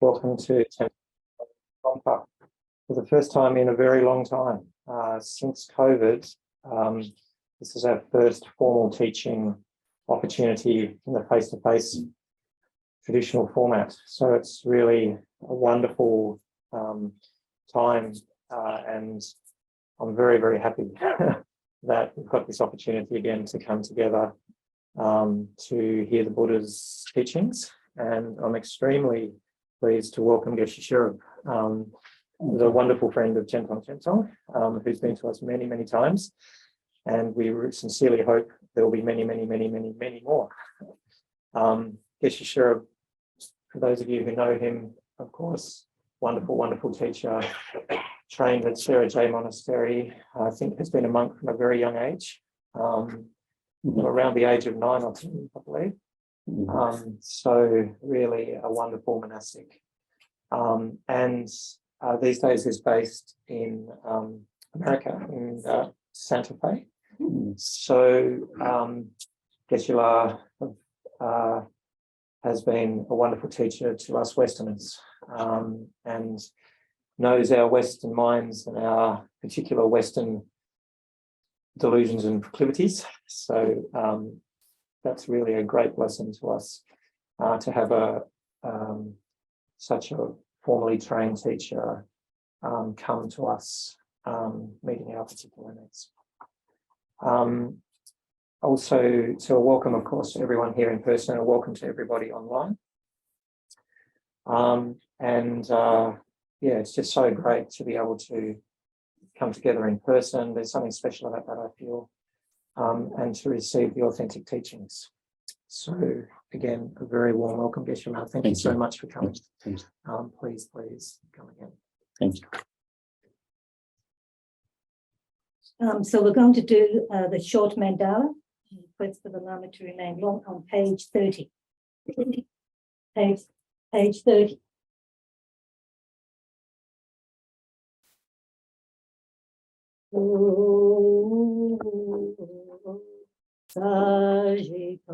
Welcome to Compa for the first time in a very long time. Since COVID, this is our first formal teaching opportunity in the face-to-face traditional format. So it's really a wonderful time, and I'm very, very happy that we've got this opportunity again to come together to hear the Buddha's teachings. And I'm extremely pleased to welcome Geshe Shirab, the wonderful friend of Chentong, who's been to us many, many times. And we sincerely hope there will be many, many, many, many, many more. Geshe Shirab, for those of you who know him, of course, wonderful, wonderful teacher, trained at Sera J Monastery. I think has been a monk from a very young age, around the age of 9 or 10, I believe. So really a wonderful monastic. And these days is based in America, in Santa Fe. So Geshe has been a wonderful teacher to us Westerners, and knows our Western minds and our particular Western delusions and proclivities. So that's really a great blessing to us to have such a formally trained teacher come to us, meeting our particular needs. Also, so a welcome, of course, to everyone here in person, and a welcome to everybody online. Yeah, it's just so great to be able to come together in person. There's something special about that, I feel. And to receive the authentic teachings. So again, a very warm welcome, Geshe. Thank you so much for coming. Please come again. Thank you. So we're going to do the short mandala, request for the Lama to remain long, on page 30. Page 30. Sajikoki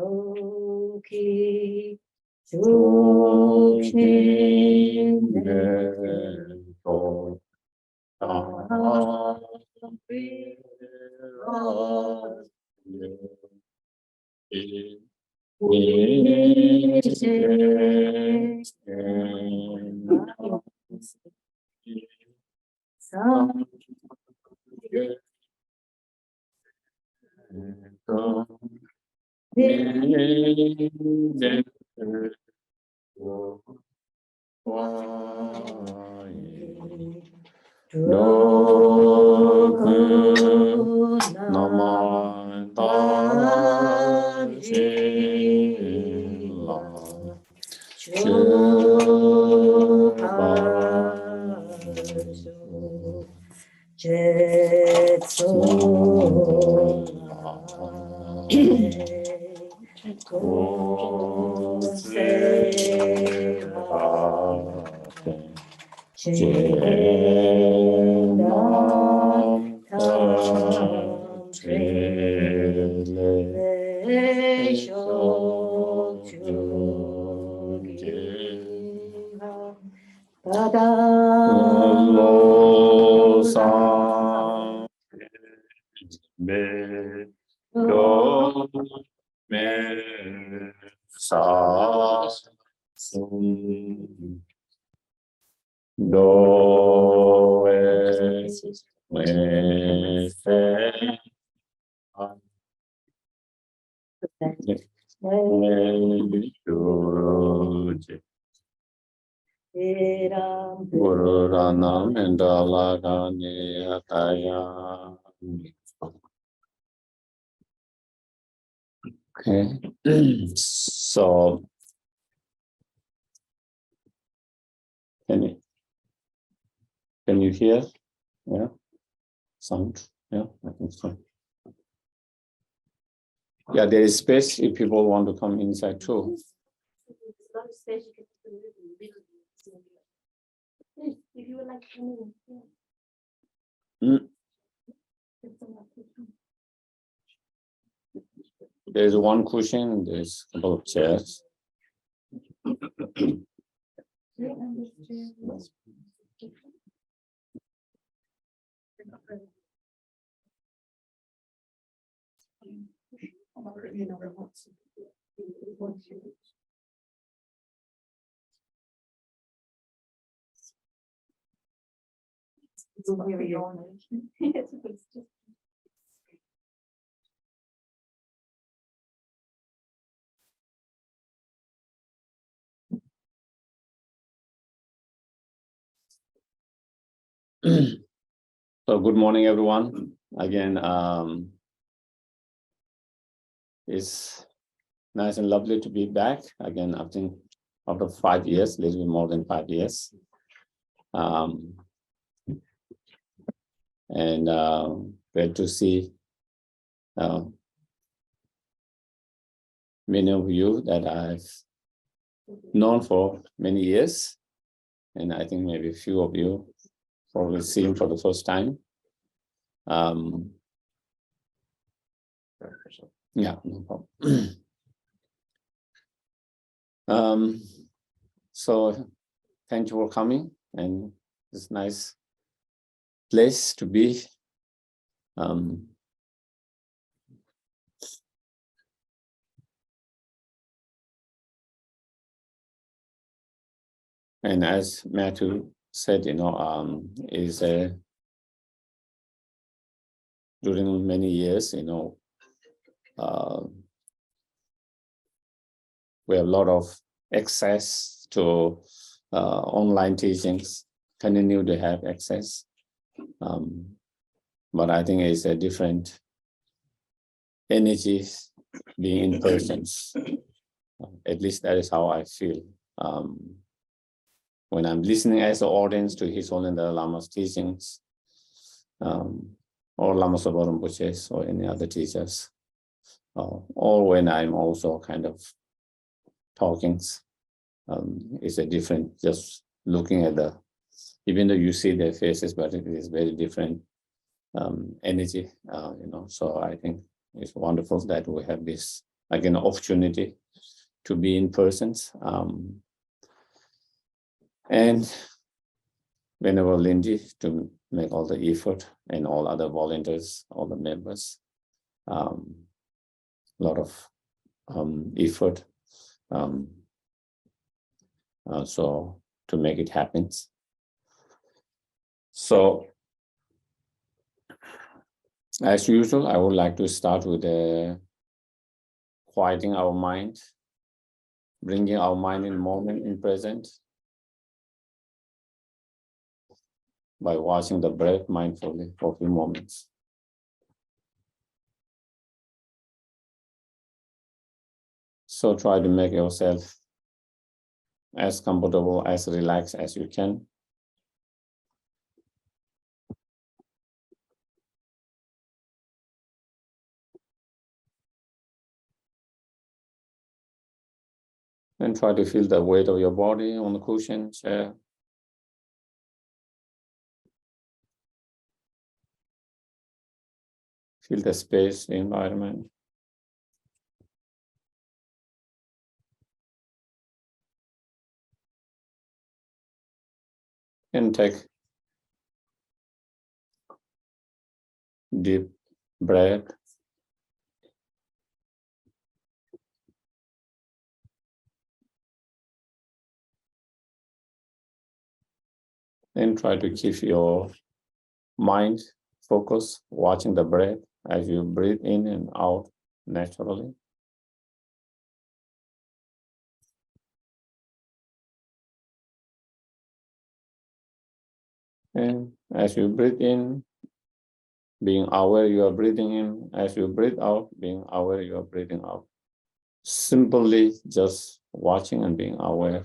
Okay, so can you hear? Yeah, sound. Yeah, I think so. Yeah, there is space if people want to come inside too. If you would like to come in. There's one cushion, there's a couple of chairs. So good morning, everyone. Again, it's nice and lovely to be back again. I think after 5 years, a little bit more than 5 years, and great to see many of you that I've known for many years, and I think maybe a few of you probably seen for the first time. Yeah, no problem. So thank you for coming, and it's a nice place to be. And as Matthew said, is during many years, we have a lot of access to online teachings, continue to have access. But I think it's a different energy being in persons. At least that is how I feel. When I'm listening as an audience to His Holiness Dalai Lama's teachings, or Lama Zopa Rinpoche's or any other teachers, or when I'm also kind of talking, it's a different, just looking at even though you see their faces, but it is very different energy, so I think it's wonderful that we have this, again, opportunity to be in persons. And whenever Lindy to make all the effort, and all other volunteers, all the members, a lot of effort, so to make it happen. So as usual, I would like to start with quieting our mind, bringing our mind in moment, in present, by watching the breath mindfully for a few moments. So try to make yourself as comfortable, as relaxed as you can. And try to feel the weight of your body on the cushion, chair. Feel the space, the environment. And take deep breath. And try to keep your mind focused, watching the breath as you breathe in and out naturally. And as you breathe in, being aware you are breathing in. As you breathe out, being aware you are breathing out. Simply just watching and being aware.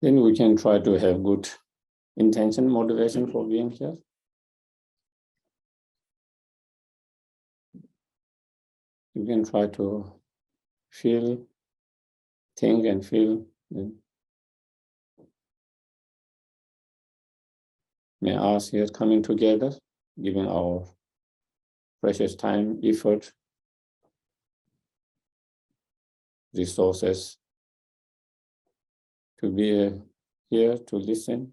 Then we can try to have good intention, motivation for being here. You can try to feel, think and feel. May us here coming together, giving our precious time, effort, resources to be here to listen.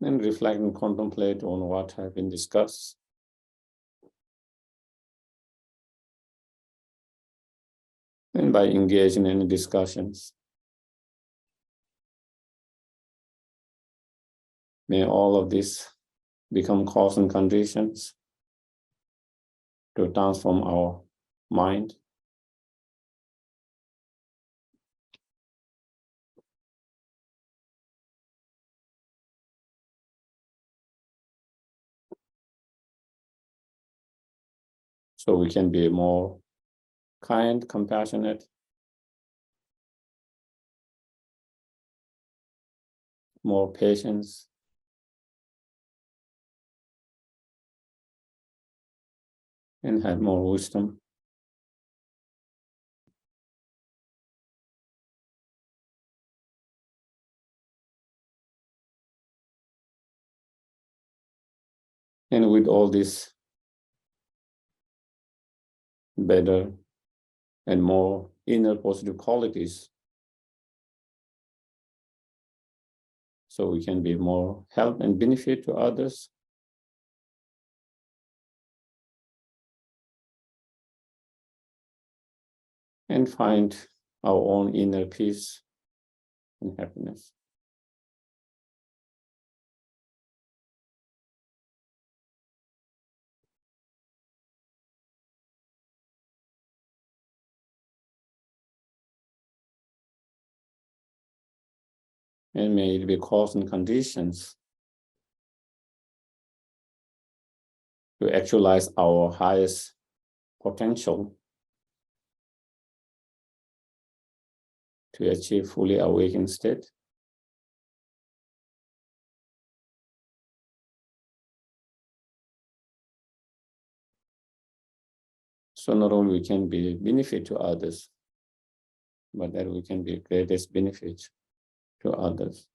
And reflect and contemplate on what has been discussed. And by engaging in any discussions, may all of this become cause and conditions to transform our mind. So we can be more kind, compassionate, more patience, and have more wisdom. And with all these better and more inner positive qualities, so we can be more help and benefit to others. And find our own inner peace and happiness. And may it be cause and conditions to actualize our highest potential to achieve fully awakened state. So not only we can be benefit to others, but that we can be greatest benefit to others.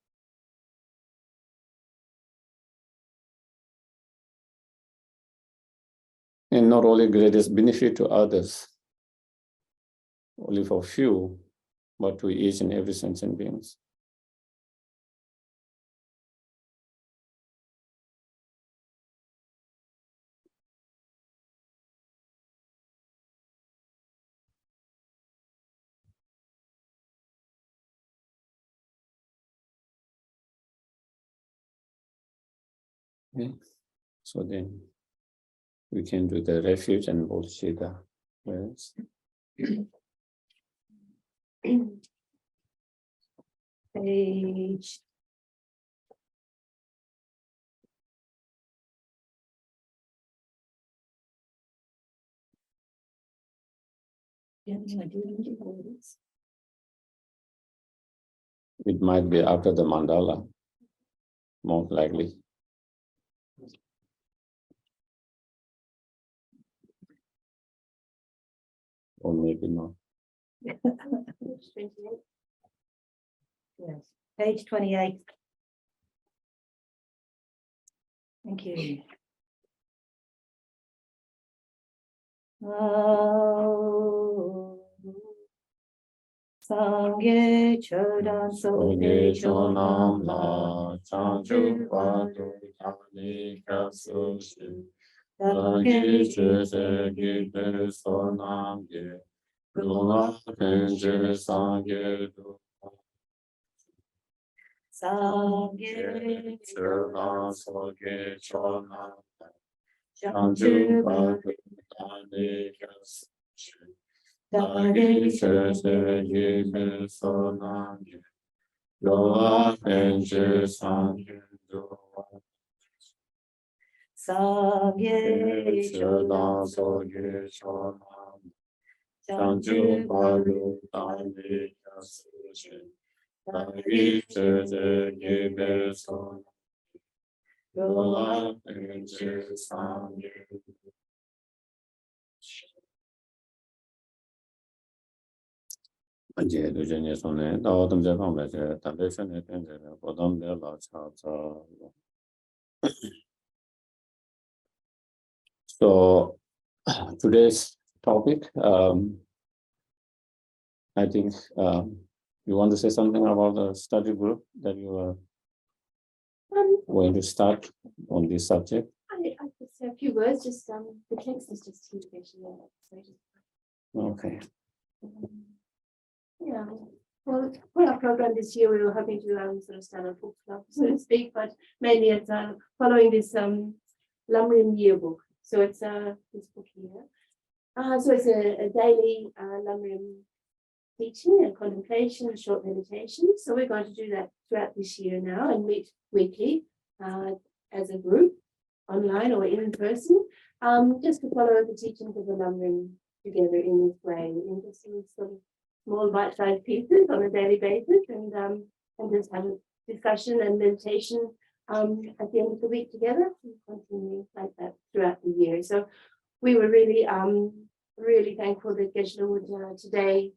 And not only greatest benefit to others, only for few, but to each and every sentient beings. Okay. So then we can do the refuge and bodhicitta prayers. Page. Yeah, I do need to hold this. It might be after the mandala, more likely. Or maybe not. Yes, page 28. Thank you. Sangye chodan soge chonam la chanchu padu tani kasushi Sangye chese gite sonam ge Luna penche sangye du Sangye chodan soge chonam chanchu padu tani kasushi Sangye chese gite sonam ge Luna penche sangye du Sangye chodan soge chonam Sanju Palu Tani Yasuji, Tani Tete Gibe Son, Yola Enji Sanju. 이제 누전에 손에 나오던 제 방법에 담배선에 된데 보던 데라 차차. So today's topic, I think you want to say something about the study group that you are going to start on this subject. I could say a few words. Just the text is just too visual. So just, Okay. yeah. Well, for our program this year, we were hoping to sort of start a book club, so to speak, but mainly it's following this Lam-rim yearbook. So it's this book here. So it's a daily Lam-rim teaching and contemplation, and short meditation. So we're going to do that throughout this year now and meet weekly as a group, online or in person, just to follow the teachings of the Lam-rim together in this way, in just in sort of small bite-sized pieces on a daily basis, and just have a discussion and meditation at the end of the week together, and continue like that throughout the year. So we were really really thankful that Geshe would today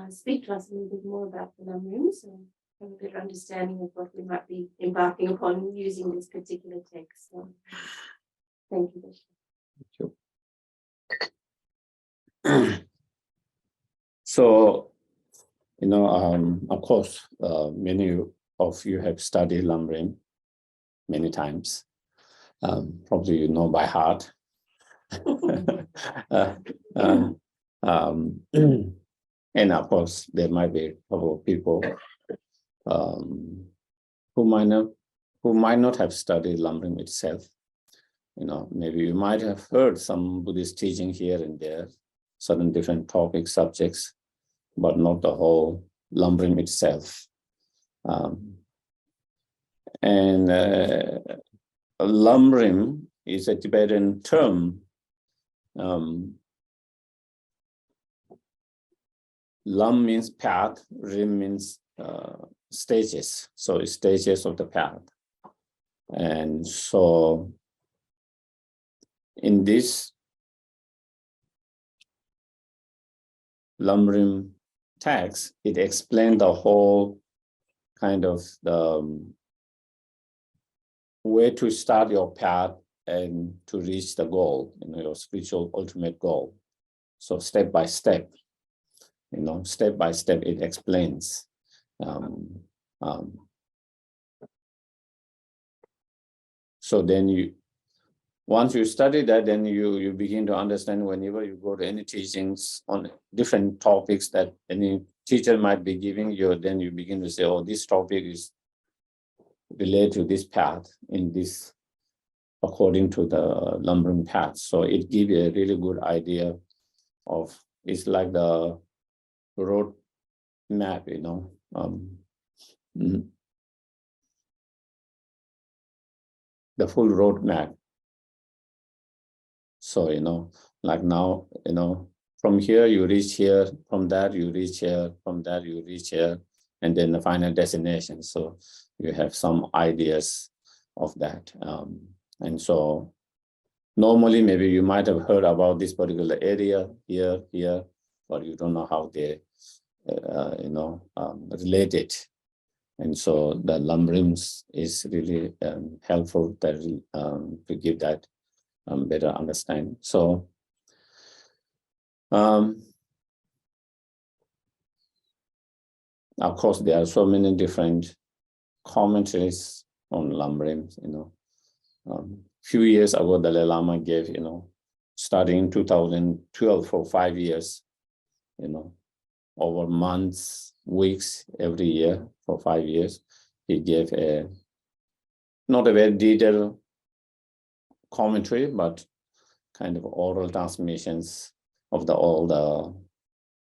speak to us a little bit more about the Lam-rim, so have a better understanding of what we might be embarking upon using this particular text. So thank you, Geshe. Thank you. So, of course, many of you have studied Lam-rim many times. Probably you know by heart. And of course, there might be a couple of people who might not have studied Lam-rim itself. Maybe you might have heard some Buddhist teaching here and there, certain different topics, subjects, but not the whole Lam-rim itself. And Lam-rim is a Tibetan term. Lam means path, rim means stages. So it's stages of the path. And so in this Lam-rim text, it explained the whole kind of the way to start your path and to reach the goal, your spiritual ultimate goal. So step by step, it explains. So then once you study that, then you begin to understand whenever you go to any teachings on different topics that any teacher might be giving you, then you begin to say, oh, this topic is related to this path in this, according to the Lam-rim path. So it gives you a really good idea of, it's like the road map, the full road map. So, like now, from here you reach here, from that you reach here, from that you reach here, and then the final destination. So you have some ideas of that. And so normally maybe you might have heard about this particular area here, but you don't know how they, related. And so the Lam-rims is really helpful to give that better understanding. So, of course, there are so many different commentaries on Lam-rim. Few years ago, Dalai Lama gave, starting in 2012 for 5 years, over months, weeks, every year for 5 years, he gave not a very detailed commentary, but kind of oral transmissions of all the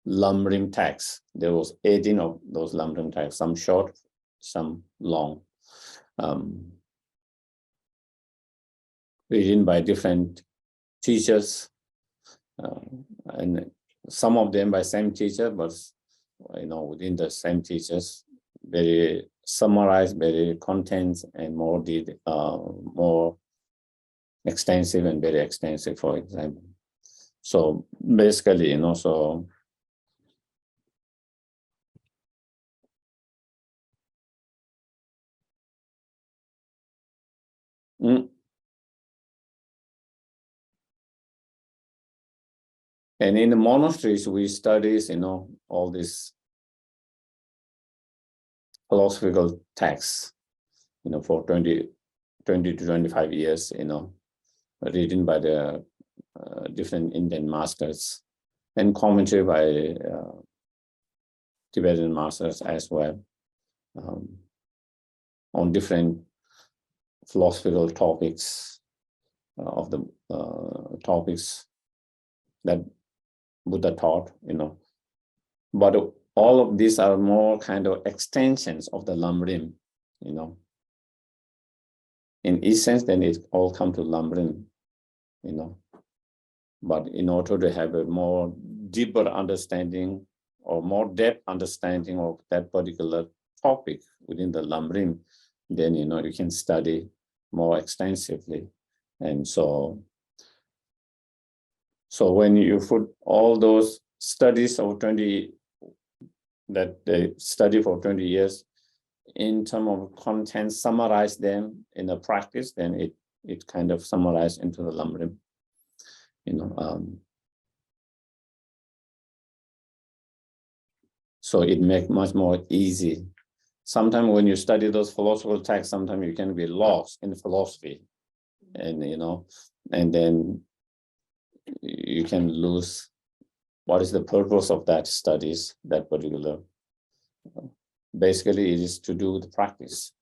Lam-rim texts. There was 18 of those Lam-rim texts, some short, some long, written by different teachers. And some of them by same teacher, but within the same teachers, very summarized, very contents and more more extensive and very extensive, for example. So basically, so and in the monasteries, we study, all these philosophical texts, for 20 to 25 years, written by the different Indian masters and commentary by Tibetan masters as well, on different philosophical topics of the topics that Buddha taught, but all of these are more kind of extensions of the Lam-rim, in essence, then it all come to Lam-rim, but in order to have a more deeper understanding or more depth understanding of that particular topic within the Lam-rim, then, you can study more extensively. And so when you put all those studies of 20, that they study for 20 years, in terms of content, summarize them in a practice, then it kind of summarized into the Lam-rim, so it makes much more easy. Sometimes when you study those philosophical texts, sometimes you can be lost in philosophy, and and then you can lose what is the purpose of that studies, that particular. Basically, it is to do with the practice.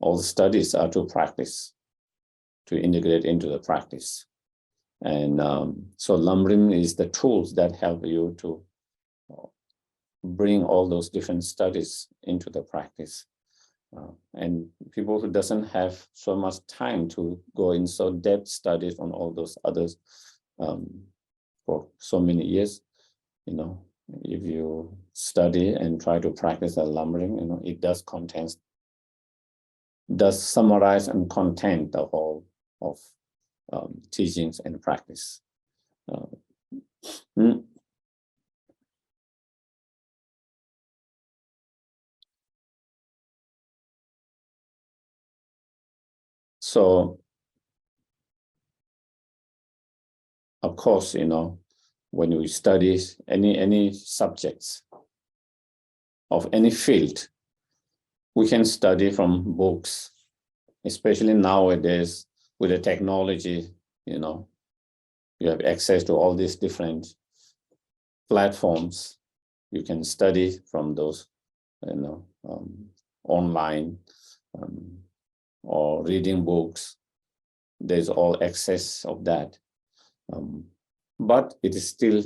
All the studies are to practice, to integrate into the practice. And so Lam-rim is the tools that help you to bring all those different studies into the practice. And people who doesn't have so much time to go in so depth studies on all those others for so many years, if you study and try to practice the Lam-rim, it does summarize and contain the whole of teachings and practice. So, of course, when we study any subjects of any field, we can study from books, especially nowadays with the technology, you have access to all these different platforms. You can study from those, online, or reading books. There's all access of that. But it is still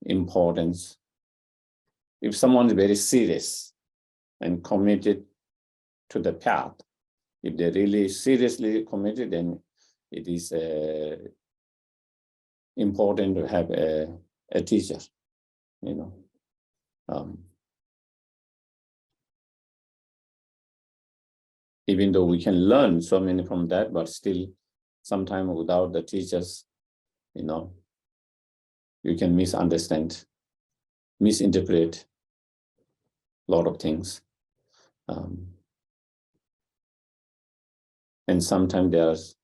important. If someone is very serious and committed to the path, if they're really seriously committed, then it is important to have a teacher, even though we can learn so many from that, but still sometimes without the teachers, you can misunderstand, misinterpret a lot of things. And sometimes there's,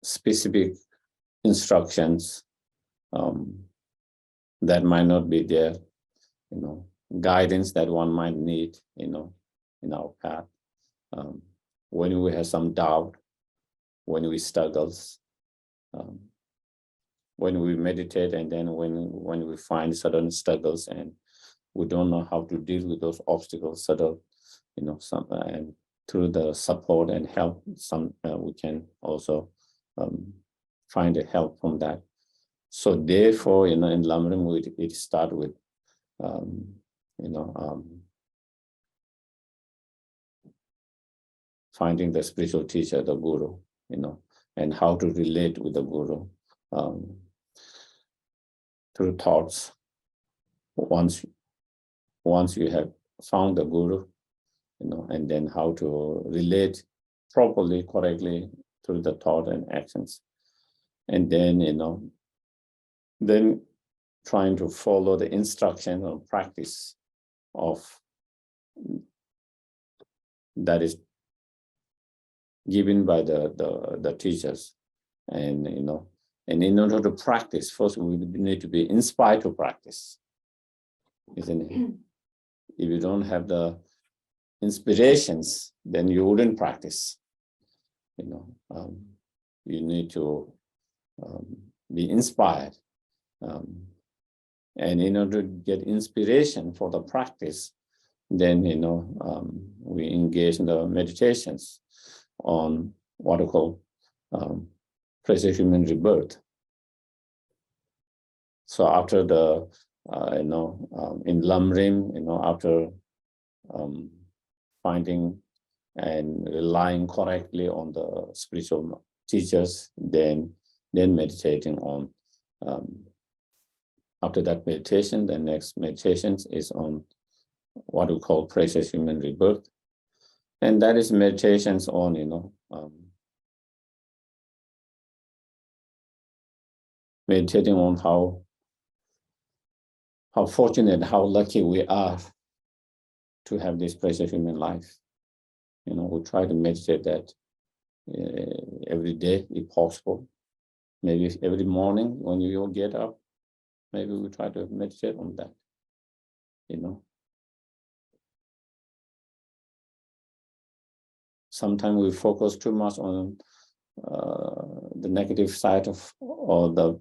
specific instructions that might not be there, guidance that one might need, in our path. When we have some doubt, when we struggles, when we meditate, and then when we find certain struggles and we don't know how to deal with those obstacles, and through the support and help, we can also find a help from that. So therefore, in Lam-rim, it start with, finding the spiritual teacher, the guru, and how to relate with the guru through thoughts. Once you have found the guru, and then how to relate properly, correctly through the thought and actions. And then, then trying to follow the instruction or practice of that is given by the teachers. And, and in order to practice, first we need to be inspired to practice, isn't it? If you don't have the inspirations, then you wouldn't practice. You need to be inspired. And in order to get inspiration for the practice, then, we engage in the meditations on what we call precious human rebirth. So after the, in Lam-rim, after finding and relying correctly on the spiritual teachers, then meditating on, after that meditation, the next meditation is on what we call precious human rebirth. And that is meditations on, meditating on how fortunate, how lucky we are to have this precious human life. We try to meditate that every day, if possible. Maybe every morning when you all get up, maybe we try to meditate on that, Sometimes we focus too much on the negative side of, or the,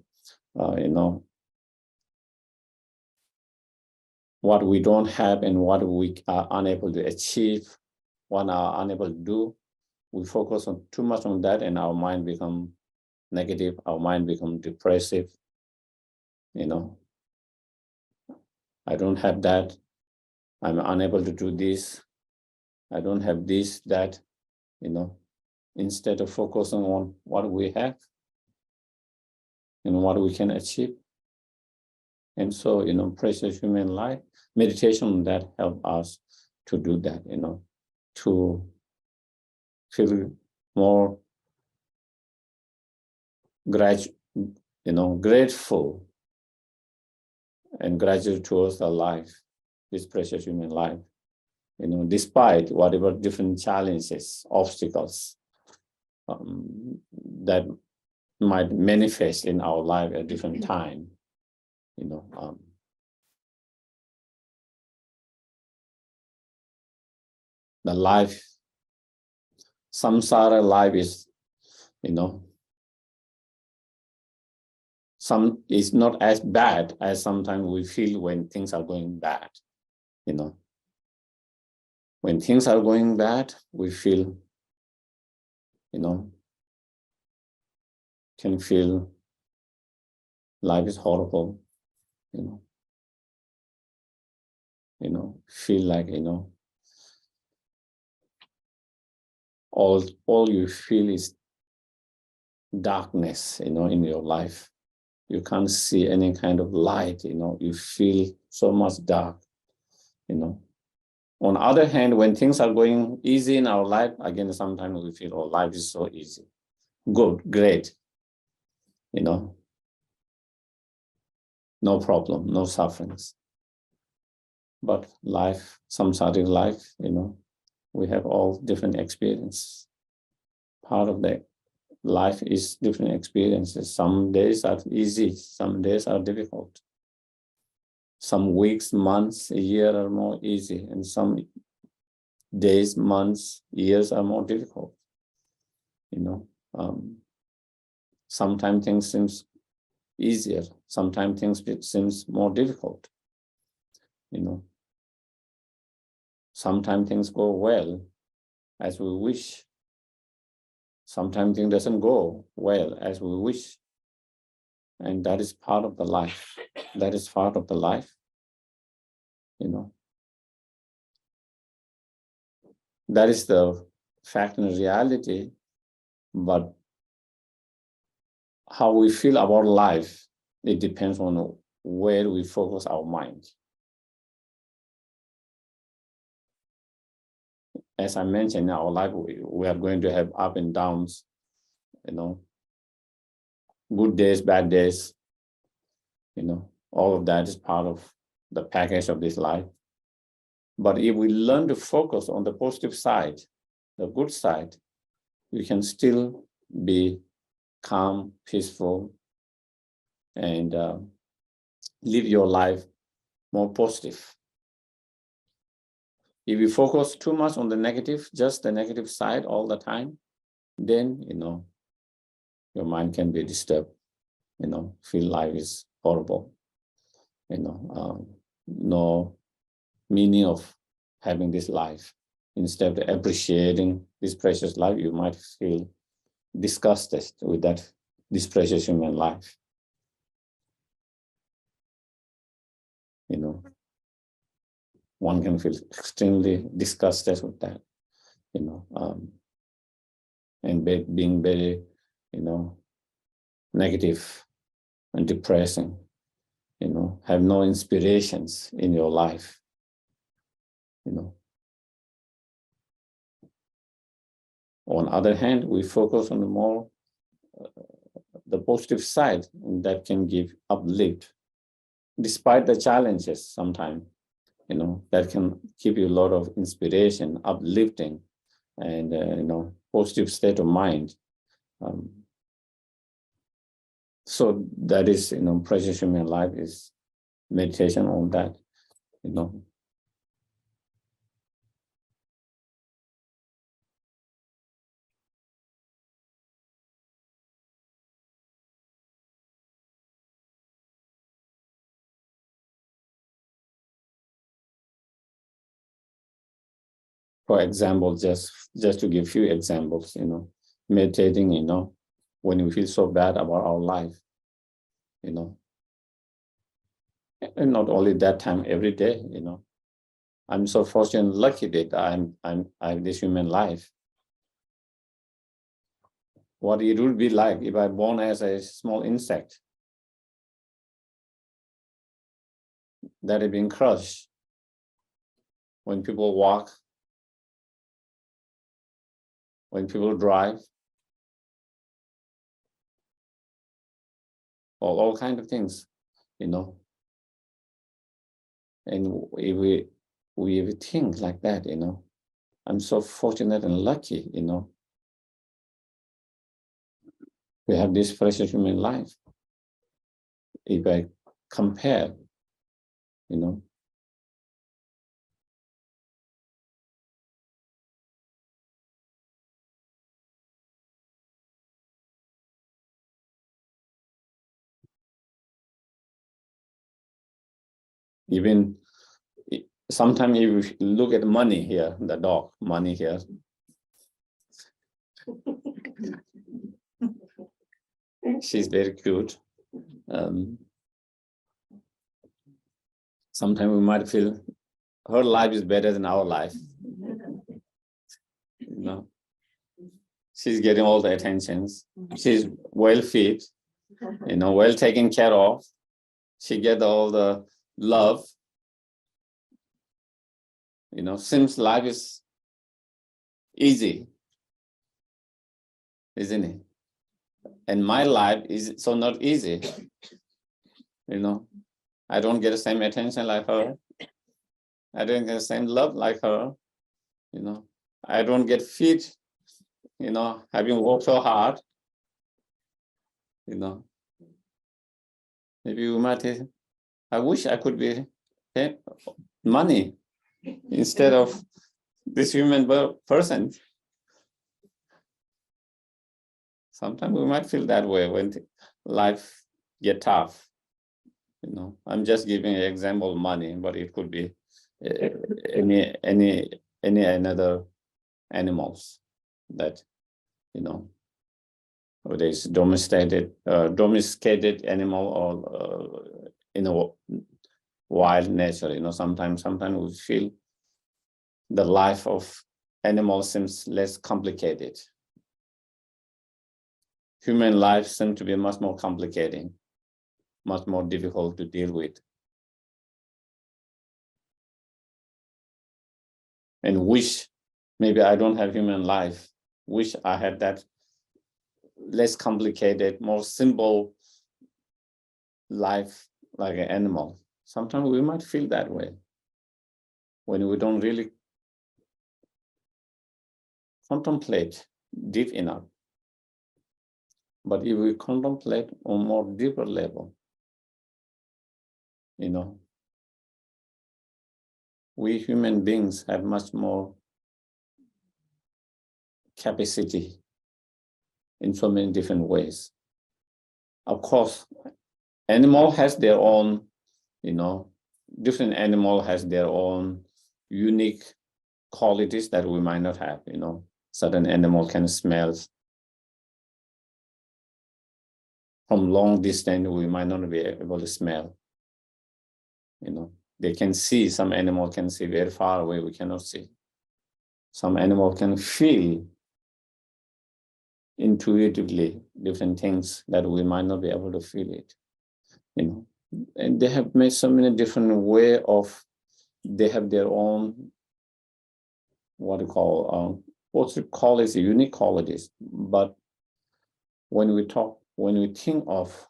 what we don't have and what we are unable to achieve, what are unable to do. We focus on too much on that, and our mind become negative, our mind become depressive. I don't have that, I'm unable to do this, I don't have this, that, instead of focusing on what we have and what we can achieve. And so, precious human life, meditation on that help us to do that, to feel more grateful and gratitude towards the life, this precious human life, despite whatever different challenges, obstacles that might manifest in our life at different time, the life, samsara life is, some is not as bad as sometimes we feel when things are going bad, When things are going bad, we feel, can feel life is horrible, feel like, all you feel is darkness, in your life. You can't see any kind of light, you feel so much dark, On the other hand, when things are going easy in our life, again, sometimes we feel, oh, life is so easy. Good, great, no problem, no sufferings. But life, samsaric life, we have all different experiences. Part of the life is different experiences. Some days are easy, some days are difficult. Some weeks, months, a year are more easy, and some days, months, years are more difficult. Sometimes things seems easier, sometimes things seems more difficult. Sometimes things go well as we wish. Sometimes things doesn't go well as we wish. And that is part of the life. That is part of the life. That is the fact and reality, but how we feel about life, it depends on where we focus our mind. As I mentioned, in our life, we are going to have up and downs, good days, bad days, all of that is part of the package of this life. But if we learn to focus on the positive side, the good side, we can still be calm, peaceful, and live your life more positive. If you focus too much on the negative, just the negative side all the time, then, your mind can be disturbed, feel life is horrible, no meaning of having this life. Instead of appreciating this precious life, you might feel disgusted with this precious human life. One can feel extremely disgusted with that, and being very, negative and depressing, have no inspirations in your life, On the other hand, we focus on the positive side, and that can give uplift, despite the challenges sometimes, that can give you a lot of inspiration, uplifting, and, positive state of mind. So that is, precious human life is meditation on that, For example, just to give few examples, meditating, when we feel so bad about our life, and not only that time, every day, I'm so fortunate, lucky that I have this human life. What it would be like if I born as a small insect that had been crushed. When people walk, when people drive, all kinds of things, And if we think like that, I'm so fortunate and lucky, we have this precious human life. If I compare, even sometimes if you look at money here, the dog, money here. She's very cute. Sometimes we might feel her life is better than our life. She's getting all the attentions. She's well fed, well taken care of. She gets all the love. Seems life is easy, isn't it? And my life is so not easy. I don't get the same attention like her. I don't get the same love like her. I don't get fit, having worked so hard. Maybe we might say, I wish I could be money instead of this human person. Sometimes we might feel that way when life get tough. I'm just giving an example of money, but it could be any another animals that, whether it's domesticated animal or wild nature. Sometimes we feel the life of animal seems less complicated. Human life seems to be much more complicated, much more difficult to deal with. And wish maybe I don't have human life. Wish I had that less complicated, more simple life like an animal. Sometimes we might feel that way when we don't really contemplate deep enough. But if we contemplate on more deeper level, we human beings have much more capacity in so many different ways. Of course, animal has their own, different animal has their own unique qualities that we might not have, Certain animal can smell from long distance, we might not be able to smell. They can see, some animal can see very far away, we cannot see. Some animal can feel intuitively different things that we might not be able to feel it. And they have made so many different way of, they have their own, what you call it, unique qualities. But when we think of,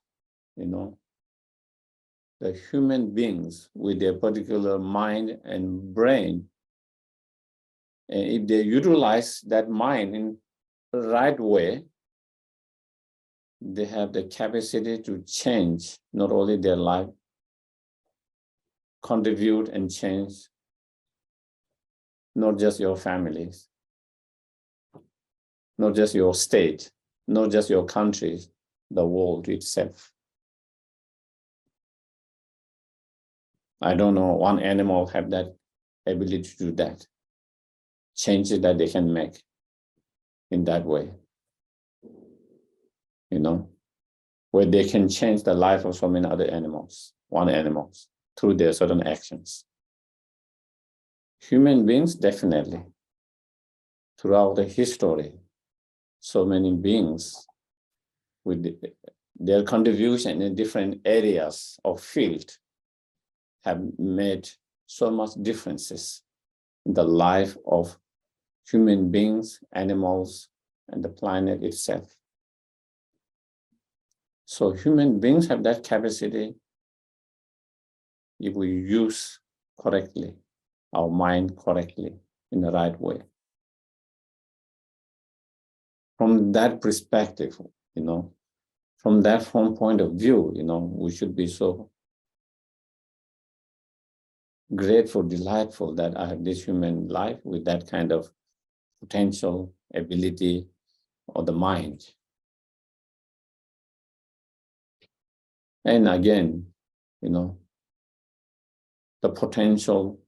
the human beings with their particular mind and brain, and if they utilize that mind in the right way, they have the capacity to change not only their life, contribute and change not just your families, not just your state, not just your country, the world itself. I don't know, one animal have that ability to do that, changes that they can make in that way, where they can change the life of so many other animals, through their certain actions. Human beings, definitely. Throughout the history, so many beings with their contribution in different areas of field have made so much differences in the life of human beings, animals, and the planet itself. So human beings have that capacity if we use correctly, our mind correctly, in the right way. From that perspective, from that point of view, we should be so grateful, delightful that I have this human life with that kind of potential, ability, or the mind. And again, the potential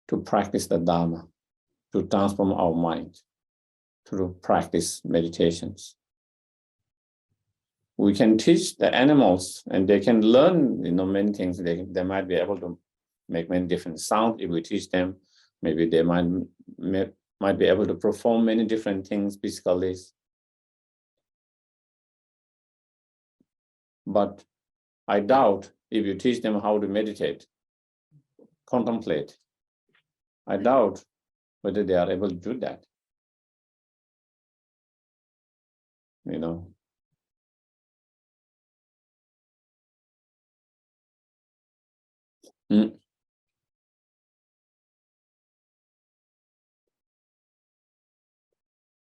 to practice the Dharma, to transform our mind through practice meditations. We can teach the animals and they can learn, many things. They might be able to make many different sounds if we teach them. Maybe they might be able to perform many different things physically. But I doubt if you teach them how to meditate, contemplate, I doubt whether they are able to do that.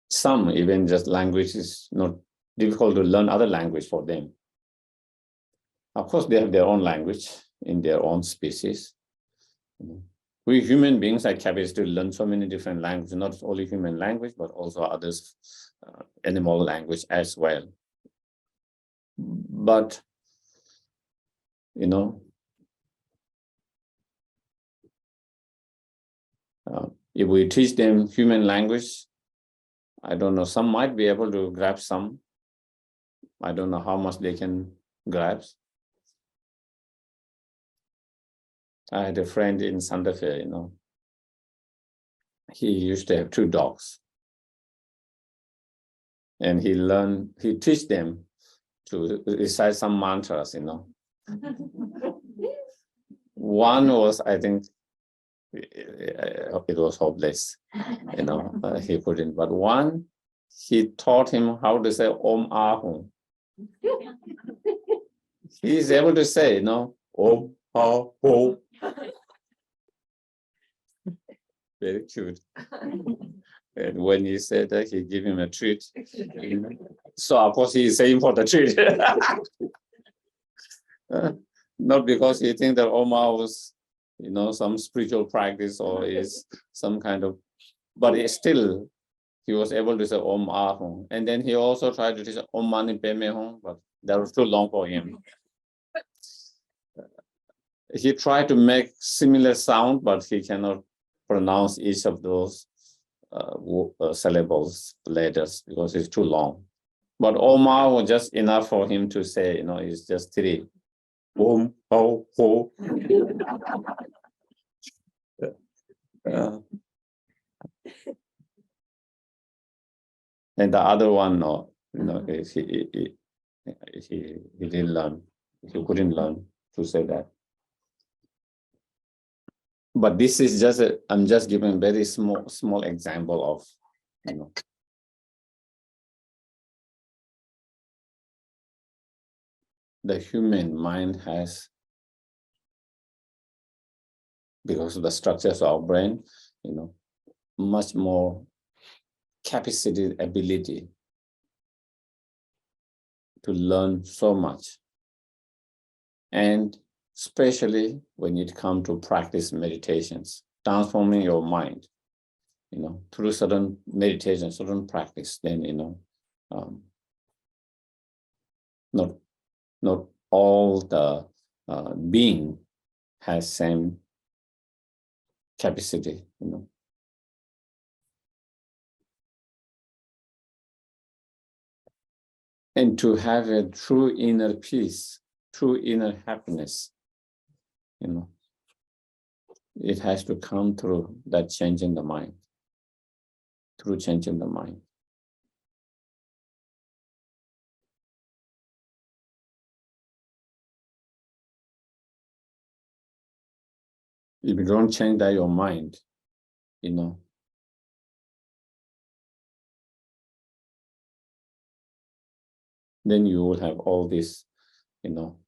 Some even just language is not difficult to learn other language for them. Of course, they have their own language in their own species. We human beings are capable to learn so many different languages, not only human language, but also others, animal language as well. But, if we teach them human language, I don't know, some might be able to grab some. I don't know how much they can grasp. I had a friend in Santa Fe, he used to have 2 dogs. And he teach them to recite some mantras, you know. One was, I think, it was hopeless, you know, he couldn't. But one, he taught him how to say Om Ahum. He is able to say, you know, Om Ahum. Very cute. And when he said that, he gave him a treat. So of course he is saying for the treat. Not because he thinks that Oma was, you know, some spiritual practice or is some kind of, but still he was able to say Om Ahum. And then he also tried to say Om Mani Padme Hum, but that was too long for him. He tried to make similar sound, but he cannot pronounce each of those syllables, letters, because it's too long. But Oma was just enough for him to say, you know, it's just 3. Om, ho, ho. And the other one, no, you know, he didn't learn. He couldn't learn to say that. But this is just I'm just giving a very small example of, you know, the human mind has, because of the structures of our brain, you know, much more capacity, ability to learn so much. And especially when it comes to practice meditations, transforming your mind, you know, through certain meditation, certain practice, then, you know, not all the being has same capacity, you know. And to have a true inner peace, true inner happiness, you know, it has to come through that change in the mind, through changing the mind. If you don't change that your mind, you know, then you will have all these, you know,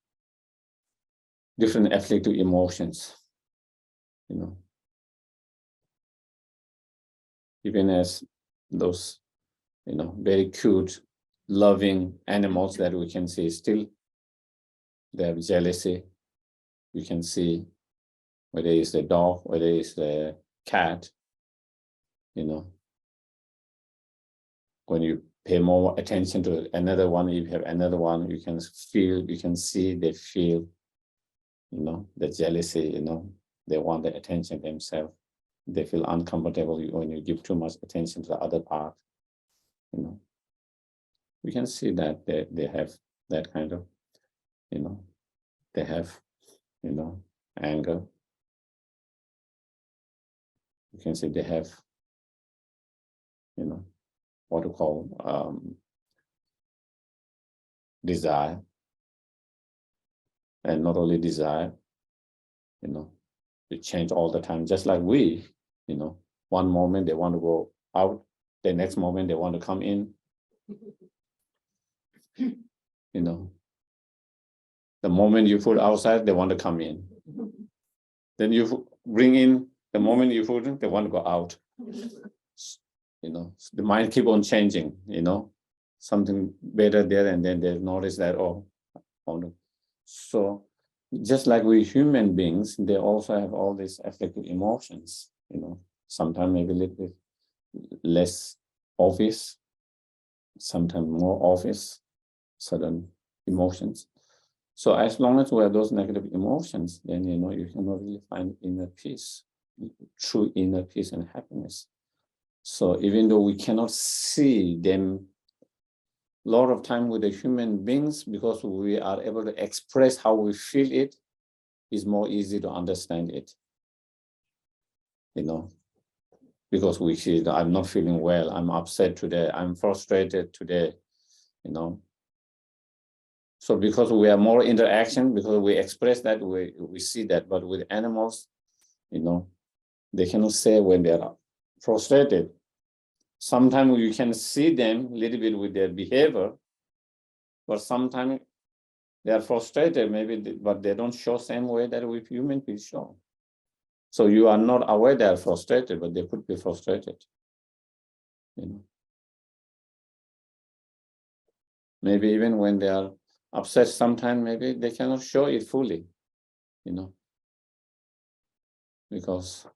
different afflictive emotions, you know. Even as those, you know, very cute, loving animals that we can see, still they have jealousy. You can see whether it's the dog, whether it's the cat, you know. When you pay more attention to another one, if you have another one, you can feel, you can see, they feel, you know, the jealousy, you know, they want the attention themselves. They feel uncomfortable when you give too much attention to the other part, you know. We can see that they have that kind of, you know, they have, you know, anger. You can see they have, you know, what to call desire. And not only desire, you know, it change all the time, just like we, you know, one moment they want to go out, the next moment they want to come in. You know, the moment you put outside, they want to come in. Then you bring in, the moment you put in, they want to go out. You know, the mind keep on changing, you know, something better there, and then they notice that, oh, so just like we human beings, they also have all these affective emotions, you know, sometimes maybe a little bit less obvious, sometimes more obvious, certain emotions. So as long as we have those negative emotions, then, you know, you cannot really find inner peace, true inner peace and happiness. So even though we cannot see them, a lot of time with the human beings, because we are able to express how we feel it, is more easy to understand it, you know. because we see that I'm not feeling well, I'm upset today, I'm frustrated today, you know. So because we have more interaction, because we express that, we see that. But with animals, you know, they cannot say when they are frustrated. Sometimes you can see them a little bit with their behavior, but sometimes they are frustrated, maybe, but they don't show same way that we human people show. So you are not aware they are frustrated, but they could be frustrated. You know, maybe even when they are upset, sometimes maybe they cannot show it fully. You know, because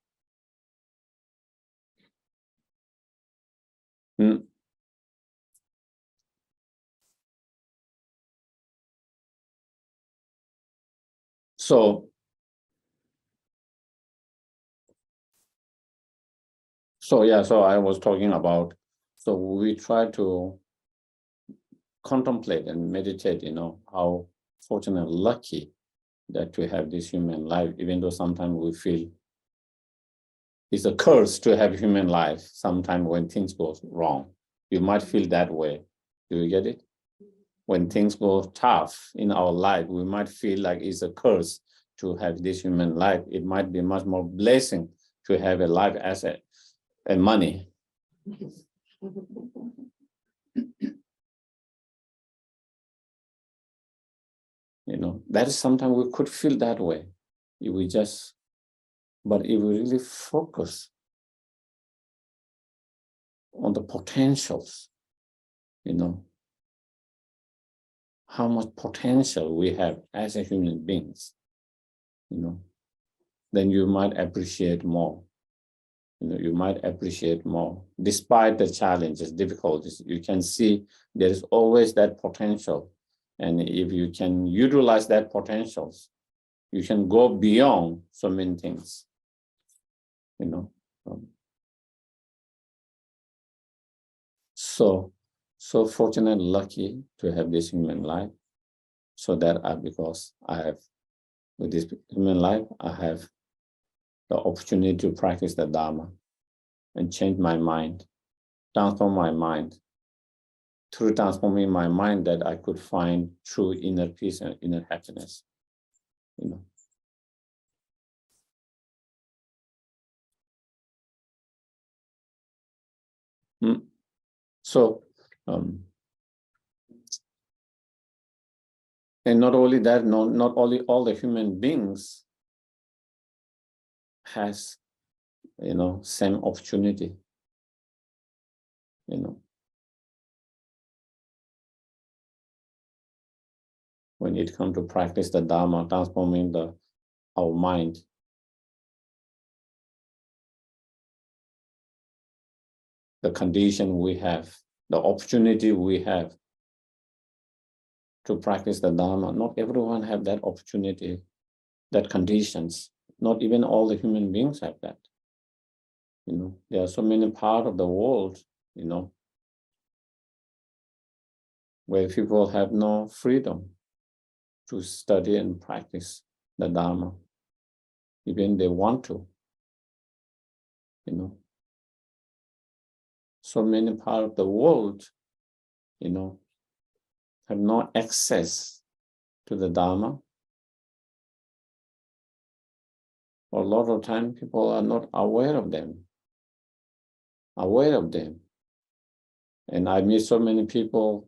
so yeah, so I was talking about, so we try to contemplate and meditate, you know, how fortunate, lucky that we have this human life, even though sometimes we feel it's a curse to have human life. Sometimes when things go wrong, you might feel that way. Do you get it? When things go tough in our life, we might feel like it's a curse to have this human life. It might be much more blessing to have a life asset and money. You know, that is sometimes we could feel that way. If we just, but if we really focus on the potentials, you know, how much potential we have as a human beings, you know, then you might appreciate more. You know, you might appreciate more. Despite the challenges, difficulties, you can see there is always that potential. And if you can utilize that potentials, you can go beyond so many things, you know. So fortunate, lucky to have this human life. So that because I have, with this human life, I have the opportunity to practice the Dharma and change my mind, transform my mind. Through transforming my mind, that I could find true inner peace and inner happiness, you know. So, and not only that, not only all the human beings has, you know, same opportunity, you know. When it comes to practice the Dharma, transforming our mind, the condition we have, the opportunity we have to practice the Dharma. Not everyone have that opportunity, that conditions. Not even all the human beings have that. You know, there are so many parts of the world, you know, where people have no freedom to study and practice the Dharma, even they want to, you know. So many parts of the world, you know, have no access to the Dharma. A lot of time people are not aware of them. And I meet so many people,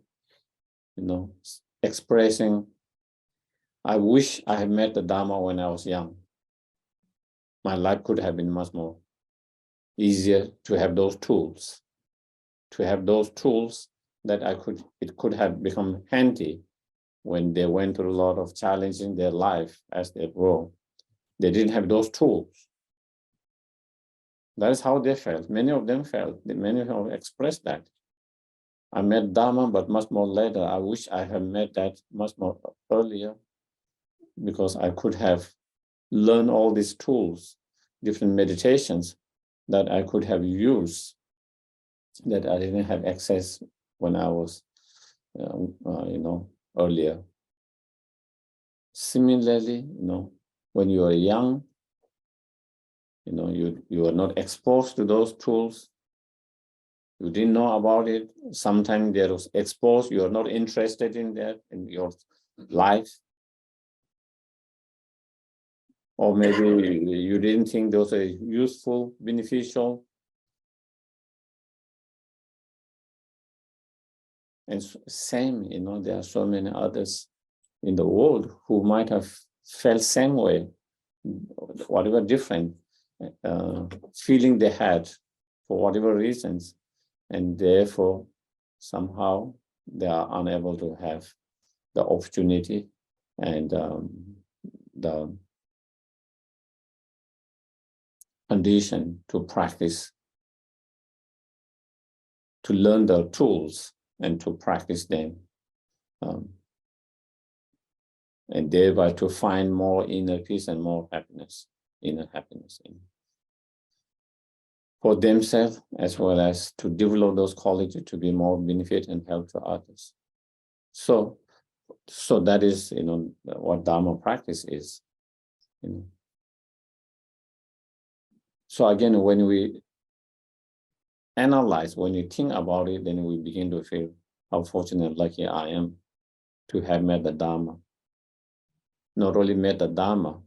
you know, expressing, I wish I had met the Dharma when I was young. My life could have been much more easier to have those tools. That it could have become handy when they went through a lot of challenges in their life as they grow. They didn't have those tools. That is how they felt. Many of them felt, many of them expressed that. I met Dharma, but much more later. I wish I had met that much more earlier, because I could have learned all these tools, different meditations that I could have used, that I didn't have access when I was, you know, earlier. Similarly, you know, when you are young, You are not exposed to those tools. You didn't know about it. Sometimes they was exposed. You are not interested in that in your life. Or maybe you didn't think those are useful, beneficial. And same, there are so many others in the world who might have felt same way, whatever different feeling they had for whatever reasons, and therefore somehow they are unable to have the opportunity and the condition to practice, to learn the tools and to practice them, and thereby to find more inner peace and more happiness, inner happiness for themselves, as well as to develop those qualities to be more benefit and help to others. So that is, what Dharma practice is. So again, when we analyze, when you think about it, then we begin to feel how fortunate and lucky I am to have met the Dharma. Not only met the Dharma,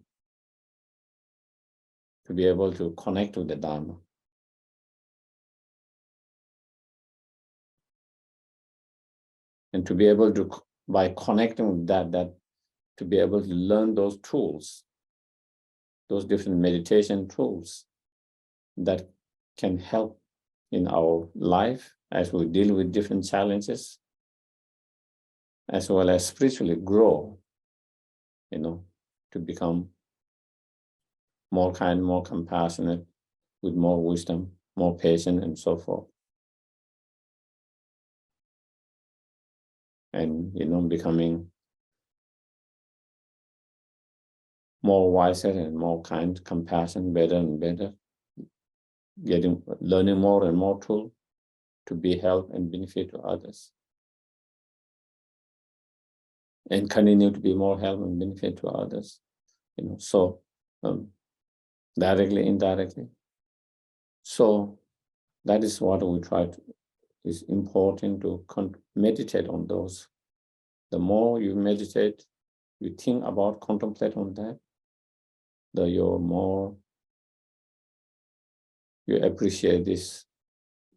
to be able to connect with the Dharma. And to be able to, by connecting with that to be able to learn those tools, those different meditation tools that can help in our life as we deal with different challenges, as well as spiritually grow, to become more kind, more compassionate, with more wisdom, more patient, and so forth. And, becoming more wiser and more kind, compassion, better and better, learning more and more tools to be help and benefit to others. And continue to be more help and benefit to others, directly, indirectly. So that is what we try to, is important to meditate on those. The more you meditate, you think about, contemplate on that, the more you appreciate this,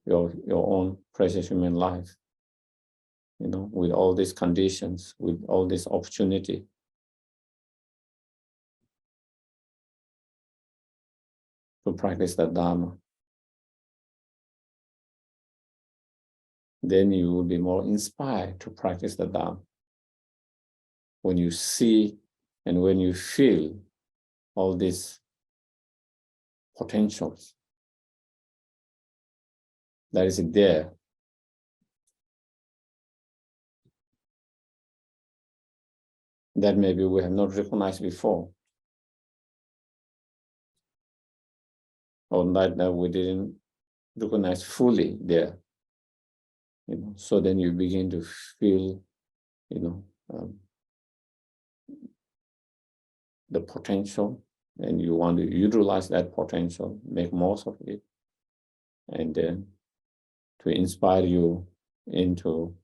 your own precious human life, with all these conditions, with all this opportunity. To practice the Dharma. Then you will be more inspired to practice the Dharma. When you see and when you feel all these potentials that is there, that maybe we have not recognized before, or that we didn't recognize fully there. So then you begin to feel, the potential, and you want to utilize that potential, make most of it, and then to inspire you into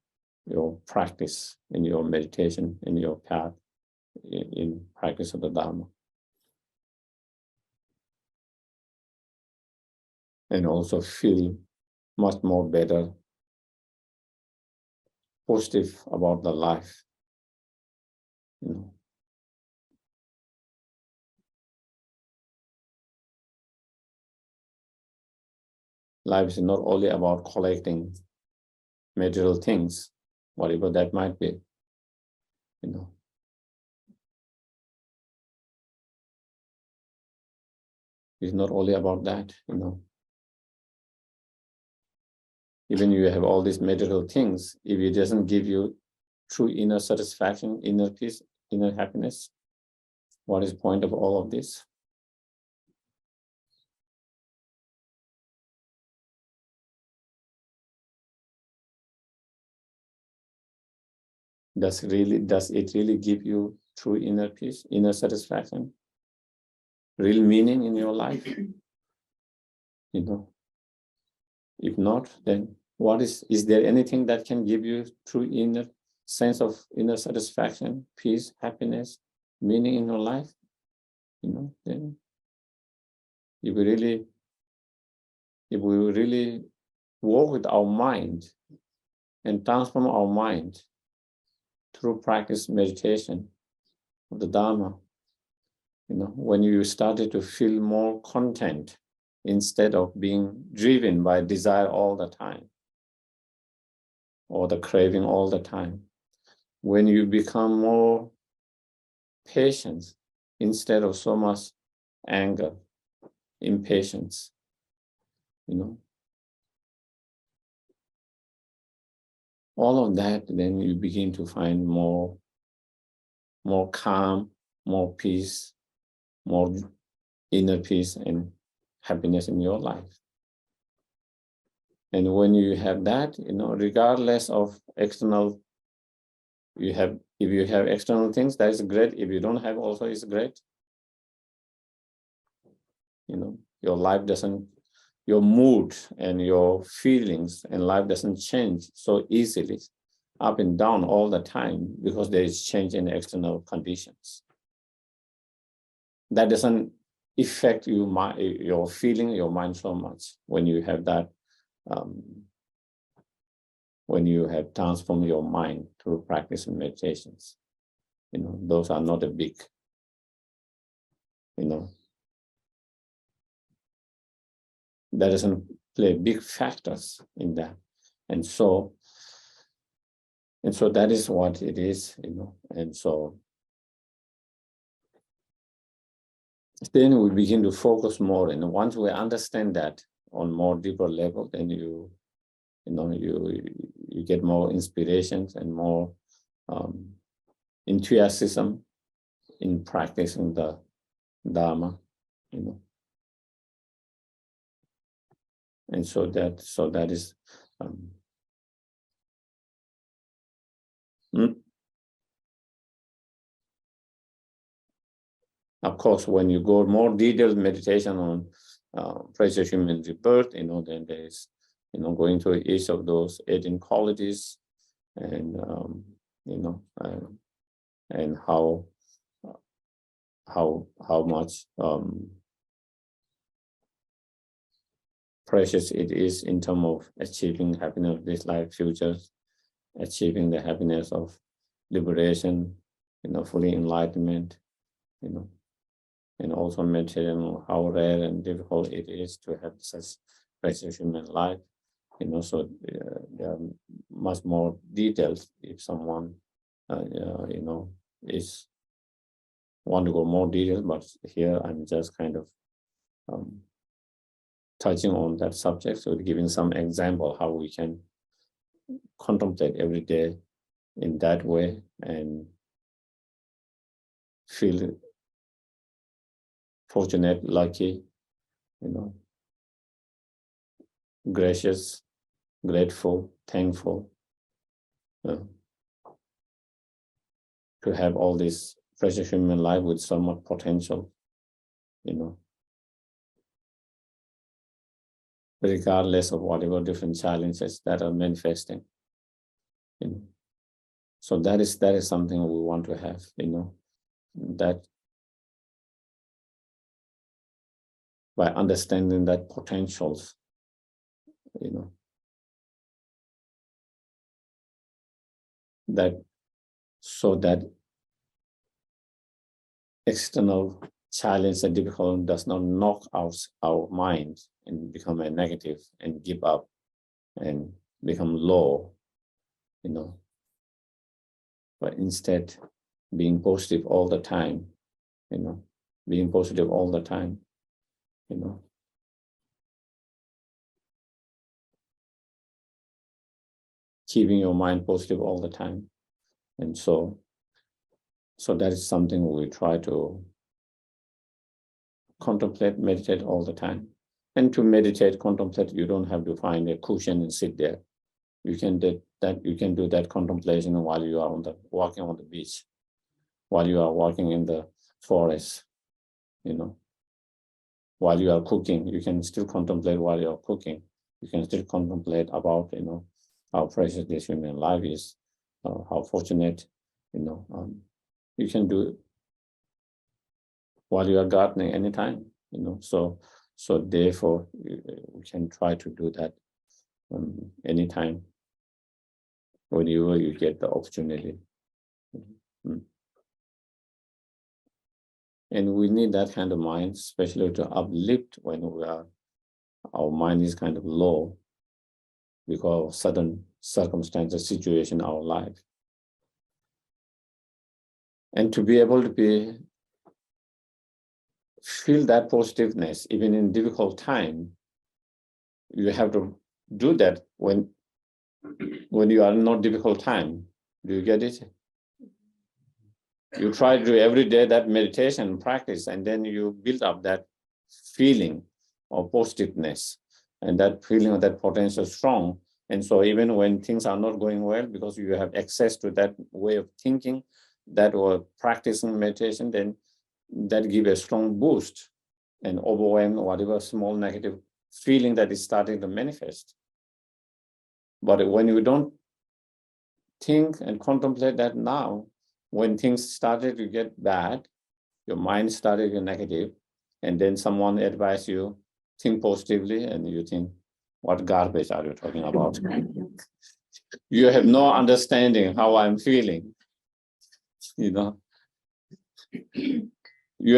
your practice, in your meditation, in your path, in practice of the Dharma. And also feel much more better, positive about the life. Life is not only about collecting material things, whatever that might be. It's not only about that, Even you have all these material things, if it doesn't give you true inner satisfaction, inner peace, inner happiness, what is the point of all of this? Does it really give you true inner peace, inner satisfaction, real meaning in your life? you know. If not, then what is there anything that can give you true inner sense of inner satisfaction, peace, happiness, meaning in your life? You know, then if we really work with our mind and transform our mind through practice meditation of the Dharma, you know, when you started to feel more content instead of being driven by desire all the time or the craving all the time, when you become more patient instead of so much anger, impatience, you know, all of that, then you begin to find more calm, more peace, more inner peace and happiness in your life. And when you have that, you know, regardless of external, if you have external things, that is great. If you don't have also, it's great. You know, your life doesn't, your mood and your feelings and life doesn't change so easily, up and down all the time, because there is change in external conditions. That doesn't affect your feeling, your mind so much when you have that, when you have transformed your mind through practice and meditations. You know, those are not a big, you know, that doesn't play big factors in that. And so that is what it is, you know. And so then we begin to focus more. And once we understand that on more deeper level, then you get more inspirations and more enthusiasm in practicing the Dharma, you know. And so that is of course, when you go more detailed meditation on precious human rebirth, you know, then there's, you know, going through each of those 18 qualities, and you know, and how much precious it is in terms of achieving happiness of this life, futures, achieving the happiness of liberation, you know, fully enlightenment, you know, and also meditating on how rare and difficult it is to have such precious human life, you know. So there are much more details if someone, you know, want to go more details, but here I'm just kind of touching on that subject, so giving some example how we can contemplate every day in that way and feel fortunate, lucky, you know, gracious, grateful, thankful to have all this precious human life with so much potential, you know, regardless of whatever different challenges that are manifesting, you know. So that is something we want to have, you know, that by understanding that potentials, you know, that so that external challenge and difficulty does not knock out our mind and become a negative and give up and become low, you know, but instead being positive all the time, you know, being positive all the time, you know. Keeping your mind positive all the time. And so that is something we try to contemplate, meditate all the time. And to meditate, contemplate, you don't have to find a cushion and sit there. You can do that contemplation while you are walking on the beach, while you are walking in the forest, you know. while you are cooking. You can still contemplate while you're cooking. You can still contemplate about, how precious this human life is, how fortunate, you can do it while you are gardening anytime, so therefore we can try to do that anytime when you get the opportunity. And we need that kind of mind, especially to uplift when our mind is kind of low because of sudden circumstances, situation in our life. And to be able to feel that positiveness, even in difficult time, you have to do that when you are in not difficult time. Do you get it? You try to do every day that meditation practice, and then you build up that feeling of positiveness, and that feeling of that potential strong. And so even when things are not going well, because you have access to that way of thinking, that or practicing meditation, then that gives a strong boost and overwhelm whatever small negative feeling that is starting to manifest. But when you don't think and contemplate that now, when things started to get bad, your mind started to get negative, and then someone advised you, think positively, and you think, what garbage are you talking about? You have no understanding how I'm feeling. You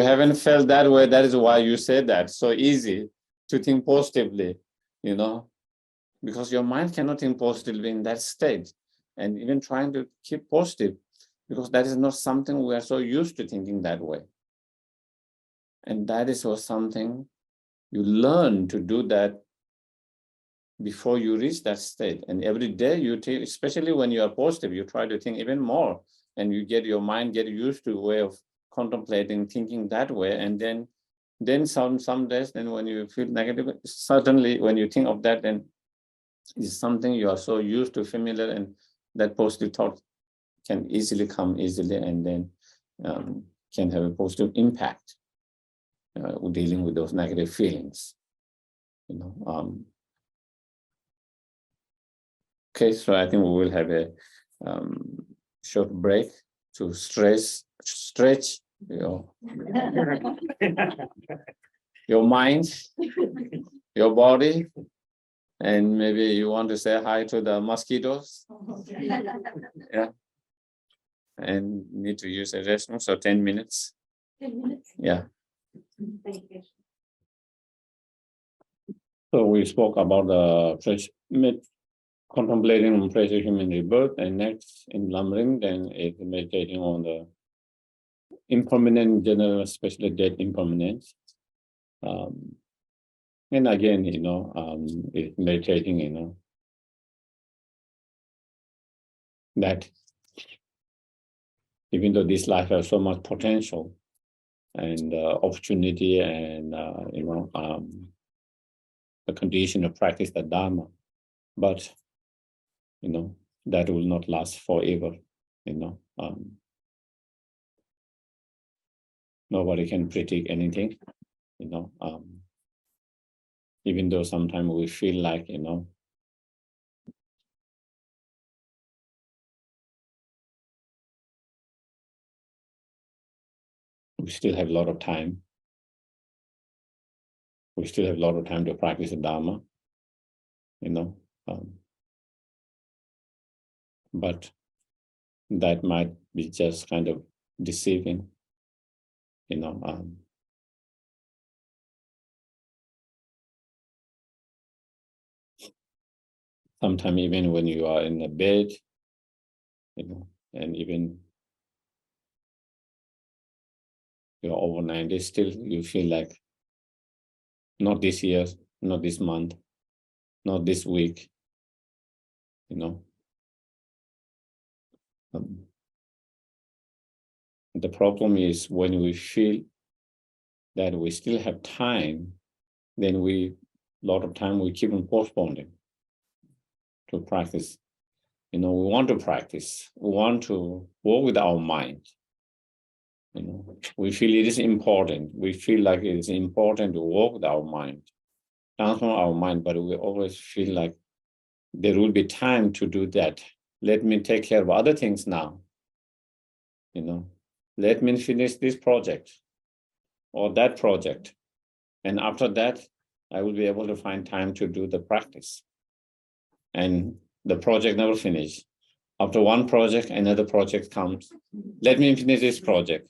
haven't felt that way. That is why you said that. So easy to think positively, because your mind cannot think positively in that state. And even trying to keep positive, because that is not something we are so used to thinking that way. And that is also something you learn to do that before you reach that state. And every day you take, especially when you are positive, you try to think even more, and you get your mind get used to a way of contemplating, thinking that way. And then some days, then when you feel negative, certainly when you think of that, then it's something you are so used to, familiar, and that positive thought can easily come easily, and then can have a positive impact dealing with those negative feelings. Okay, so I think we will have a short break to stretch your mind, your body, and maybe you want to say hi to the mosquitoes. Yeah. And need to use a restroom, so 10 minutes. 10 minutes. Yeah. Thank you. So we spoke about the contemplating on precious human rebirth, and next in Lam-rim, then it's meditating on the impermanent general, especially death impermanence. And again, it's meditating, that even though this life has so much potential and opportunity and, the condition of practice the Dharma, but, that will not last forever, nobody can predict anything, even though sometimes we feel like, we still have a lot of time. We still have a lot of time to practice the Dharma, but that might be just kind of deceiving, sometimes even when you are in the bed, and even you're over 90, still you feel like, not this year, not this month, not this week, the problem is when we feel that we still have time, then a lot of time we keep on postponing to practice. We want to practice, we want to work with our mind, You know, we feel it is important. We feel like it is important to work with our mind, transform our mind, but we always feel like there will be time to do that. Let me take care of other things now. You know, let me finish this project or that project. And after that, I will be able to find time to do the practice. And the project never finishes. After one project, another project comes. Let me finish this project.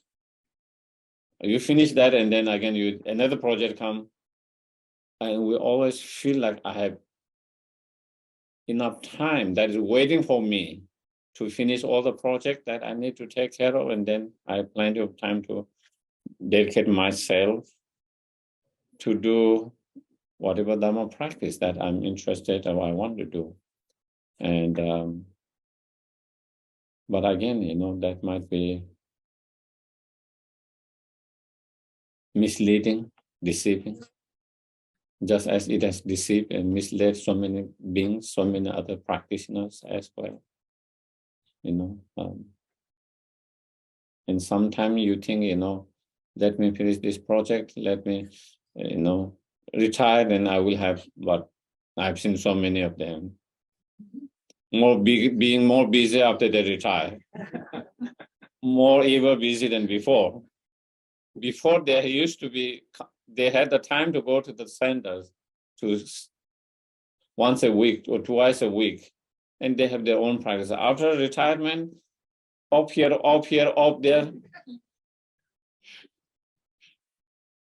You finish that, and then again, another project comes. And we always feel like I have enough time that is waiting for me to finish all the project that I need to take care of, and then I have plenty of time to dedicate myself to do whatever Dharma practice that I'm interested or I want to do. And but again, you know, that might be misleading, deceiving, just as it has deceived and misled so many beings, so many other practitioners as well. You know, and sometimes you think, you know, let me finish this project, let me, you know, retire, and I will have what I've seen so many of them. Being more busy after they retire, more even busy than before. Before they used to be, they had the time to go to the centers to once a week or twice a week, and they have their own practice. After retirement, up here, up there,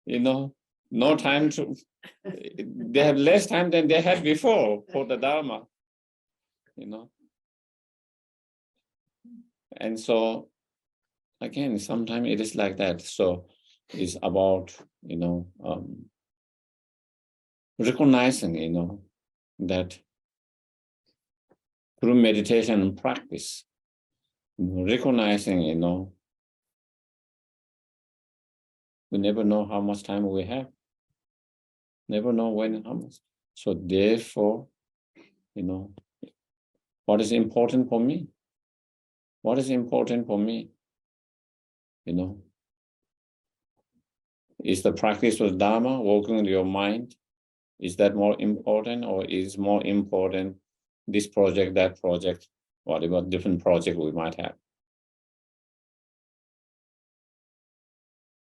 you know, no time to, they have less time than they had before for the Dharma, you know. And so, again, sometimes it is like that. So it's about, you know, recognizing, you know, that through meditation and practice, recognizing, you know, we never know how much time we have, never know when and how much. So therefore, you know, what is important for me? What is important for me? You know, is the practice of Dharma, working with your mind, is that more important, or is more important this project, that project, whatever different project we might have?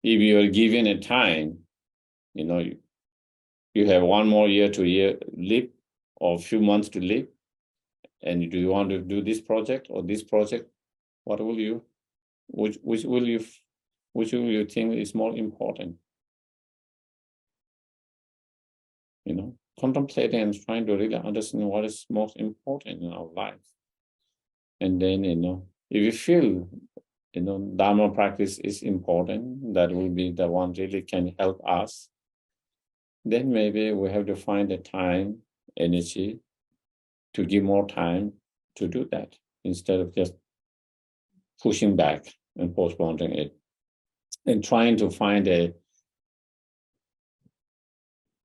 If you are given a time, you know, you have one more year to live, or a few months to live, and do you want to do this project or this project? What will you, which will you think is more important? You know, contemplating and trying to really understand what is most important in our life. And then, you know, if you feel, you know, Dharma practice is important, that will be the one really can help us, then maybe we have to find the time, energy to give more time to do that, instead of just pushing back and postponing it, and trying to find a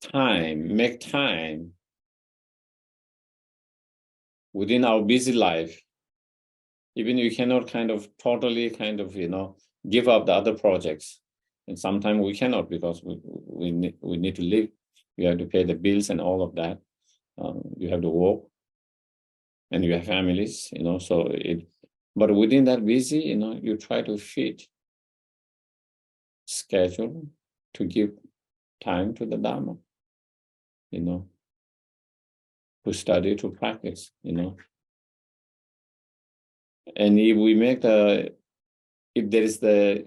time, make time within our busy life. Even you cannot totally you know, give up the other projects. And sometimes we cannot, because we need to live. You have to pay the bills and all of that. You have to work, and you have families, you know, but within that busy, you know, you try to fit schedule to give time to the Dharma, you know, to study, to practice, you know. And if we make if there is the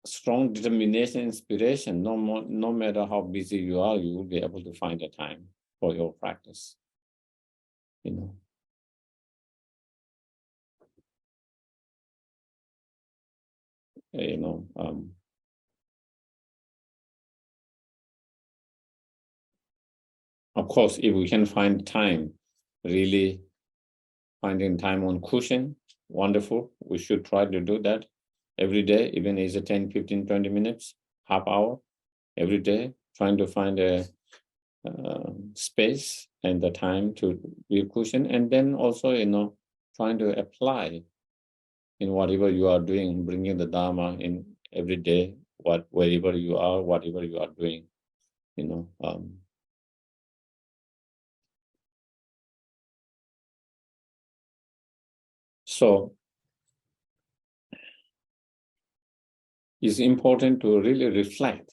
strong determination, inspiration, no matter how busy you are, you will be able to find the time for your practice, you know. You know, of course, if we can find time, really finding time on cushion, wonderful. We should try to do that every day, even if it's 10, 15, 20 minutes, half hour every day, trying to find a space and the time to be cushion. And then also, you know, trying to apply in whatever you are doing, bringing the Dharma in every day, wherever you are, whatever you are doing, So it's important to really reflect,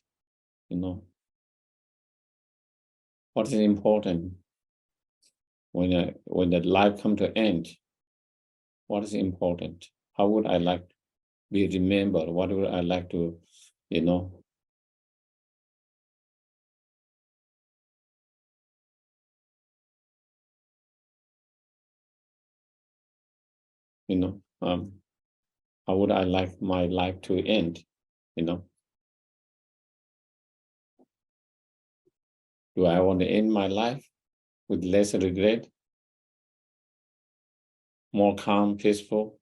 what is important when that life come to end. What is important? How would I like to be remembered? What would I like to, how would I like my life to end? Do I want to end my life with less regret, more calm, peaceful,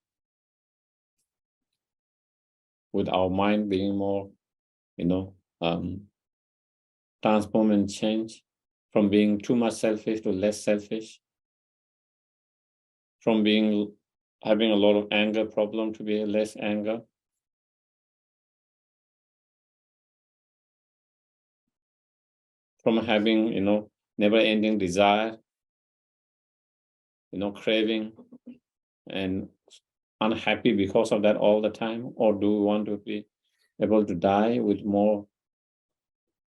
with our mind being more, transform and change from being too much selfish to less selfish, from having a lot of anger problem to be less anger, from having, never ending desire, craving and unhappy because of that all the time? Or do we want to be able to die with more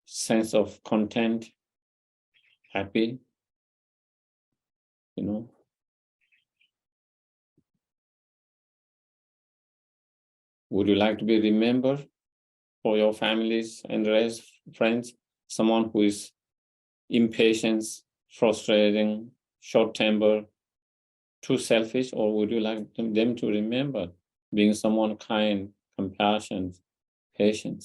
sense of content, happy, Would you like to be remembered for your families and friends, someone who is impatient, frustrating, short-tempered, too selfish, or would you like them to remember being someone kind, compassionate, patient?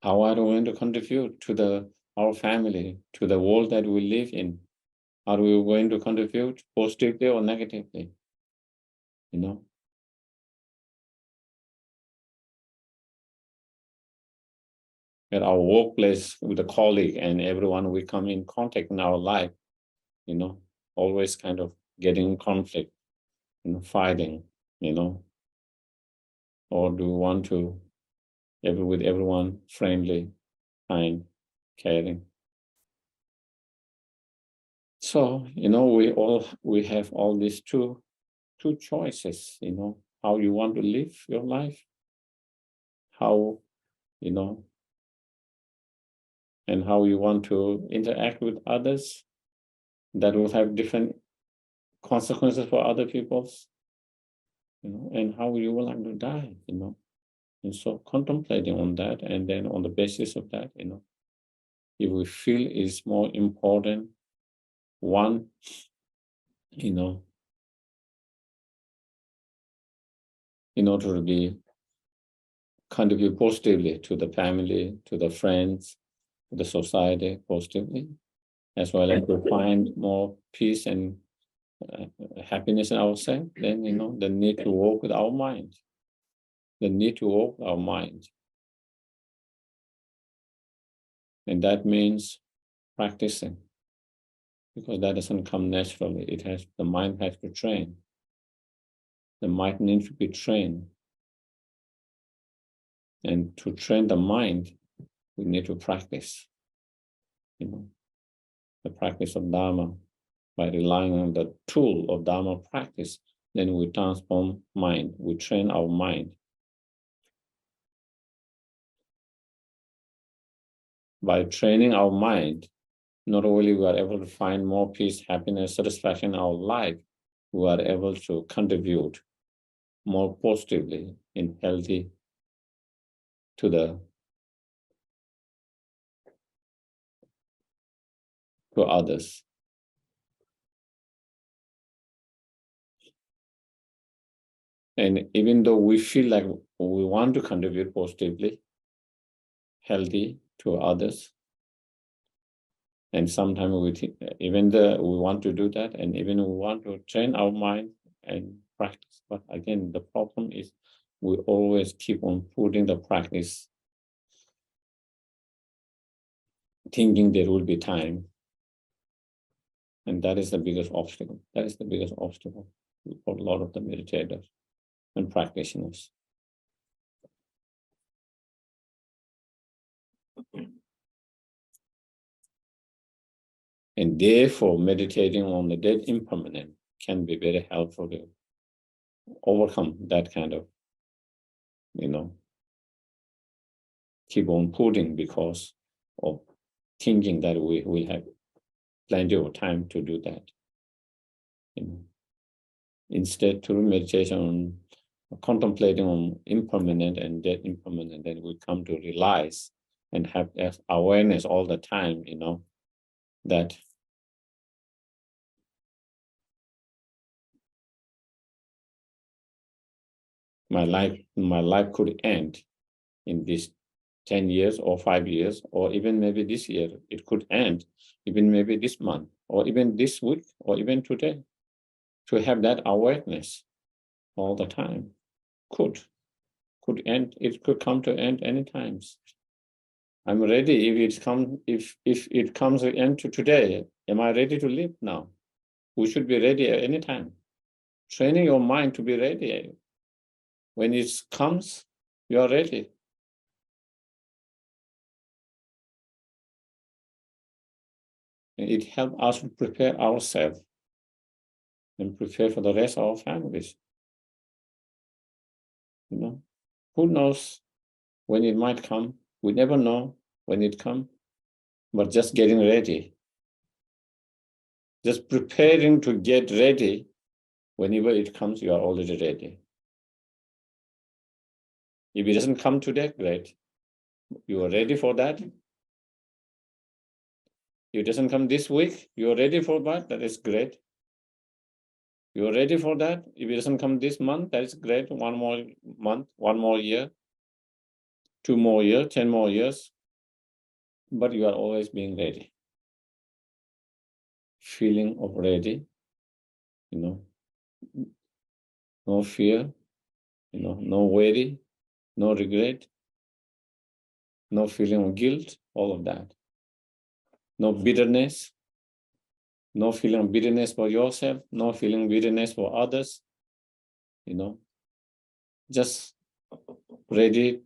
How are we going to contribute to our family, to the world that we live in? Are we going to contribute positively or negatively? At our workplace, with a colleague and everyone we come in contact in our life, always kind of getting in conflict, fighting, or do we want to with everyone friendly, kind, caring? So, we have all these two choices, how you want to live your life, how, and how you want to interact with others that will have different consequences for other people's, and how you will like to die, And so contemplating on that, and then on the basis of that, if we feel is more important, one, in order to contribute positively to the family, to the friends, to the society positively, as well as to find more peace and happiness in ourselves, then, the need to work with our mind. The need to work with our mind. And that means practicing, because that doesn't come naturally. The mind has to train. The mind needs to be trained. And to train the mind, we need to practice, the practice of Dharma. By relying on the tool of Dharma practice, then we transform mind, we train our mind. By training our mind, not only we are able to find more peace, happiness, satisfaction in our life, we are able to contribute more positively and healthy to others. And even though we feel like we want to contribute positively, healthy to others, and sometimes we want to do that, and even we want to train our mind and practice. But again, the problem is we always keep on putting the practice thinking there will be time. And that is the biggest obstacle. That is the biggest obstacle for a lot of the meditators and practitioners. And therefore, meditating on the dead impermanent can be very helpful to overcome that kind of, keep on putting because of thinking that we will have plenty of time to do that. Instead, through meditation, contemplating on impermanent and dead impermanent, then we come to realize and have awareness all the time, that my life could end in this 10 years or 5 years, or even maybe this year. It could end, even maybe this month, or even this week, or even today. To have that awareness all the time could end. It could come to end any times. I'm ready if it comes to end to today. Am I ready to live now? We should be ready at any time. Training your mind to be ready. When it comes, you are ready. And it helps us to prepare ourselves and prepare for the rest of our families. Who knows when it might come? We never know when it comes, but just getting ready. Just preparing to get ready. Whenever it comes, you are already ready. If it doesn't come today, great. You are ready for that. If it doesn't come this week, you are ready for that. That is great. You are ready for that. If it doesn't come this month, that is great. 1 more month, 1 more year, 2 more years, 10 more years. But you are always being ready. Feeling of ready, no fear, no worry, no regret, no feeling of guilt, all of that. No bitterness, no feeling of bitterness for yourself, no feeling of bitterness for others, just ready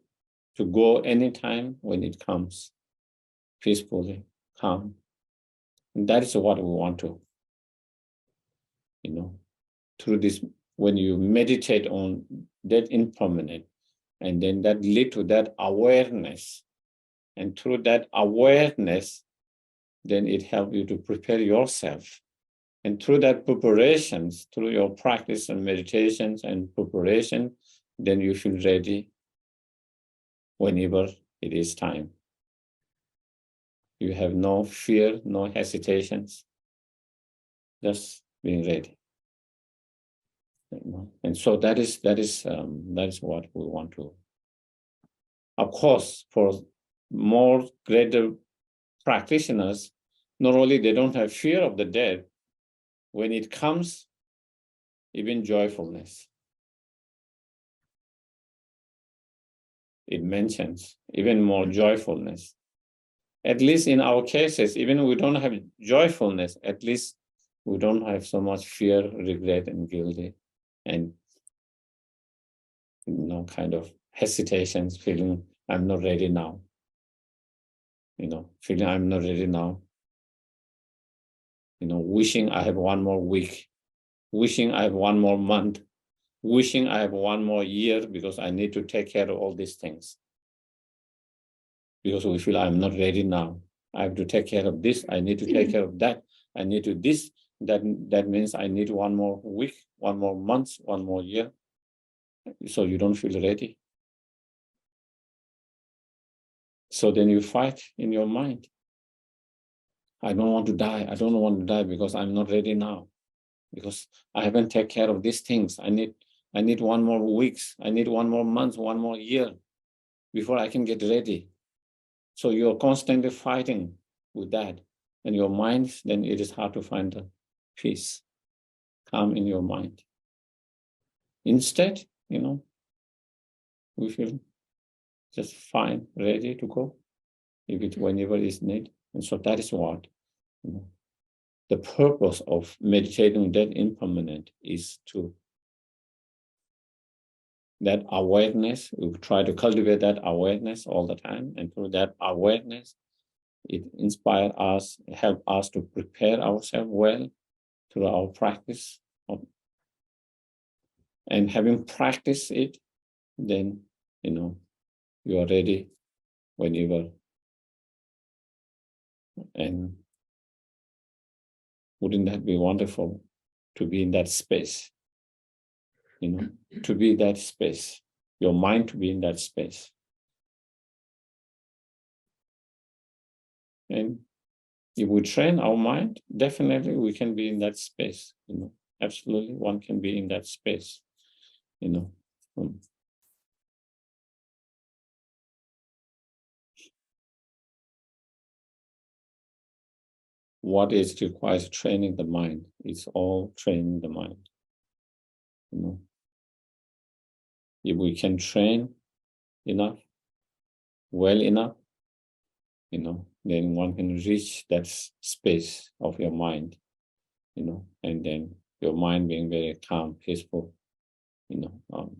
to go anytime when it comes, peacefully, calm. And that is what we want to, through this, when you meditate on that impermanent, and then that lead to that awareness. And through that awareness, then it helps you to prepare yourself. And through that preparations, through your practice and meditations and preparation, then you feel ready whenever it is time. You have no fear, no hesitations, just being ready. And so that is what we want to. Of course, for more greater practitioners, not only they don't have fear of the dead, when it comes, even joyfulness. It mentions even more joyfulness. At least in our cases, even if we don't have joyfulness, at least we don't have so much fear, regret, and guilty, and kind of hesitations, feeling I'm not ready now. Feeling I'm not ready now. Wishing I have 1 more week, wishing I have 1 more month, wishing I have 1 more year because I need to take care of all these things. Because we feel I'm not ready now. I have to take care of this. I need to take care of that. I need to this. That means I need 1 more week, 1 more month, 1 more year. So you don't feel ready. So then you fight in your mind. I don't want to die. I don't want to die because I'm not ready now. Because I haven't taken care of these things. I need 1 more weeks. I need 1 more month, 1 more year before I can get ready. So you're constantly fighting with that. And your mind, then it is hard to find the peace, calm in your mind. Instead, we feel just fine, ready to go, whenever is needed. And so that is what, you know, the purpose of meditating that impermanent is to that awareness. We try to cultivate that awareness all the time, and through that awareness, it inspires us, help us to prepare ourselves well through our practice. And having practiced it, then, you know, you are ready whenever. And wouldn't that be wonderful to be in that space? You know, to be that space, your mind to be in that space. And if we train our mind, definitely we can be in that space. You know, absolutely, one can be in that space. You know. What is requires training the mind? It's all training the mind. You know, if we can train enough, well enough, you know, then one can reach that space of your mind, you know, and then your mind being very calm, peaceful, you know.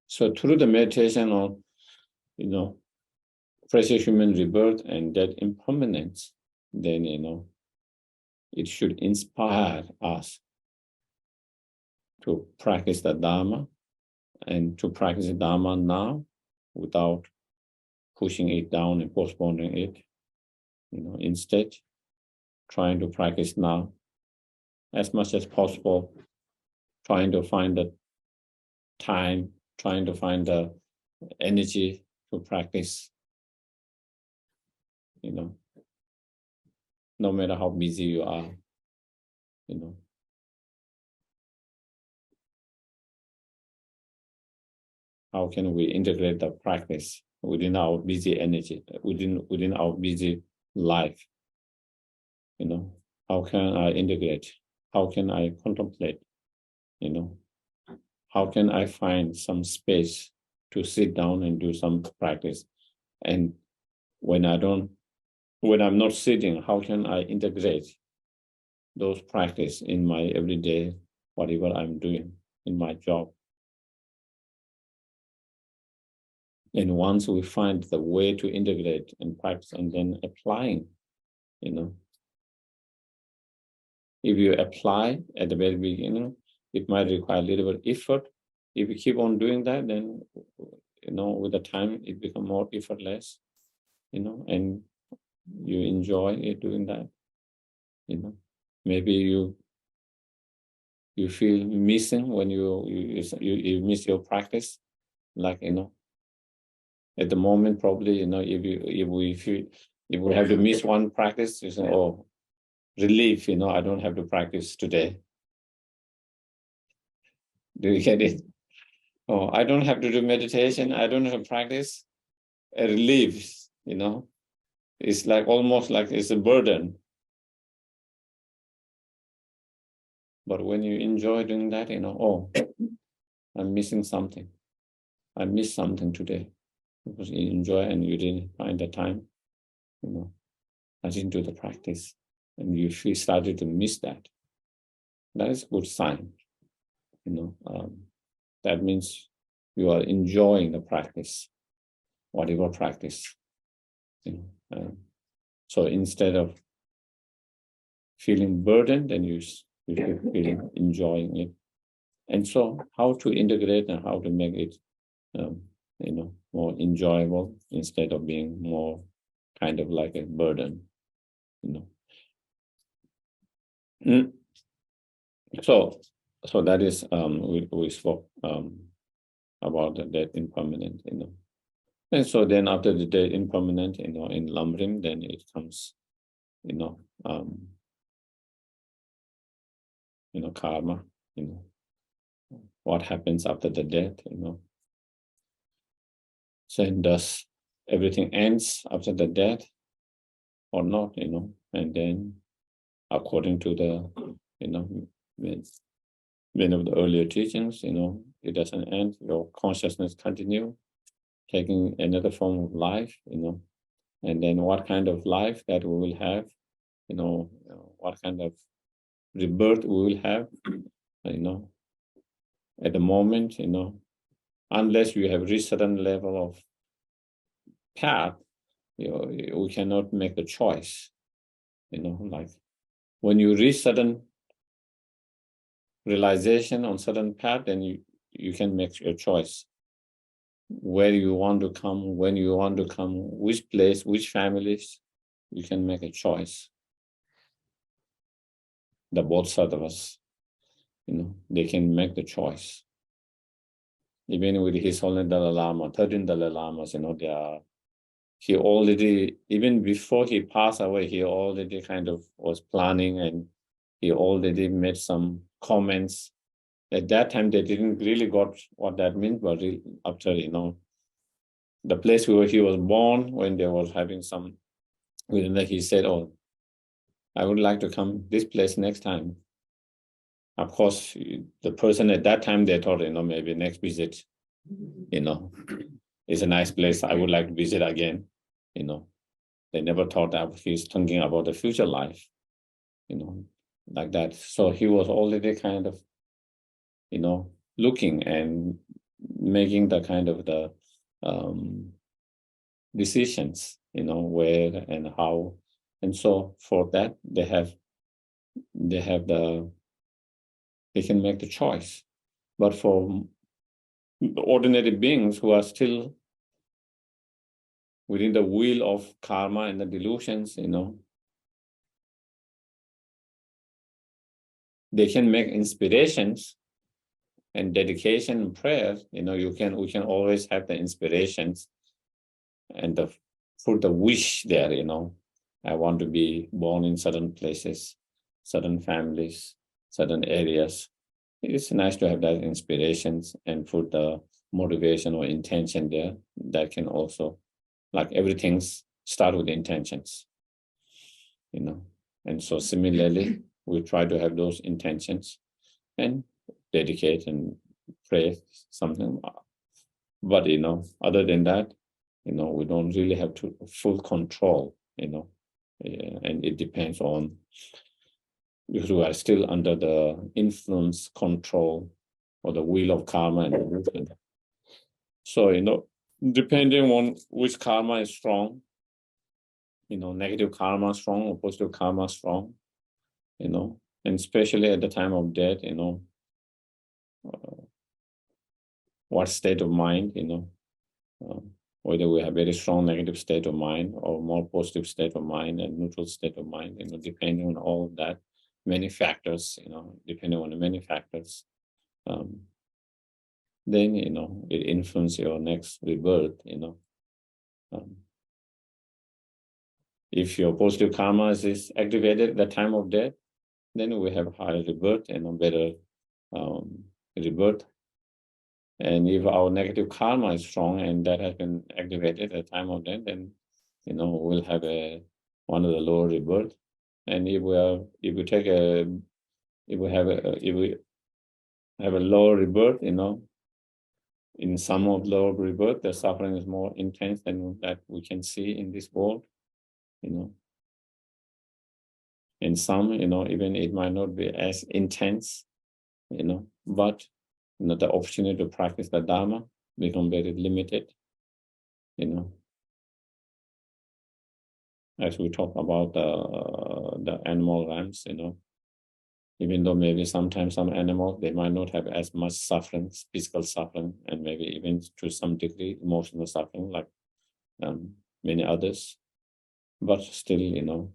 So through the meditation on, you know, precious human rebirth and that impermanence, then, you know, it should inspire us to practice the Dharma, and to practice the Dharma now without pushing it down and postponing it. You know, instead, trying to practice now as much as possible, trying to find the time, trying to find the energy to practice, you know, no matter how busy you are, you know. How can we integrate the practice within our busy energy, within our busy life? You know, how can I integrate? How can I contemplate? You know, how can I find some space to sit down and do some practice? And when I'm not sitting, how can I integrate those practice in my everyday, whatever I'm doing in my job? And once we find the way to integrate and practice and then applying, you know, if you apply at the very beginning, it might require a little bit of effort. If you keep on doing that, then, you know, with the time, it becomes more effortless, you know, and you enjoy it doing that, you know. Maybe you feel missing when you miss your practice, like, you know, at the moment, probably, you know, if we have to miss one practice, you say, oh, relief, you know, I don't have to practice today. Do you get it? Oh, I don't have to do meditation. I don't have to practice. A relief, you know. It's like almost like it's a burden. But when you enjoy doing that, you know, oh, I'm missing something. I missed something today because you enjoy and you didn't find the time, you know. I didn't do the practice, and you started to miss that. That is a good sign, you know. That means you are enjoying the practice, whatever practice, you know. So instead of feeling burdened, then you feel enjoying it. And so, how to integrate and how to make it, you know, more enjoyable instead of being more kind of like a burden, you know. So that is we spoke about the death impermanent, you know. And so then after the death impermanent, you know, in Lam-rim, then it comes, you know, karma, you know, what happens after the death, you know. So does everything ends after the death or not, you know? And then according to the, you know, many of the earlier teachings, it doesn't end. Your consciousness continue, taking another form of life, and then what kind of life that we will have, what kind of rebirth we will have, at the moment, unless you have reached certain level of path, we cannot make the choice, like when you reach certain realization on certain path, then you can make your choice where you want to come, when you want to come, which place, which families, you can make a choice. The Bodhisattvas, they can make the choice. Even with His Holiness Dalai Lama, 13 Dalai Lamas, he already, even before he passed away, he already kind of was planning, and he already made some comments. At that time, they didn't really got what that means, but after, the place where he was born, when they were having some, he said, "Oh, I would like to come this place next time." Of course, the person at that time, they thought, maybe next visit, it's a nice place. I would like to visit again. They never thought that he's thinking about the future life, like that. So he was already kind of, looking and making the kind of the decisions, where and how. And so for that, they can make the choice. But for the ordinary beings who are still within the wheel of karma and the delusions, they can make inspirations and dedication and prayer. We can always have the inspirations and put the wish there, I want to be born in certain places, certain families, certain areas. It's nice to have that inspirations and put the motivation or intention there. That can also, like everything, start with intentions, And so similarly, we try to have those intentions and dedicate and pray something. But, other than that, we don't really have full control, and it depends on, because we are still under the influence, control, or the wheel of karma and delusion. So, depending on which karma is strong, negative karma strong or positive karma strong, and especially at the time of death, what state of mind, whether we have very strong negative state of mind or more positive state of mind and neutral state of mind, depending on all of that, many factors, depending on the many factors, then, it influences your next rebirth, if your positive karma is activated at the time of death, then we have higher rebirth and better rebirth. And if our negative karma is strong and that has been activated at the time of death, then we'll have one of the lower rebirth. And if we have a lower rebirth, in some of lower rebirth, the suffering is more intense than that we can see in this world, In some, even it might not be as intense, but the opportunity to practice the Dharma become very limited, as we talk about the animal realms, even though maybe sometimes some animals, they might not have as much suffering, physical suffering, and maybe even to some degree emotional suffering, like many others, but still,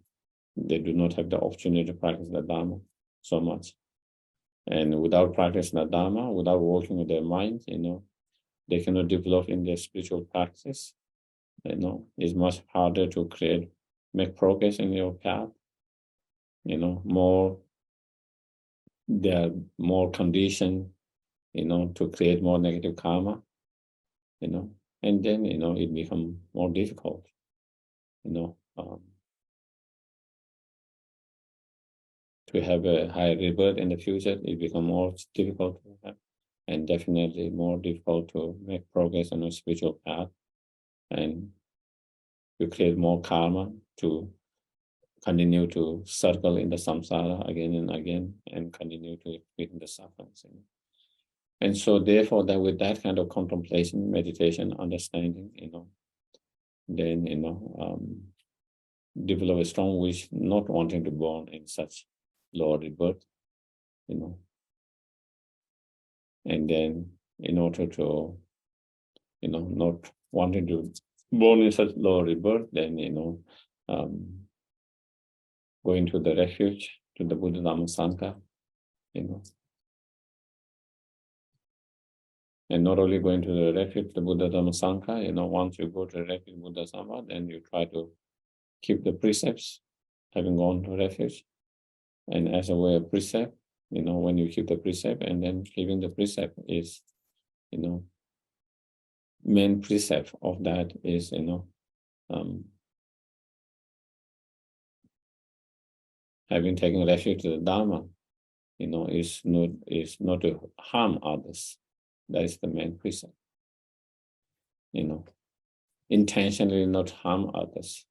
they do not have the opportunity to practice the Dharma so much. And without practicing the Dharma, without working with their mind, they cannot develop in their spiritual practice. It's much harder to make progress in your path. They are more conditioned, to create more negative karma, and then, it becomes more difficult, to to have a higher rebirth in the future, it becomes more difficult to have, and definitely more difficult to make progress on a spiritual path, and to create more karma to continue to circle in the samsara again and again, and continue to experience the sufferings. And so therefore, that with that kind of contemplation, meditation, understanding, then, develop a strong wish, not wanting to born in such lower rebirth, and then in order to, not wanting to born in such lower rebirth, then, going to the refuge, to the Buddha Dhamma Sangha, and not only going to the refuge, the Buddha Dhamma Sangha, once you go to the refuge, Buddha Dhamma, then you try to keep the precepts, having gone to refuge, and as a way of precept, when you keep the precept, and then keeping the precept is, main precept of that is, having taken refuge to the Dharma, is not to harm others. That is the main precept. Intentionally not harm others.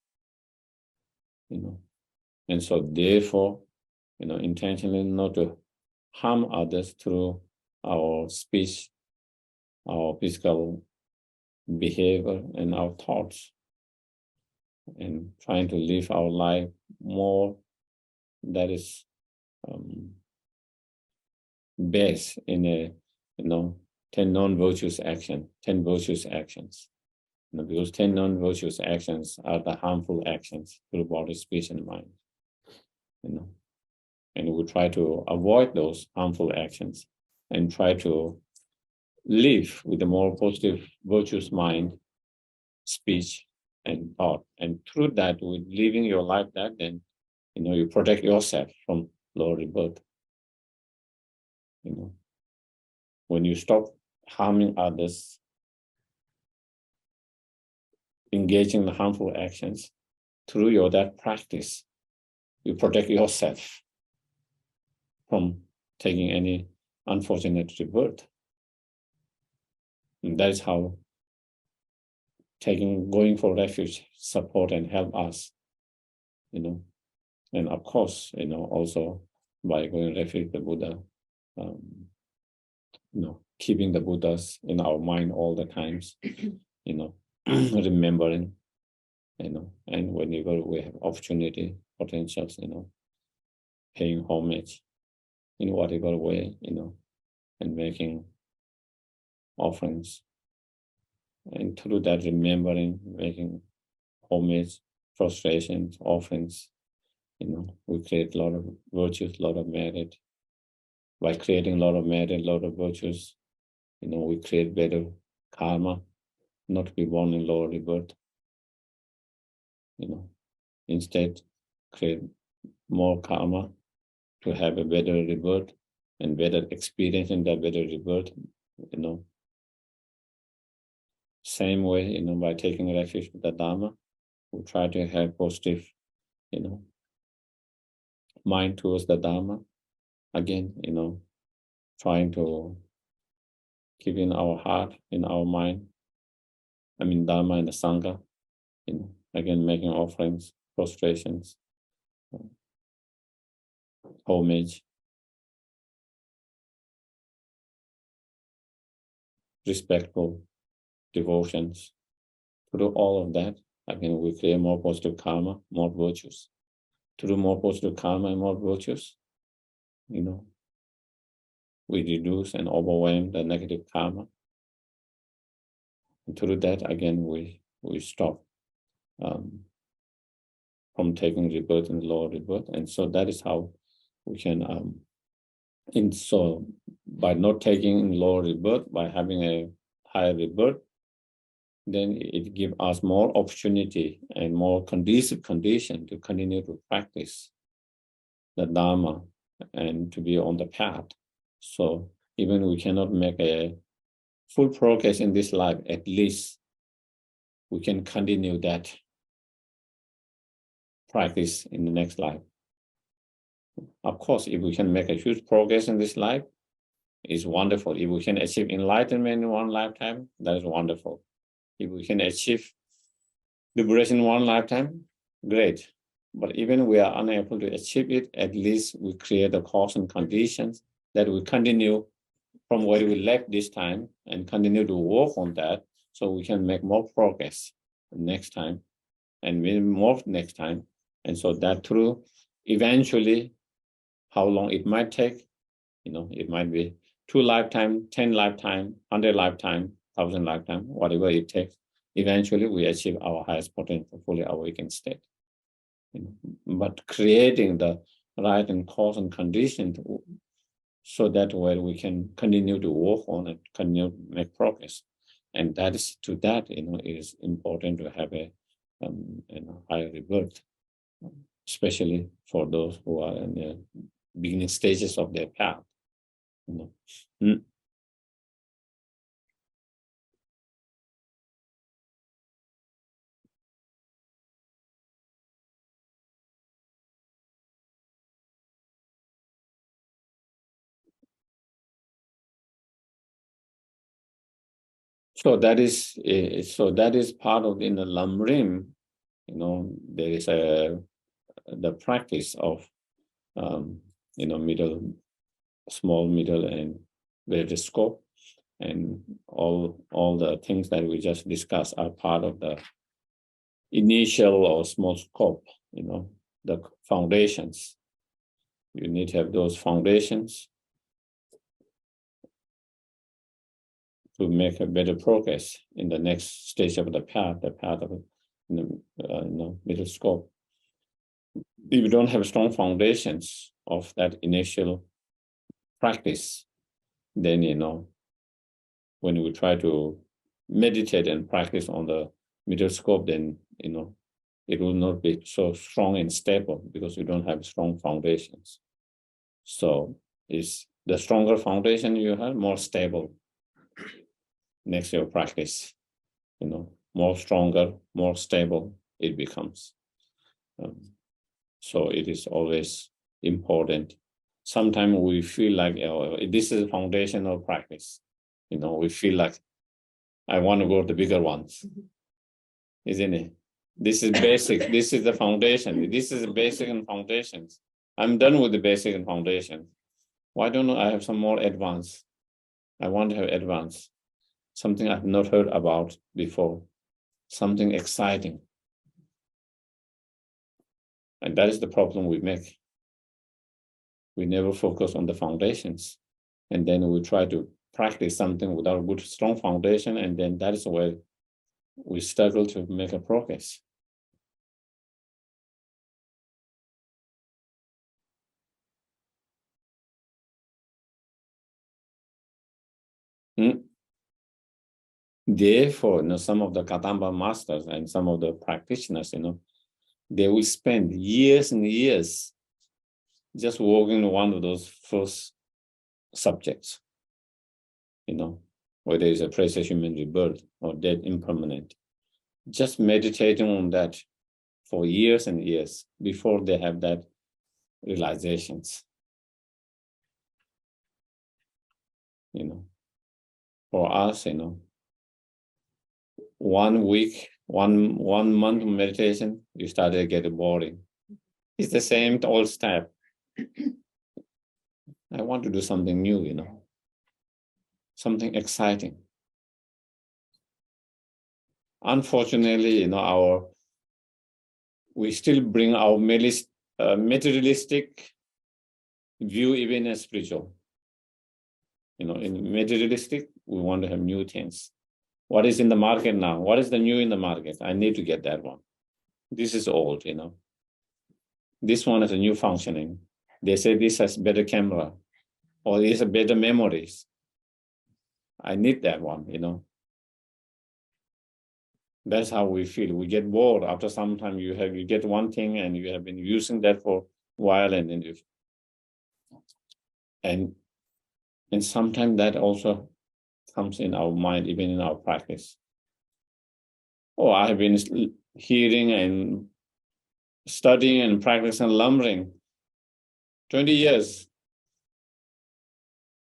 And so therefore, intentionally not to harm others through our speech, our physical behavior, and our thoughts, and trying to live our life more that is based in a 10 non-virtuous action, 10 virtuous actions. Because 10 non-virtuous actions are the harmful actions through body, speech, and mind. And we try to avoid those harmful actions and try to live with a more positive, virtuous mind, speech, and thought. And through that, with living your life that, then you protect yourself from lower rebirth. When you stop harming others, engaging in harmful actions, through that practice, you protect yourself from taking any unfortunate rebirth. And that is how going for refuge, support and help us, and of course, also by going refuge, the Buddha, keeping the Buddhas in our mind all the times, remembering, and whenever we have opportunity, potentials, paying homage in whatever way, and making offerings. And through that remembering, making homage, frustrations, offerings, we create a lot of virtues, a lot of merit. By creating a lot of merit, a lot of virtues, we create better karma, not to be born in lower rebirth. Instead, create more karma to have a better rebirth and better experience in that better rebirth. Same way, by taking refuge with the Dharma, we try to have positive, mind towards the Dharma. Again, trying to keep in our heart, in our mind, Dharma and the Sangha, again, making offerings, prostrations, homage, respectful devotions. Through all of that, again, we create more positive karma, more virtues. Through more positive karma and more virtues, we reduce and overwhelm the negative karma. And through that, again, we stop from taking rebirth and lower rebirth. And so that is how we can, so by not taking lower rebirth, by having a higher rebirth, then it gives us more opportunity and more conducive condition to continue to practice the Dharma and to be on the path. So even we cannot make a full progress in this life, at least we can continue that practice in the next life. Of course, if we can make a huge progress in this life, it's wonderful. If we can achieve enlightenment in one lifetime, that is wonderful. If we can achieve liberation in one lifetime, great. But even we are unable to achieve it, at least we create the cause and conditions that we continue from where we left this time and continue to work on that so we can make more progress next time and maybe more next time. And so that through eventually, how long it might take, it might be 2 lifetime, 10 lifetime, 100 lifetime, 1,000 lifetime, whatever it takes. Eventually, we achieve our highest potential, fully awakened state. But creating the right and cause and condition so that way we can continue to work on and continue to make progress. And that is to that, it is important to have a higher rebirth, especially for those who are in the beginning stages of their path. So that is part of in the Lam-rim, there is the practice of middle, small, middle, and greater scope, and all the things that we just discussed are part of the initial or small scope. The foundations. You need to have those foundations to make a better progress in the next stage of the path of middle scope. If you don't have strong foundations of that initial practice, then when we try to meditate and practice on the middle scope, then it will not be so strong and stable because you don't have strong foundations. So it's the stronger foundation you have, more stable next year practice, more stronger, more stable it becomes. So it is always important. Sometimes we feel like this is a foundational practice. We feel like I want to go to the bigger ones, isn't it? This is basic. This is the foundation. This is the basic and foundations. I'm done with the basic and foundation. Why don't I have some more advanced? I want to have advanced. Something I've not heard about before. Something exciting. And that is the problem we make. We never focus on the foundations. And then we try to practice something without a good, strong foundation. And then that is where we struggle to make a progress. Therefore, some of the Katamba masters and some of the practitioners, they will spend years and years just working on one of those first subjects, whether it's a precious human rebirth or dead impermanent, just meditating on that for years and years before they have that realizations. For us, 1 week, one month of meditation, you started getting boring. It's the same old step. I want to do something new, something exciting. Unfortunately, we still bring our materialistic view even as spiritual. In materialistic, we want to have new things. What is in the market now? What is the new in the market? I need to get that one. This is old, This one has a new functioning. They say this has better camera or this has better memories. I need that one, That's how we feel. We get bored after some time. You get one thing and you have been using that for a while, and then and sometimes that also comes in our mind, even in our practice. Oh, I have been hearing and studying and practicing Lam-rim 20 years.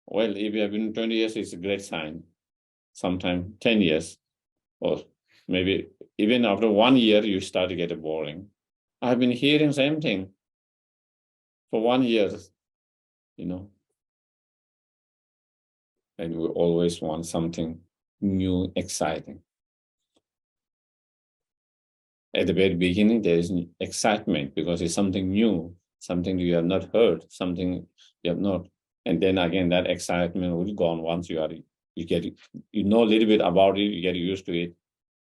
Well, if you have been 20 years, it's a great sign. Sometimes 10 years, or maybe even after 1 year, you start to get boring. I've been hearing same thing for 1 year, you know. And we always want something new, exciting. At the very beginning, there is excitement because it's something new, something you have not heard, something you have not. And then again, that excitement will go on once you know a little bit about it, you get used to it.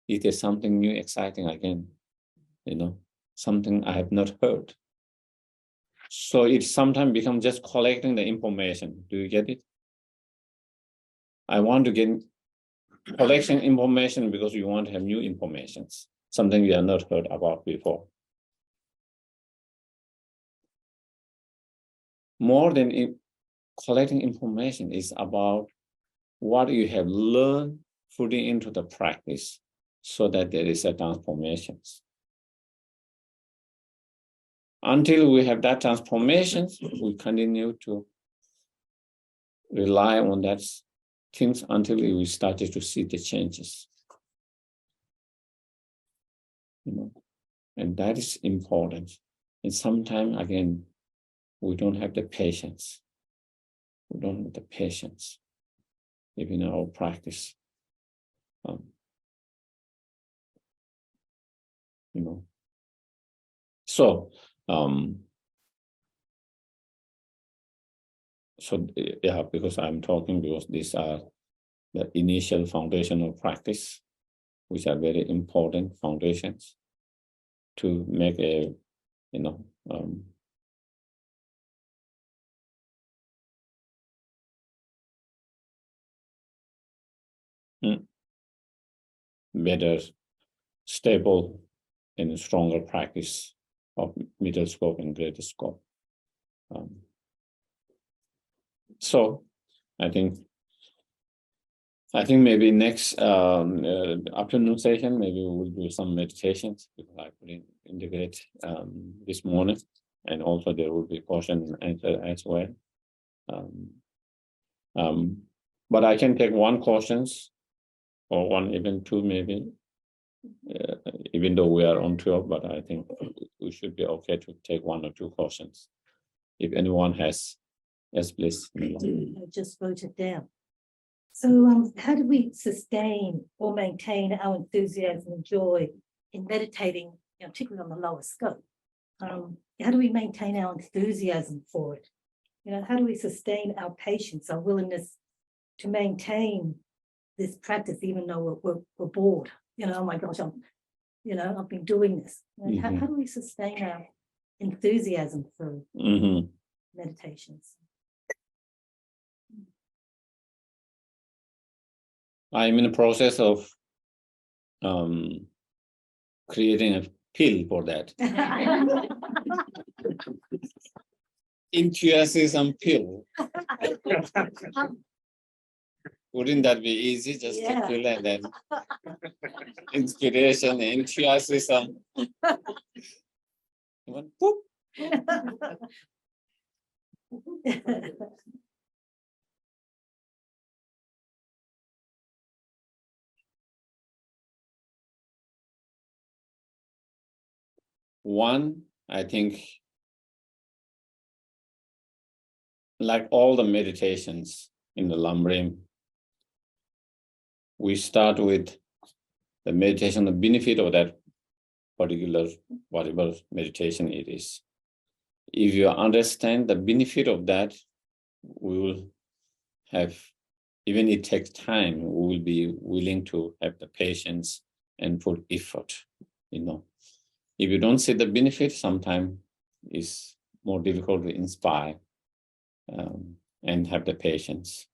It is something new, exciting again, you know, something I have not heard. So it sometimes becomes just collecting the information. Do you get it? I want to get collecting information because you want to have new information, something you have not heard about before. More than collecting information is about what you have learned, putting into the practice so that there is a transformation. Until we have that transformation, we continue to rely on that things until we started to see the changes. You know, and that is important. And sometimes, again, we don't have the patience. We don't have the patience, even in our practice. You know. So yeah, because I'm talking because these are the initial foundational practice, which are very important foundations to make a, you know, better, stable, and stronger practice of middle scope and greater scope. So I think maybe next afternoon session, maybe we will do some meditations because I could integrate this morning, and also there will be question and answer as well. But I can take one questions or one, even two, maybe, even though we are on 12, but I think we should be okay to take one or two questions. If anyone has, yes, please. I just wrote it down. So how do we sustain or maintain our enthusiasm and joy in meditating, you know, particularly on the lower scope? How do we maintain our enthusiasm for it? You know, how do we sustain our patience, our willingness to maintain this practice, even though we're bored? You know, oh my gosh, I've been doing this. You know, how do we sustain our enthusiasm for meditations? I'm in the process of creating a pill for that. Enthusiasm pill. Wouldn't that be easy? Just to pill and then inspiration, enthusiasm. One, I think, like all the meditations in the Lam-rim, we start with the meditation, the benefit of that particular, whatever meditation it is. If you understand the benefit of that, we will have, even it takes time, we will be willing to have the patience and put effort, you know. If you don't see the benefit, sometimes it's more difficult to inspire and have the patience,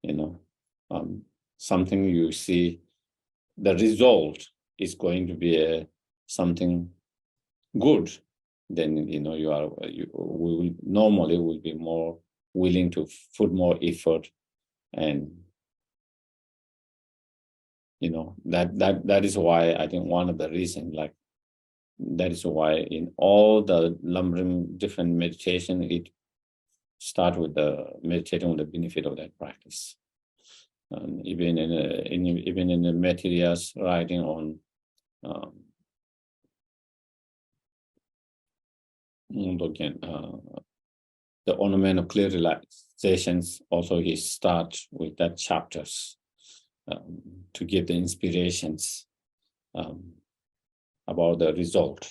you know. Something you see, the result is going to be something good, then, you know, we will normally be more willing to put more effort, and, you know, that is why I think one of the reasons, like that is why in all the Lam-rim different meditation, it start with the meditating on the benefit of that practice. Even in the materials writing on again, the ornament of clear realizations, also he starts with that chapters to give the inspirations about the result.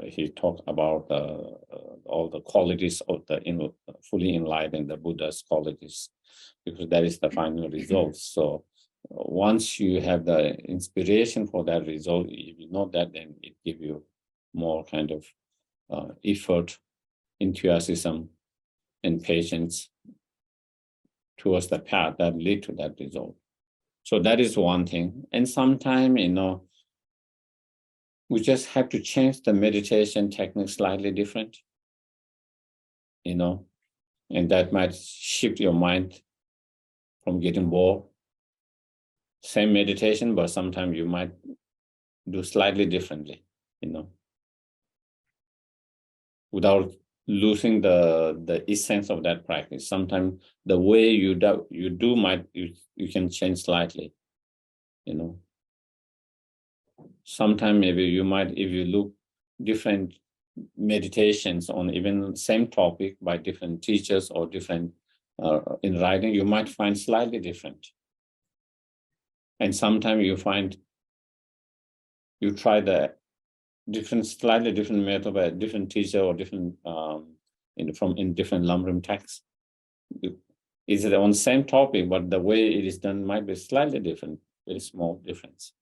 He talked about all the qualities of the fully enlightened, the Buddha's qualities, because that is the final result. So once you have the inspiration for that result, if you know that, then it gives you more kind of effort, enthusiasm, and patience towards the path that lead to that result. So that is one thing. And sometimes, we just have to change the meditation technique slightly different, and that might shift your mind from getting bored. Same meditation, but sometimes you might do slightly differently, without losing the essence of that practice. Sometimes the way you do you can change slightly, Sometimes maybe you might, if you look different meditations on even same topic by different teachers or different in writing, you might find slightly different. And sometimes you find you try the slightly different method by a different teacher or different in different Lam-rim texts. Is it on the same topic, but the way it is done might be slightly different, very small difference.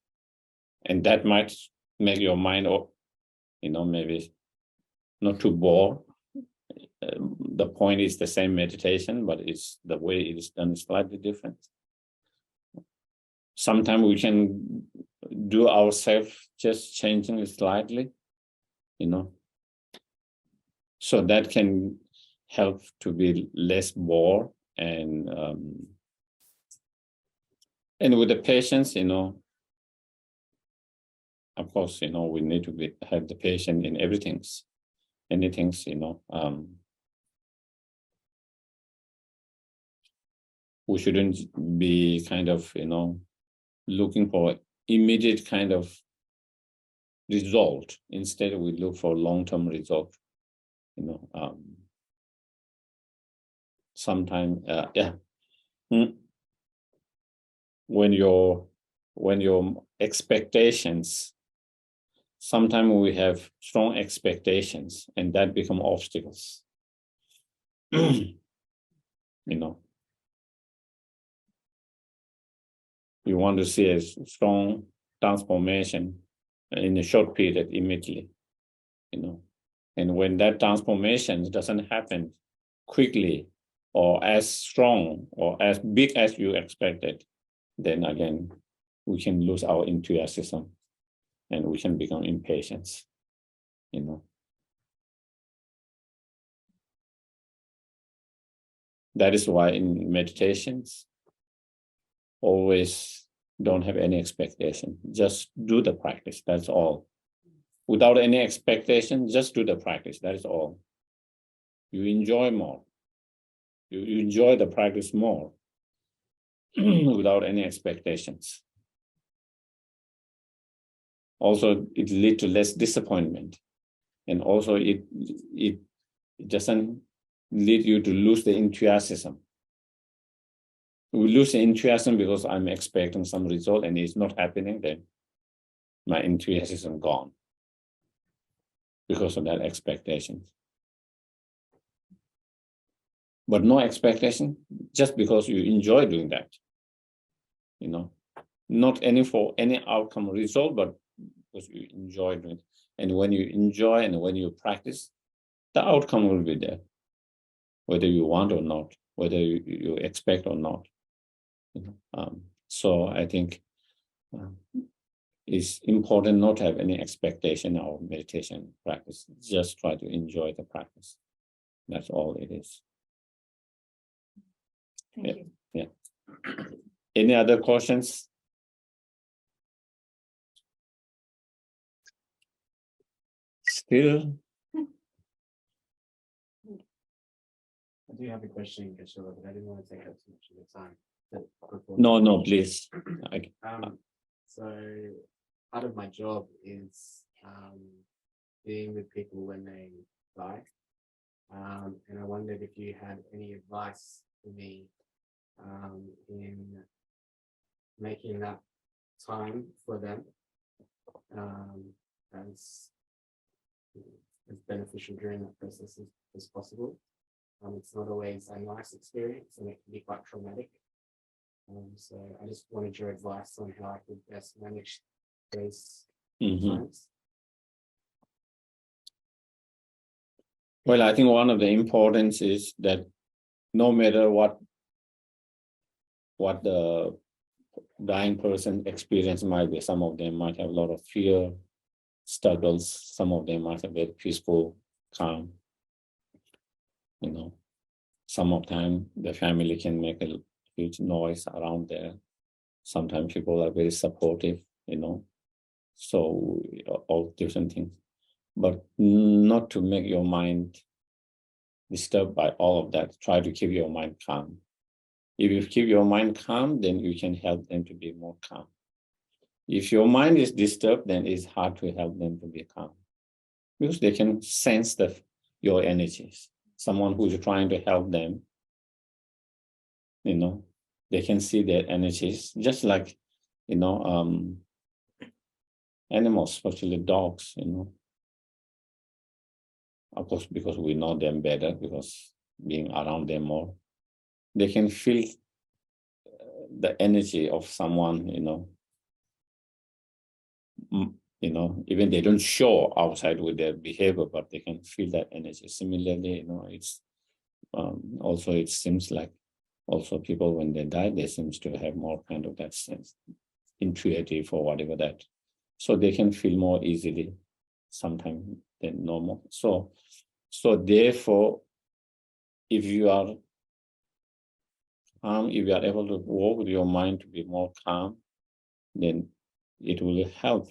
And that might make your mind, maybe not too bored. The point is the same meditation, but it's the way it is done is slightly different. Sometimes we can do ourselves just changing it slightly, So that can help to be less bored and with the patience, of course, we need to have the patience in anything, we shouldn't be kind of, looking for immediate kind of result. Instead, we look for long-term result, sometimes, when your expectations, sometimes we have strong expectations and that become obstacles. You want to see a strong transformation in a short period immediately, and when that transformation doesn't happen quickly or as strong or as big as you expected, then again, we can lose our enthusiasm and we can become impatient, That is why in meditations, always don't have any expectation. Just do the practice, that's all. Without any expectation, just do the practice, that is all. You enjoy more. You enjoy the practice more without any expectations. Also, it leads to less disappointment. And also it doesn't lead you to lose the enthusiasm. We lose the enthusiasm because I'm expecting some result and it's not happening, then my enthusiasm gone because of that expectation. But no expectation, just because you enjoy doing that, not for any outcome result, but because you enjoy doing it. And when you enjoy and when you practice, the outcome will be there, whether you want or not, whether you expect or not. So I think it's important not to have any expectation of meditation practice. Just try to enjoy the practice. That's all it is. Thank you. Yeah. Any other questions? Still, I do have a question, Keshava, but I didn't want to take up too much of the time. no, please. So part of my job is being with people when they die. And I wondered if you had any advice for me in making that time for them as beneficial during that process as possible. It's not always a nice experience and it can be quite traumatic. So I just wanted your advice on how I could best manage those times. Well, I think one of the importance is that no matter what the dying person experience might be, some of them might have a lot of fear, struggles, some of them might have very peaceful, calm. Some of time the family can make a huge noise around there. Sometimes people are very supportive, so all different things. But not to make your mind disturbed by all of that. Try to keep your mind calm. If you keep your mind calm, then you can help them to be more calm. If your mind is disturbed, then it's hard to help them to be calm because they can sense your energies. Someone who's trying to help them, they can see their energies, just like, animals, especially dogs, Of course, because we know them better, because being around them more, they can feel the energy of someone, even they don't show outside with their behavior, but they can feel that energy. Similarly, it's also, it seems like also people when they die, they seems to have more kind of that sense, intuitive or whatever that, so they can feel more easily sometimes than normal. So therefore, if you are calm, if you are able to work with your mind to be more calm, then it will help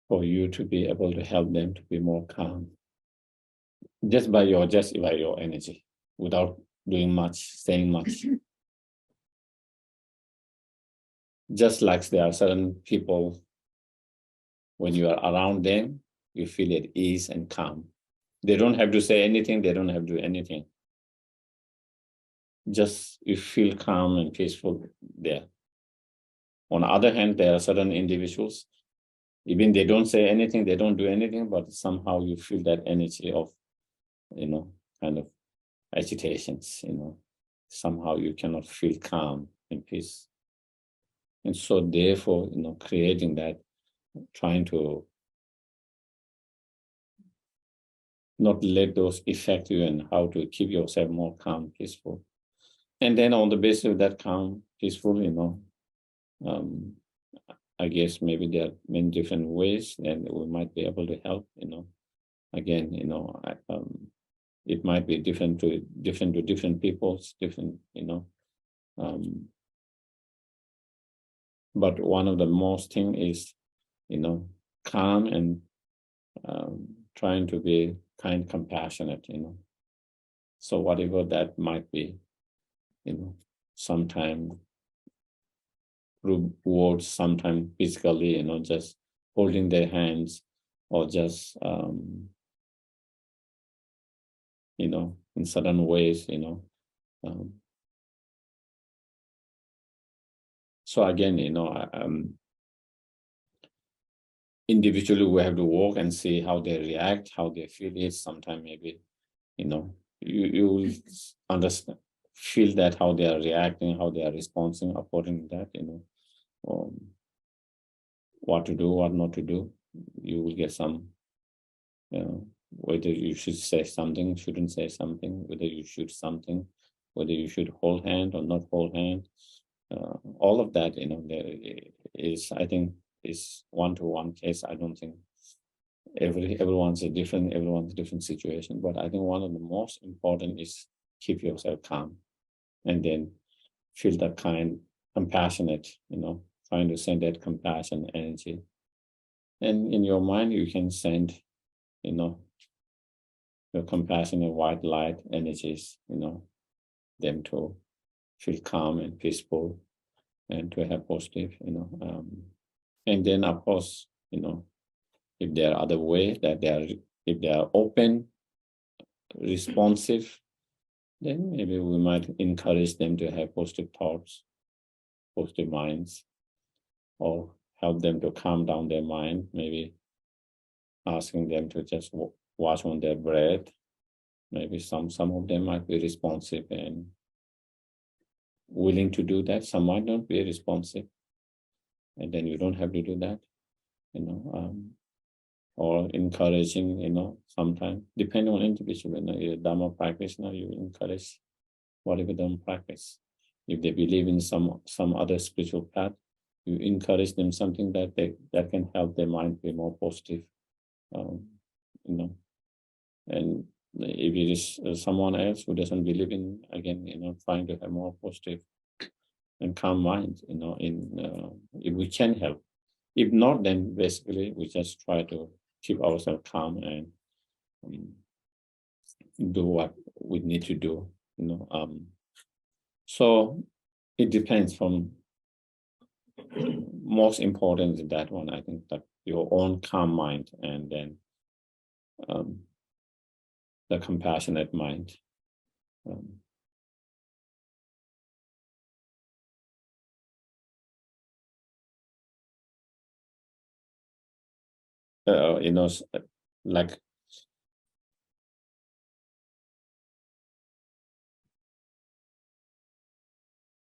for you to be able to help them to be more calm. Just by your energy, without doing much, saying much. Just like there are certain people, when you are around them, you feel at ease and calm. They don't have to say anything, they don't have to do anything. Just you feel calm and peaceful there. On the other hand, there are certain individuals, even they don't say anything, they don't do anything, but somehow you feel that energy of, kind of agitations, somehow you cannot feel calm and peace. And so therefore, creating that, trying to not let those affect you and how to keep yourself more calm, peaceful. And then on the basis of that calm, peaceful, I guess maybe there are many different ways that we might be able to help, Again, it might be different to different people's, different, but one of the most thing is, calm and trying to be kind, compassionate, So whatever that might be, sometime through words, sometime physically, just holding their hands or just, in certain ways, So again, individually we have to walk and see how they react, how they feel it. Sometimes maybe, you will understand, feel that how they are reacting, how they are responding according to that, what to do, what not to do. You will get some, whether you should say something, shouldn't say something, whether you should something, whether you should hold hand or not hold hand. All of that, there is, I think, is one-to-one case. I don't think everyone's a different situation, but I think one of the most important is keep yourself calm, and then feel that kind, compassionate, trying to send that compassion energy And in your mind, you can send, your compassionate white light energies, them to feel calm and peaceful and to have positive, and then of course, if there are other ways that if they are open, responsive, then maybe we might encourage them to have positive thoughts, positive minds, or help them to calm down their mind, maybe asking them to just watch on their breath. Maybe some of them might be responsive and willing to do that. Some might not be responsive, and then you don't have to do that, or encouraging, sometimes depending on individual. You're a Dharma practitioner, you encourage whatever them practice. If they believe in some other spiritual path, you encourage them something that can help their mind be more positive, and if it is someone else who doesn't believe in, again, trying to have more positive and calm mind, if we can help. If not, then basically we just try to keep ourselves calm and do what we need to do, so it depends from most important is that one, I think, that your own calm mind and then the compassionate mind. Like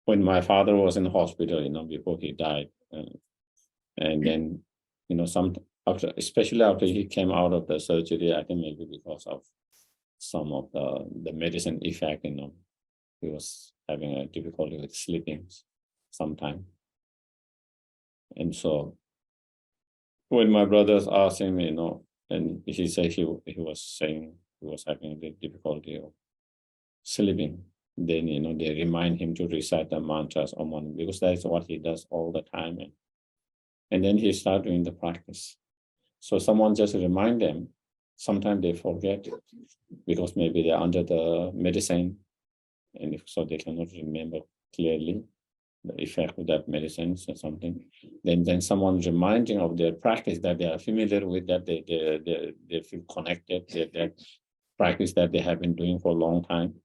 when my father was in the hospital, before he died, and then, especially after he came out of the surgery, I think maybe because of some of the medicine effect, he was having a difficulty with sleeping sometime. And so when my brothers asked him, and he said he was saying he was having the difficulty of sleeping, then, they remind him to recite the mantras or morning, because that's what he does all the time. And then he started doing the practice. So someone just remind them. Sometimes they forget because maybe they're under the medicine, and so they cannot remember clearly the effect of that medicine or something. Then someone reminding of their practice that they are familiar with, that they feel connected, that practice that they have been doing for a long time,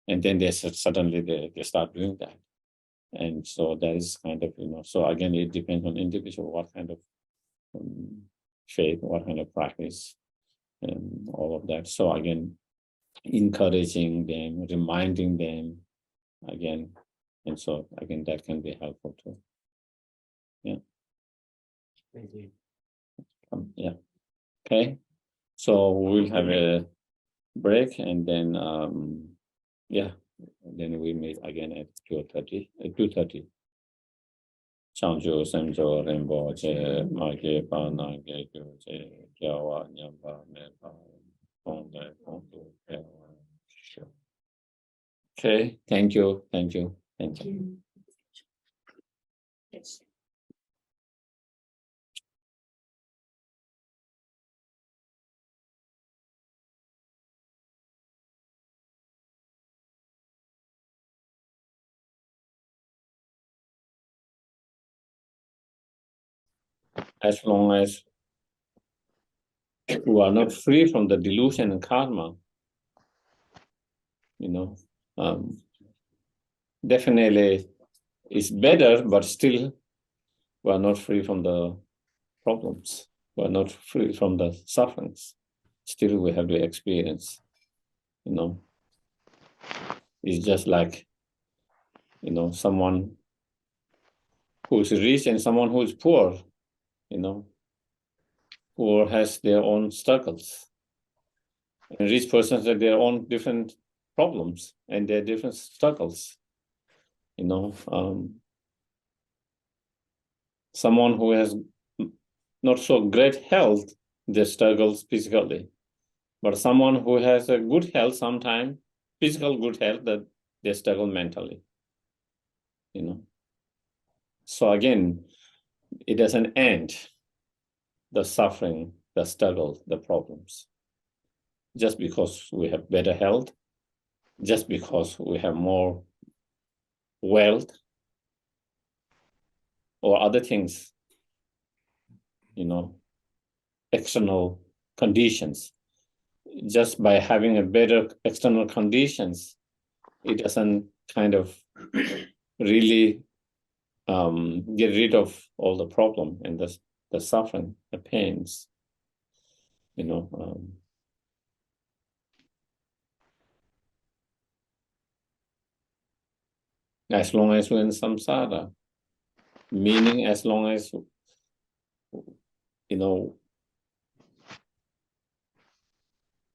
and then suddenly they start doing that. And so that is kind of, so again, it depends on individual, what kind of faith, what kind of practice, and all of that. So again, encouraging them, reminding them again. And so again, that can be helpful too. Yeah. Thank you. Yeah. Okay. So we'll have a break, and then then we meet again at 2:30. 2:30. Changju Semjo Rembo Che Mage Pana Ge Gyu Che Jawa Nyamba Mepa Ponde Pondu. Okay, thank you. Yes. As long as we are not free from the delusion and karma, definitely it's better, but still we are not free from the problems. We are not free from the sufferings. Still we have to experience, It's just like, someone who is rich and someone who is poor, Poor has their own struggles. And rich persons have their own different problems and their different struggles. Someone who has not so great health, they struggles physically. But someone who has a good health, sometimes physical good health, that they struggle mentally. So again, it doesn't end. the suffering, the struggle, the problems. Just because we have better health, just because we have more wealth, or other things, external conditions. Just by having a better external conditions, it doesn't kind of really get rid of all the problem and the suffering, the pains, as long as we're in samsara, meaning as long as,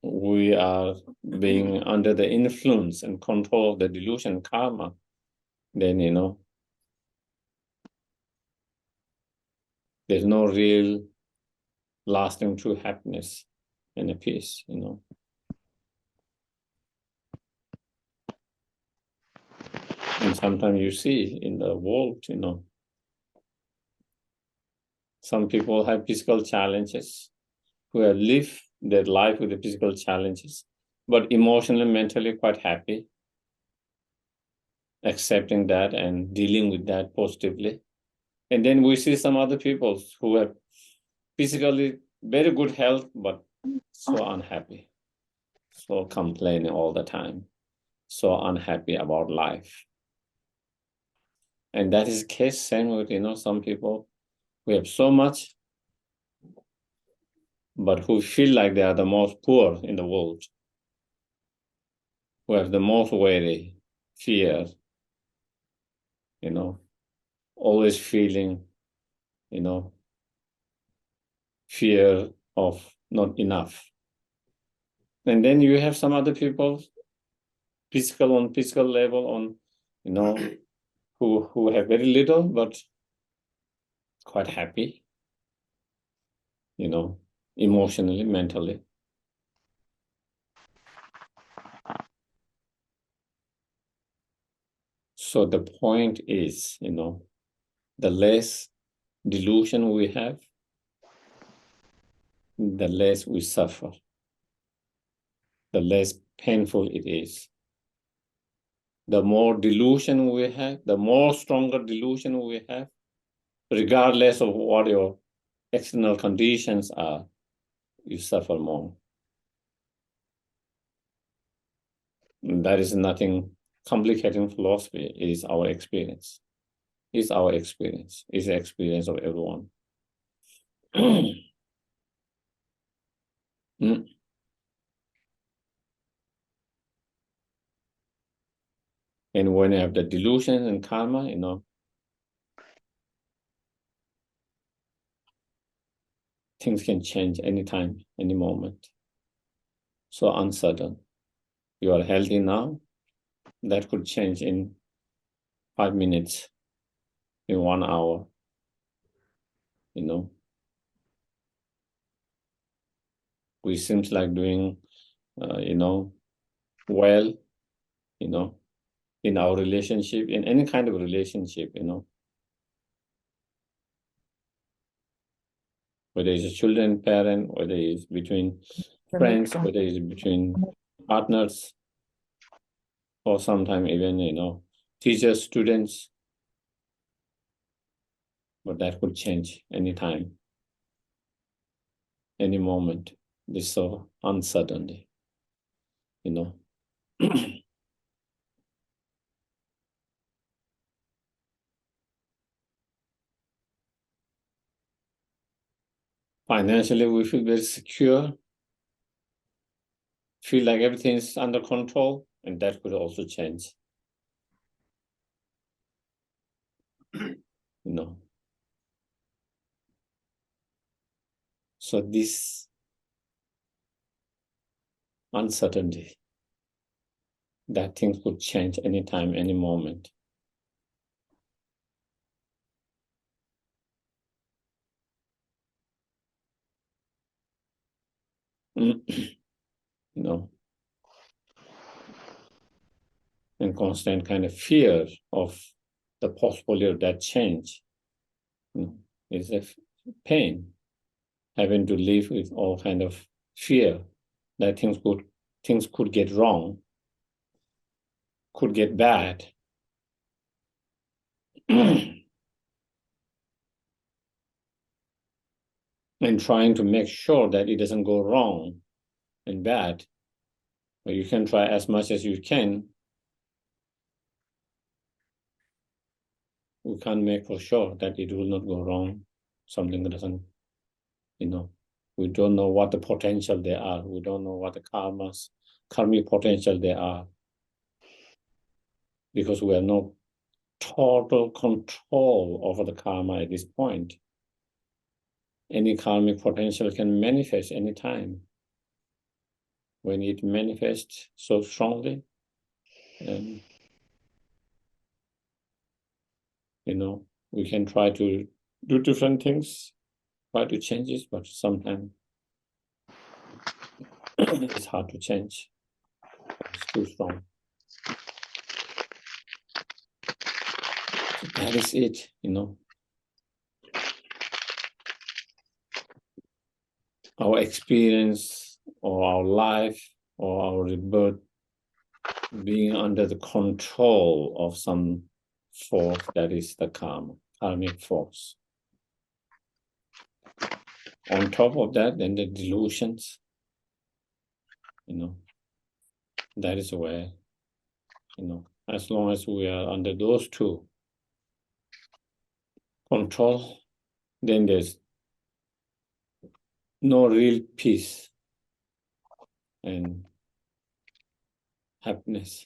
we are being under the influence and control of the delusion karma, then, there's no real lasting true happiness and a peace, And sometimes you see in the world, some people have physical challenges, who have lived their life with the physical challenges, but emotionally, mentally quite happy, accepting that and dealing with that positively. And then we see some other people who have physically very good health, but so unhappy, so complaining all the time, so unhappy about life. And that is the case same with, some people who have so much, but who feel like they are the most poor in the world, who have the most worry, fear, always feeling, fear of not enough. And then you have some other people, on physical level, on, who have very little, but quite happy, emotionally, mentally. So the point is, the less delusion we have, the less we suffer, the less painful it is. The more delusion we have, the more stronger delusion we have, regardless of what your external conditions are, you suffer more. And that is nothing complicating philosophy. It is our experience. It's our experience. It's the experience of everyone. And when you have the delusion and karma, things can change anytime, any moment. So uncertain. You are healthy now, that could change in 5 minutes, in 1 hour, We seems like doing, well, in our relationship, in any kind of relationship, Whether it's a children, parent, whether it's between friends, whether it's between partners, or sometimes even, teachers, students. But that could change anytime, any moment. This so uncertainty, Financially, we feel very secure, feel like everything is under control, and that could also change. So this uncertainty, that things could change anytime, any moment. And constant kind of fear of the possibility of that change is a pain. having to live with all kind of fear that things could get wrong, could get bad. And trying to make sure that it doesn't go wrong and bad. But you can try as much as you can. We can't make for sure that it will not go wrong. Something doesn't, we don't know what the potential they are. We don't know what the karmic potential they are. Because we have no total control over the karma at this point. Any karmic potential can manifest anytime. When it manifests so strongly, we can try to do different things, try to change it, but sometimes it's hard to change. It's too strong. So that is it, Our experience or our life or our rebirth being under the control of some force that is the karmic force. On top of that, then the delusions, that is where, as long as we are under those two control, then there's no real peace and happiness.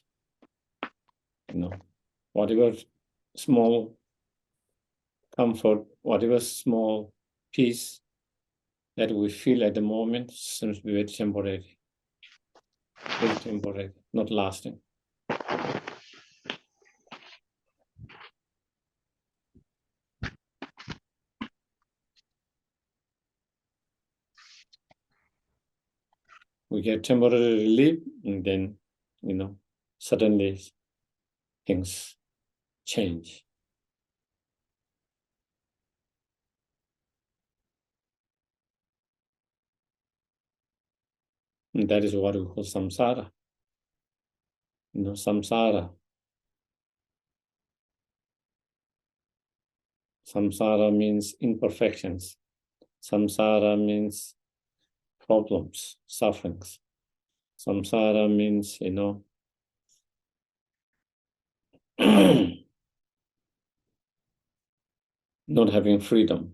Whatever small comfort, whatever small peace that we feel at the moment seems to be very temporary, not lasting. We get temporary relief, and then, suddenly things change. And that is what we call samsara. Samsara. Samsara means imperfections. Samsara means problems, sufferings. Samsara means, not having freedom.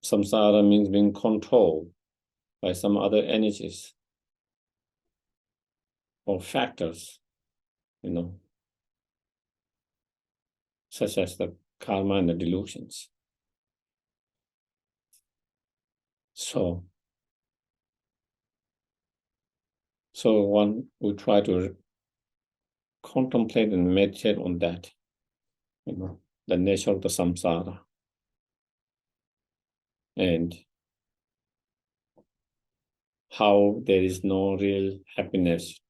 Samsara means being controlled by some other energies or factors, such as the karma and the delusions. So one will try to contemplate and meditate on that, the nature of the samsara. And how there is no real happiness,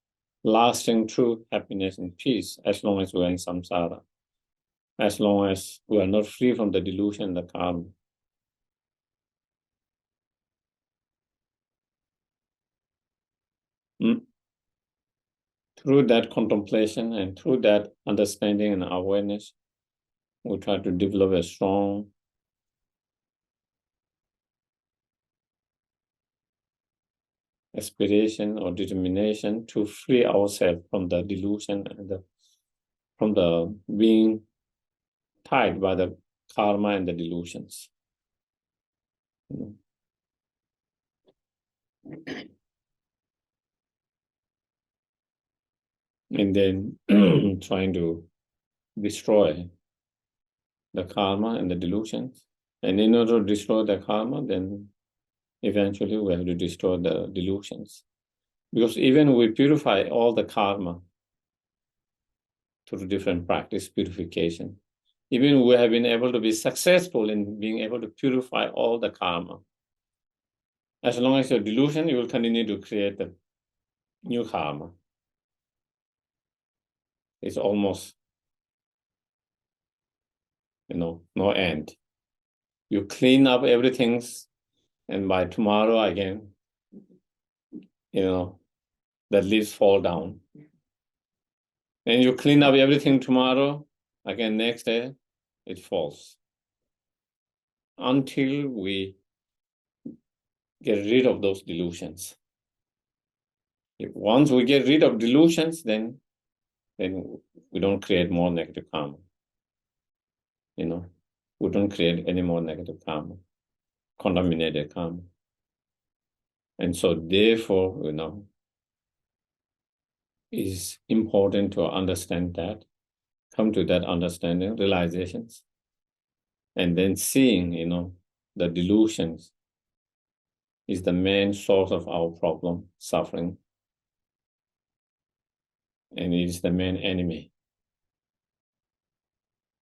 lasting true happiness and peace, as long as we are in samsara, as long as we are not free from the delusion and the karma. Through that contemplation and through that understanding and awareness, we try to develop a strong aspiration or determination to free ourselves from the delusion and from the being tied by the karma and the delusions. And then trying to destroy the karma and the delusions. And in order to destroy the karma, then eventually we have to destroy the delusions. Because even we purify all the karma through different practice purification, even we have been able to be successful in being able to purify all the karma. As long as you're delusion, you will continue to create the new karma. It's almost no end. You clean up everything, and by tomorrow again, the leaves fall down. And you clean up everything tomorrow, again next day, it falls. Until we get rid of those delusions. Once we get rid of delusions, then we don't create more negative karma. We don't create any more negative karma, contaminated karma. And so therefore, it's important to understand that, come to that understanding, realizations, and then seeing, the delusions is the main source of our problem, suffering. And it is the main enemy,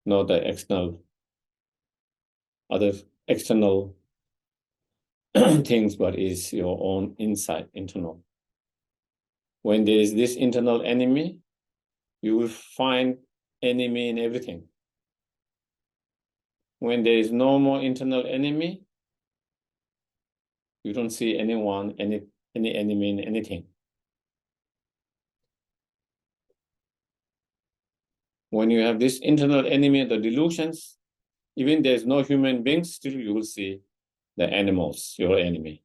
not the other external things, but is your own inside, internal. When there is this internal enemy, you will find enemy in everything. When there is no more internal enemy, you don't see anyone, any enemy in anything. When you have this internal enemy, the delusions, even there's no human beings, still you will see the animals, your enemy.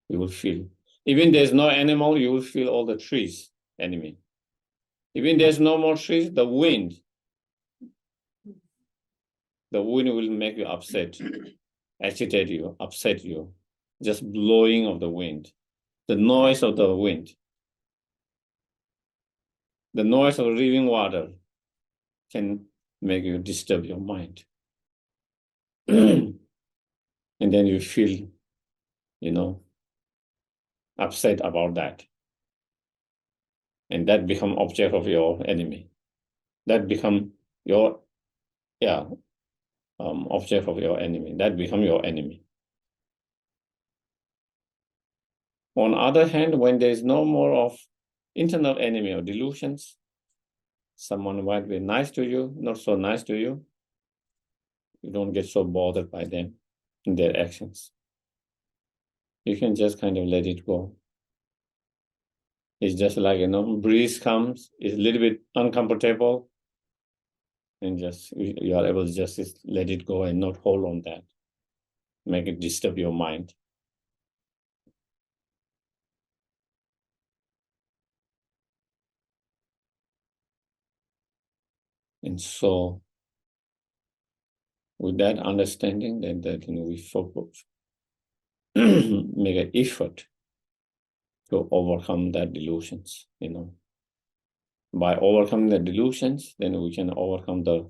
You will feel. Even there's no animal, you will feel all the trees, enemy. Even there's no more trees, the wind. The wind will make you upset, agitate you, upset you. Just blowing of the wind. The noise of the wind. The noise of riving water can make you disturb your mind. And then you feel, upset about that. And that become object of your enemy. That become your, object of your enemy. That become your enemy. On the other hand, when there is no more of internal enemy or delusions, someone might be nice to you, not so nice to you. You don't get so bothered by them and their actions. You can just kind of let it go. It's just like, breeze comes, it's a little bit uncomfortable, and just you are able to just let it go and not hold on that. Make it disturb your mind. And so, with that understanding, that we focus, make an effort to overcome that delusions. By overcoming the delusions, then we can overcome the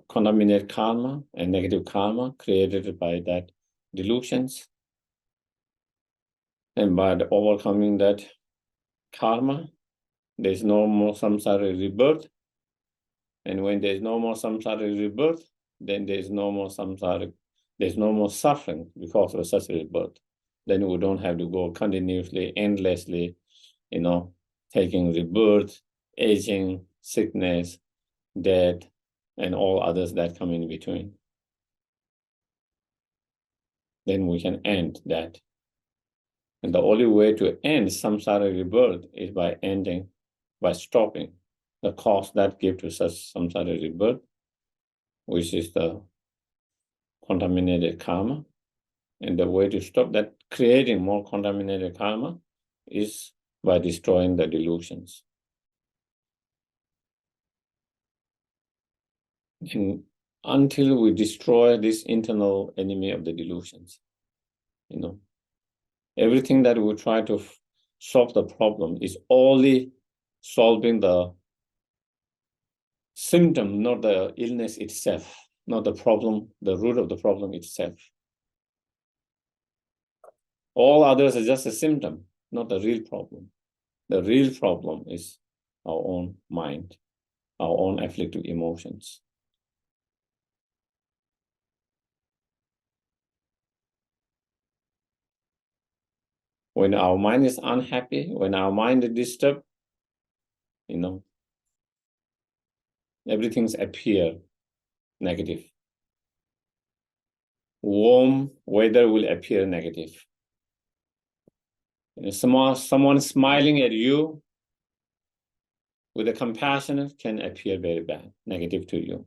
contaminated karma and negative karma created by that delusions. And by overcoming that karma, there's no more samsara rebirth. And when there's no more samsara rebirth, then there's no more samsara, there's no more suffering because of such rebirth. Then we don't have to go continuously, endlessly, taking rebirth, aging, sickness, death, and all others that come in between. Then we can end that. And the only way to end samsara rebirth is by stopping the cause that gives to such samsara rebirth, which is the contaminated karma. And the way to stop that creating more contaminated karma is by destroying the delusions. And until we destroy this internal enemy of the delusions, everything that we try to solve the problem is only solving the symptom, not the illness itself, not the problem, the root of the problem itself. All others are just a symptom, not the real problem. The real problem is our own mind, our own afflictive emotions. When our mind is unhappy, when our mind is disturbed, everything's appear negative. Warm weather will appear negative. Someone smiling at you with a compassion can appear very bad, negative to you.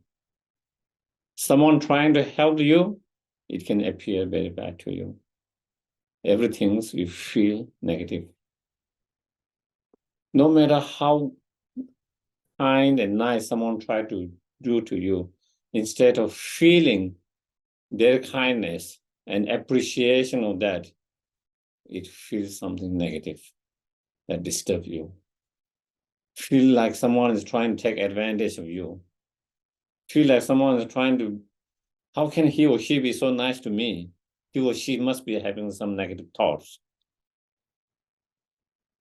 Someone trying to help you, it can appear very bad to you. Everything you feel negative. No matter how kind and nice someone try to do to you, instead of feeling their kindness and appreciation of that, it feels something negative that disturbs you. Feel like someone is trying to take advantage of you. Feel like someone is trying to, how can he or she be so nice to me? He or she must be having some negative thoughts.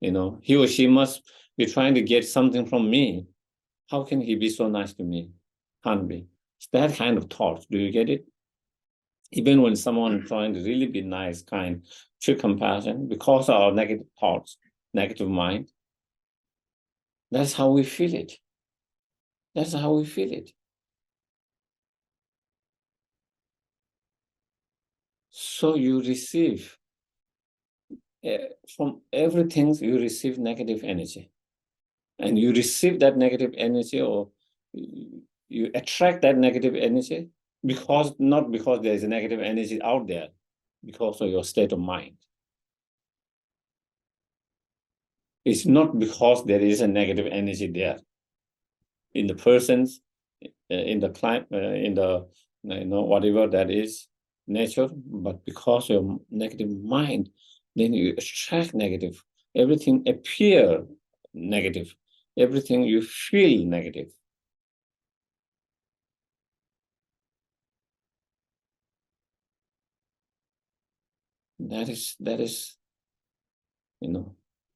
You know, he or she must be trying to get something from me. How can he be so nice to me? Can't be. It's that kind of thought. Do you get it? Even when someone is trying to really be nice, kind, show compassion, because of our negative thoughts, negative mind, that's how we feel it. That's how we feel it. So you receive, from everything, you receive negative energy. And you receive that negative energy, or you attract that negative energy, not because there is a negative energy out there, because of your state of mind. It's not because there is a negative energy there in the persons, in the climate, in the whatever that is nature, but because of your negative mind, then you attract negative. Everything appear negative. Everything you feel negative. That is,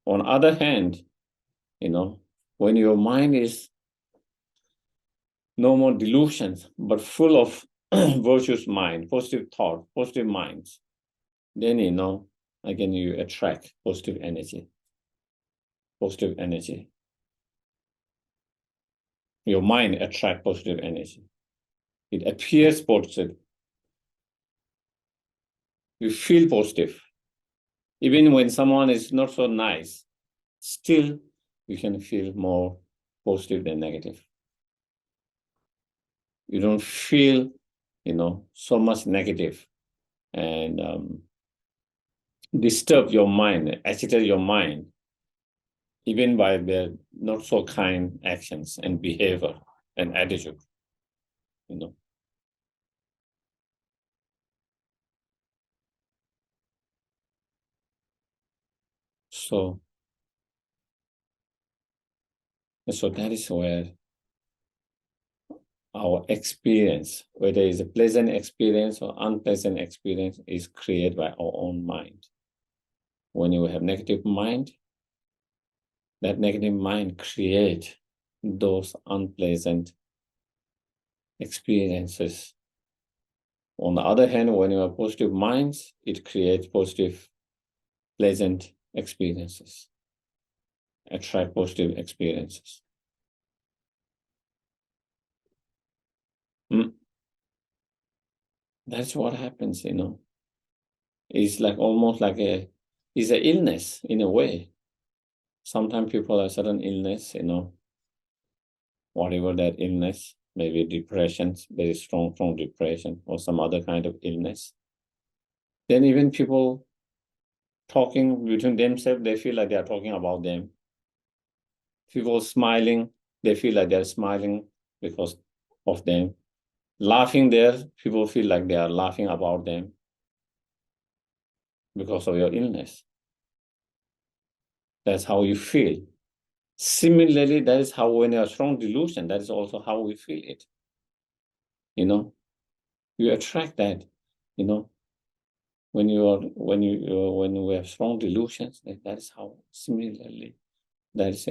on other hand, when your mind is no more delusions, but full of virtuous mind, positive thought, positive minds, then, again, you attract positive energy. Positive energy. Your mind attracts positive energy. It appears positive. You feel positive. Even when someone is not so nice, still you can feel more positive than negative. You don't feel, so much negative and disturb your mind, agitate your mind, even by their not so kind actions and behavior and attitude, So that is where our experience, whether it's a pleasant experience or unpleasant experience, is created by our own mind. When you have negative mind, that negative mind creates those unpleasant experiences. On the other hand, when you have positive minds, it creates positive, pleasant experiences, attract positive experiences. That's what happens, It's like almost like it's an illness in a way. Sometimes people have certain illness, whatever that illness, maybe depression, very strong depression, or some other kind of illness. Then even people talking between themselves, they feel like they are talking about them. People smiling, they feel like they're smiling because of them. Laughing there, people feel like they are laughing about them because of your illness. That's how you feel. Similarly, that is how, when you have strong delusion, that is also how we feel it. You attract that, when we have strong delusions, that is how similarly, that is,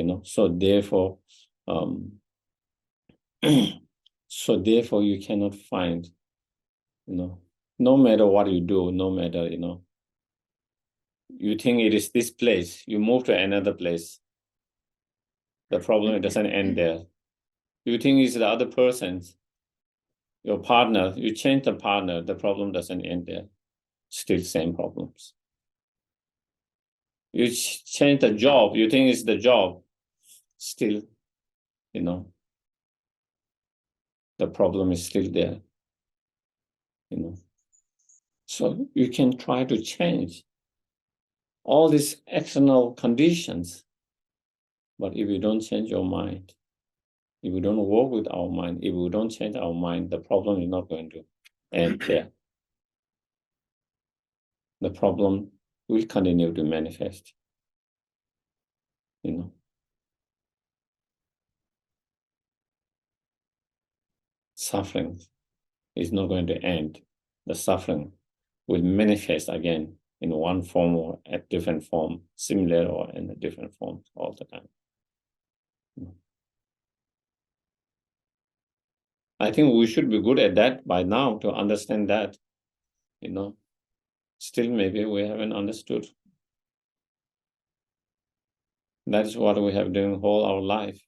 so therefore, you cannot find, no matter what you do, no matter, you think it is this place, you move to another place. The problem, it doesn't end there. You think it's the other person's. your partner, you change the partner, the problem doesn't end there. Still same problems. You change the job, you think it's the job, still, the problem is still there. So you can try to change all these external conditions, but if you don't change your mind, if we don't work with our mind, if we don't change our mind, the problem is not going to end there. The problem will continue to manifest. Suffering is not going to end. The suffering will manifest again in one form or a different form, similar or in a different form all the time. I think we should be good at that by now to understand that, Still, maybe we haven't understood. That is what we have done all our life,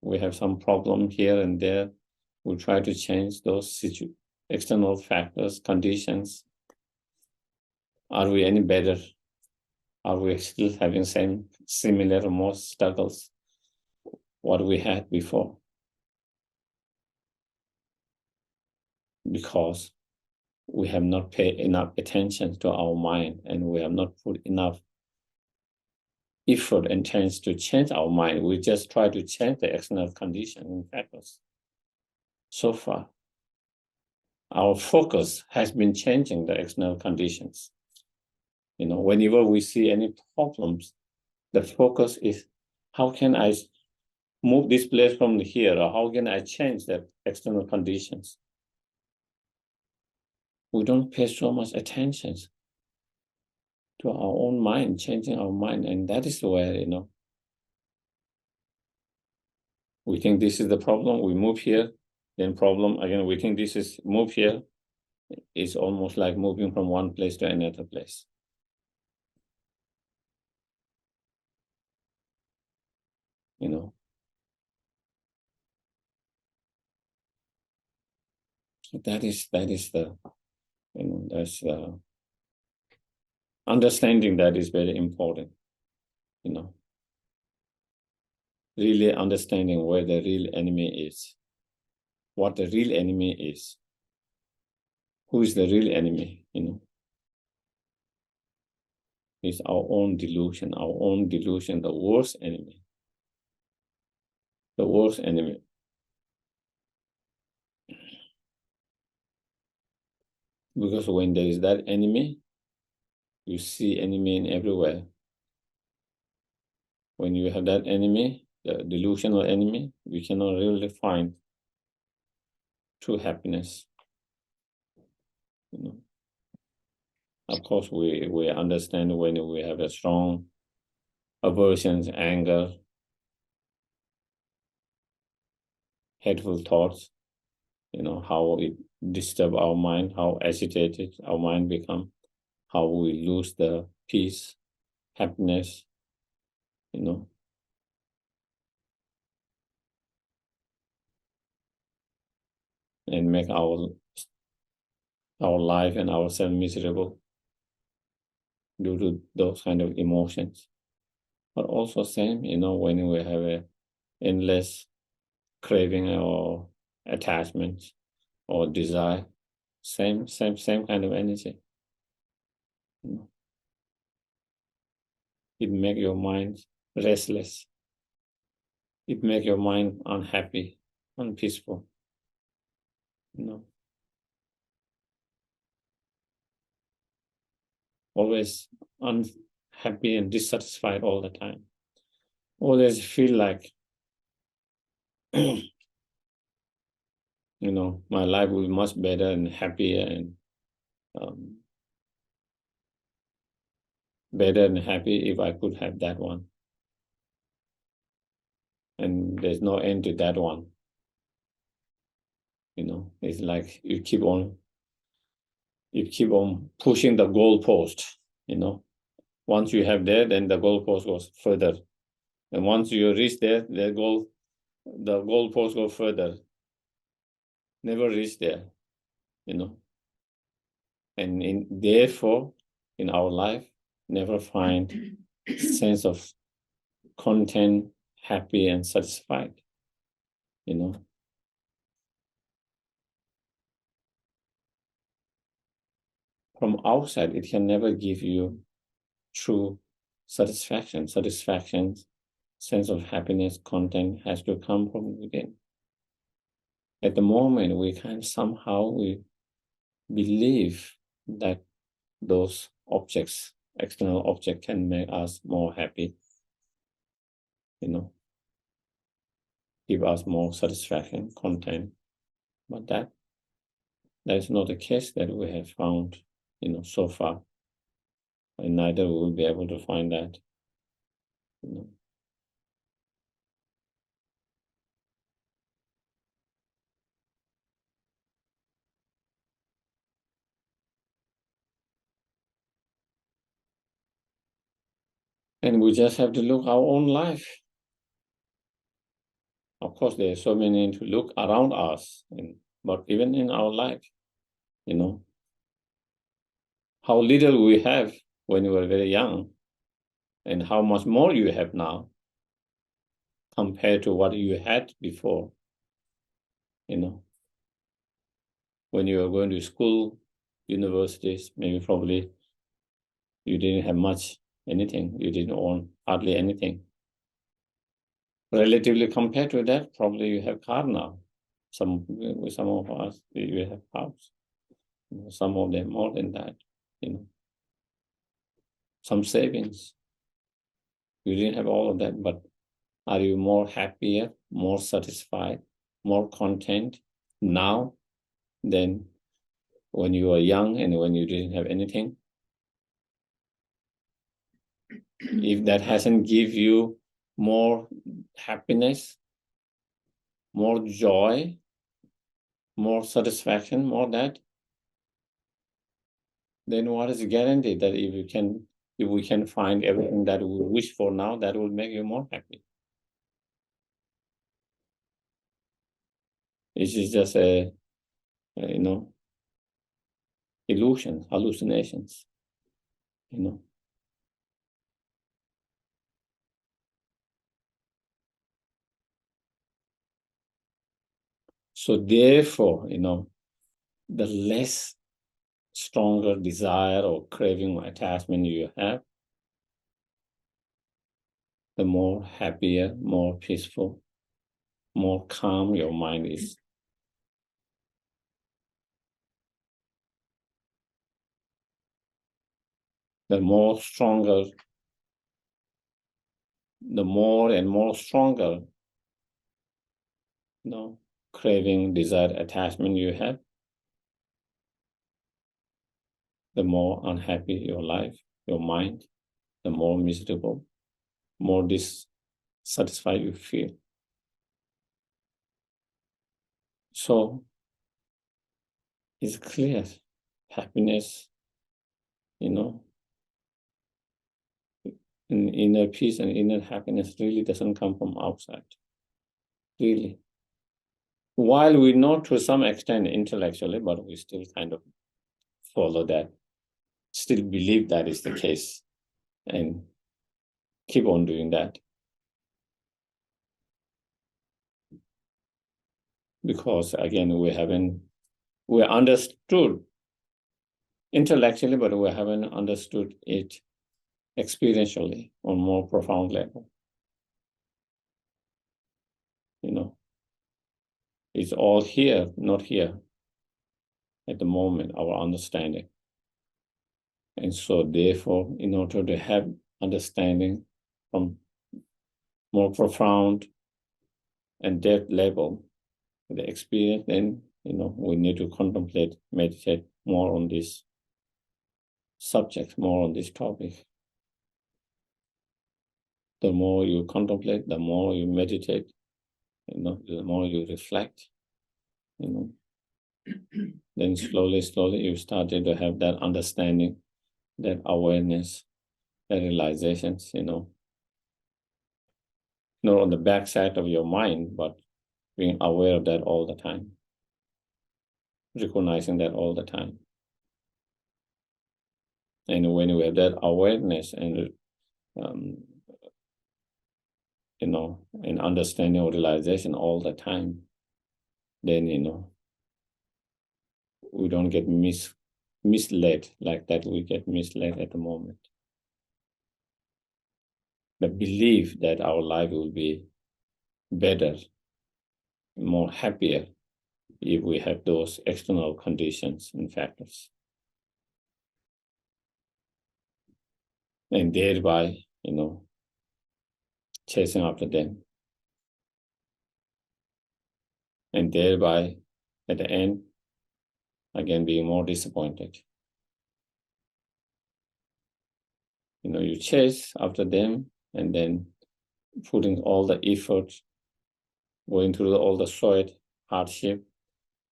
We have some problem here and there. We try to change those external factors, conditions. Are we any better? Are we still having similar or more struggles what we had before? Because we have not paid enough attention to our mind, and we have not put enough effort and chance to change our mind. We just try to change the external conditions and factors. So far, our focus has been changing the external conditions. Whenever we see any problems, the focus is, how can I move this place from here, or how can I change the external conditions? We don't pay so much attention to our own mind, changing our mind, and that is where, we think this is the problem, we move here, then problem, again, we think this is move here. It's almost like moving from one place to another place. That is the, that's the understanding that is very important, really understanding where the real enemy is, what the real enemy is, who is the real enemy, It's our own delusion, the worst enemy. The worst enemy. Because when there is that enemy, you see enemy in everywhere. When you have that enemy, the delusional enemy, you cannot really find true happiness. Of course, we understand when we have a strong aversion, anger, hateful thoughts, how it disturbs our mind, how agitated our mind becomes, how we lose the peace, happiness, and make our life and ourselves miserable due to those kind of emotions. But also same, when we have a endless craving or attachment or desire, same kind of energy. It makes your mind restless. It makes your mind unhappy, unpeaceful. Always unhappy and dissatisfied all the time. Always feel like, my life will be much better and happier and better and happy if I could have that one. And there's no end to that one. It's like you keep on pushing the goalpost, Once you have there, then the goalpost goes further. And once you reach there, the goalpost goes further. never reach there, and therefore in our life never find sense of content, happy and satisfied, From outside, it can never give you true satisfaction. Satisfaction, sense of happiness, content has to come from within. At the moment, we can somehow believe that those objects, external objects, can make us more happy, give us more satisfaction, content. But that is not the case that we have found, so far. And neither will be able to find that. And we just have to look our own life. Of course, there are so many to look around us, but even in our life, how little we have when we were very young, and how much more you have now compared to what you had before. When you were going to school, universities, maybe probably you didn't have much, anything. You didn't own hardly anything. Relatively compared to that, probably you have car now. Some of us, we have house. Some of them more than that. Some savings. You didn't have all of that, but are you more happier, more satisfied, more content now than when you were young and when you didn't have anything? If that hasn't give you more happiness, more joy, more satisfaction, more that, then what is guaranteed that if we can find everything that we wish for now, that will make you more happy? This is just illusions, hallucinations, So therefore, the less stronger desire or craving or attachment you have, the more happier, more peaceful, more calm your mind is. The more and more stronger, craving, desire, attachment you have, the more unhappy your life, your mind, the more miserable, more dissatisfied you feel. So it's clear, happiness, inner peace and inner happiness really doesn't come from outside. Really. While we know to some extent intellectually, but we still kind of follow that, still believe that is the case, and keep on doing that. Because again, we understood intellectually, but we haven't understood it experientially on more profound level. It's all here, not here at the moment, our understanding. And so therefore, in order to have understanding from more profound and depth level, the experience, then, we need to contemplate, meditate more on this subject, more on this topic. The more you contemplate, the more you meditate, the more you reflect, then slowly you started to have that understanding, that awareness, that realizations, not on the backside of your mind, but being aware of that all the time. recognizing that all the time. And when we have that awareness and and understanding or realization all the time, then we don't get misled like that. We get misled at the moment. The belief that our life will be better, more happier, if we have those external conditions and factors. And thereby, chasing after them. And thereby, at the end, again, being more disappointed. You chase after them and then putting all the effort, going through all the sweat, hardship,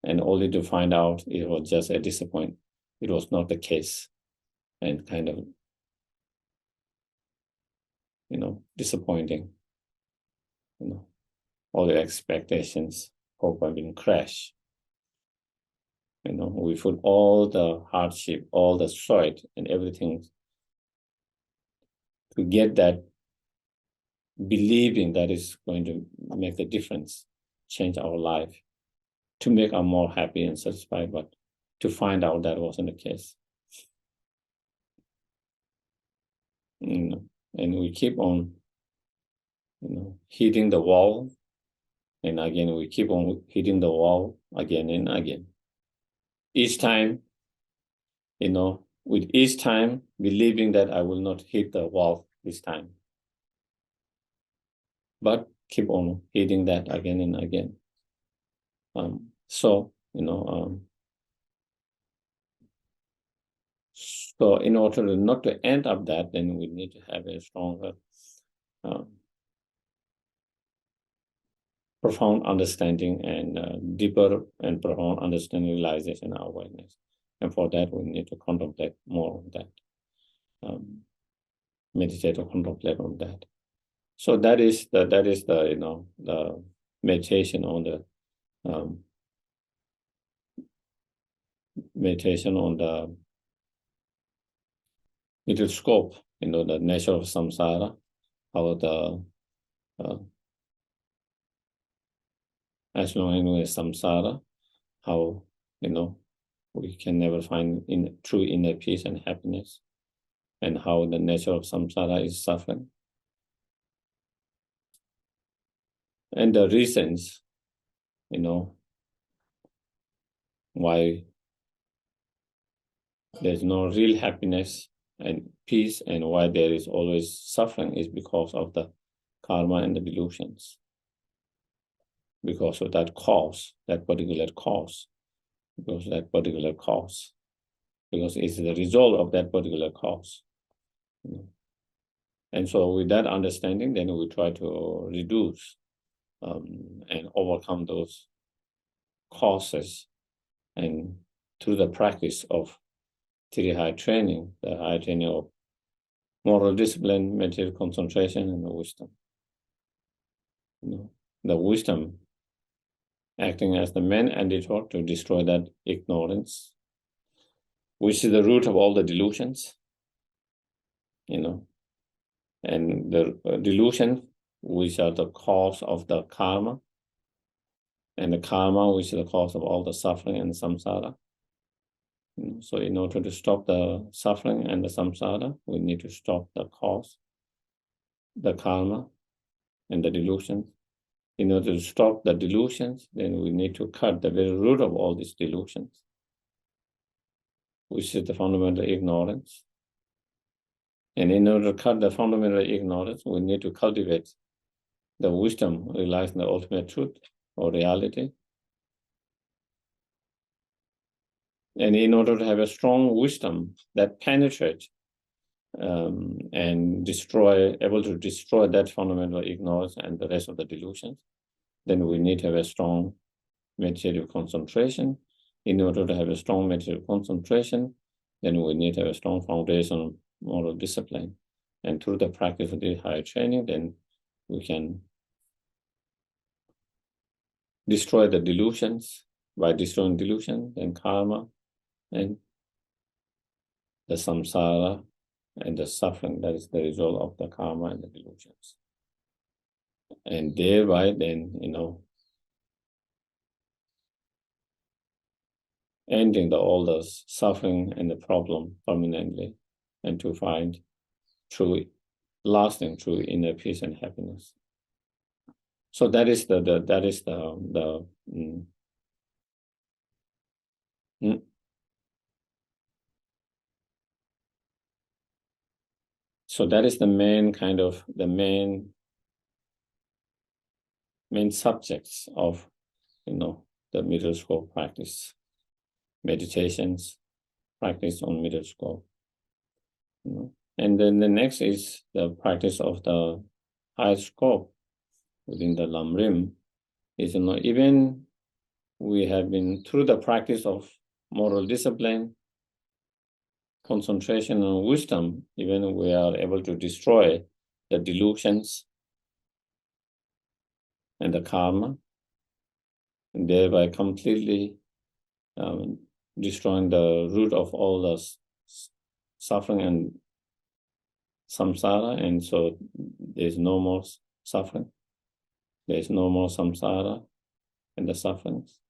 and only to find out it was just a disappointment. It was not the case. And kind of, disappointing. All the expectations, hope have been crashed. We put all the hardship, all the sweat and everything to get that believing that is going to make a difference, change our life, to make us more happy and satisfied, but to find out that wasn't the case. And we keep on, hitting the wall, and again, we keep on hitting the wall again and again. Each time, with each time, believing that I will not hit the wall this time. But keep on hitting that again and again. So in order not to end up that, then we need to have a stronger, profound understanding and deeper and profound understanding, realization, and awareness. And for that, we need to contemplate more on that, meditate or contemplate on that. So that is the the meditation on the little scope, the nature of samsara, how as long as we are samsara, how we can never find true inner peace and happiness, and how the nature of samsara is suffering. And the reasons, why there's no real happiness and peace, and why there is always suffering, is because of the karma and the delusions. Because of that cause, that particular cause, because it's the result of that particular cause. And so with that understanding, then we try to reduce and overcome those causes, and through the practice of three high training, the high training of moral discipline, material concentration, and the wisdom. The wisdom acting as the main antidote to destroy that ignorance, which is the root of all the delusions, and the delusion, which are the cause of the karma, and the karma, which is the cause of all the suffering and samsara. So in order to stop the suffering and the samsara, we need to stop the cause, the karma, and the delusions. In order to stop the delusions, then we need to cut the very root of all these delusions, which is the fundamental ignorance. And in order to cut the fundamental ignorance, we need to cultivate the wisdom realizing the ultimate truth or reality. And in order to have a strong wisdom that penetrates and able to destroy that fundamental ignorance and the rest of the delusions, then we need to have a strong meditative concentration. In order to have a strong meditative concentration, then we need to have a strong foundation moral discipline. And through the practice of the higher training, then we can destroy the delusions by destroying delusion, then karma, and the samsara, and the suffering that is the result of the karma and the delusions. And thereby then, ending all the suffering and the problem permanently, and to find lasting true inner peace and happiness. So that is the so that is the main kind of the main subjects of the middle school practice, meditations, practice on middle school. And then the next is the practice of the high scope within the Lam-rim. Is even we have been through the practice of moral discipline, concentration and wisdom, even we are able to destroy the delusions and the karma, and thereby completely destroying the root of all the suffering and samsara, and so there's no more suffering, there's no more samsara and the sufferings.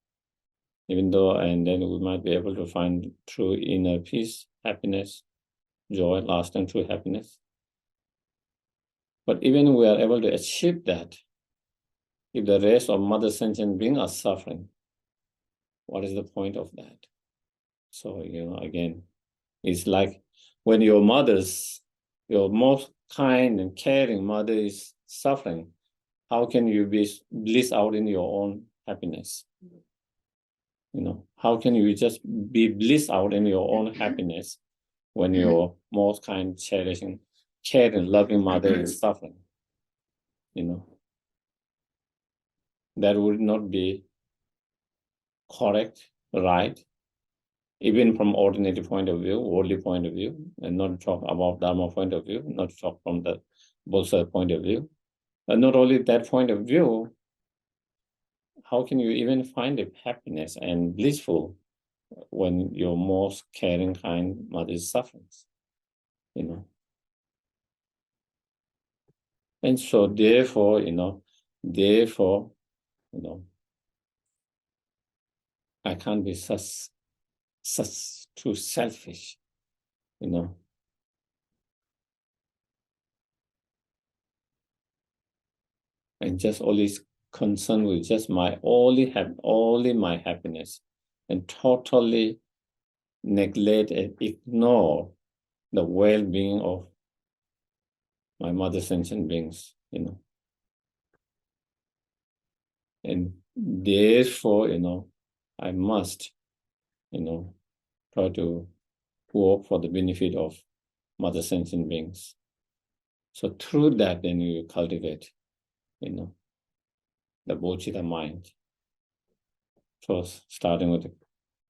Even though, and then we might be able to find true inner peace, happiness, joy, lasting true happiness. But even we are able to achieve that, if the rest of mother sentient beings are suffering, what is the point of that? So, again, it's like when your most kind and caring mother is suffering, how can you be bliss out in your own happiness? How can you just be bliss out in your own happiness when your most kind, cherishing, caring, loving mother is suffering? That would not be correct, right, even from ordinary point of view, worldly point of view, and not talk about Dharma point of view, not talk from the Bodhisattva point of view. And not only that point of view, how can you even find it happiness and blissful when your most caring, kind mother is suffering? And so therefore, I can't be such too selfish, and just always concerned with just only my happiness, and totally neglect and ignore the well-being of my mother sentient beings, and therefore, I must, try to work for the benefit of mother sentient beings. So through that, then you cultivate, the bodhicitta mind. First, starting with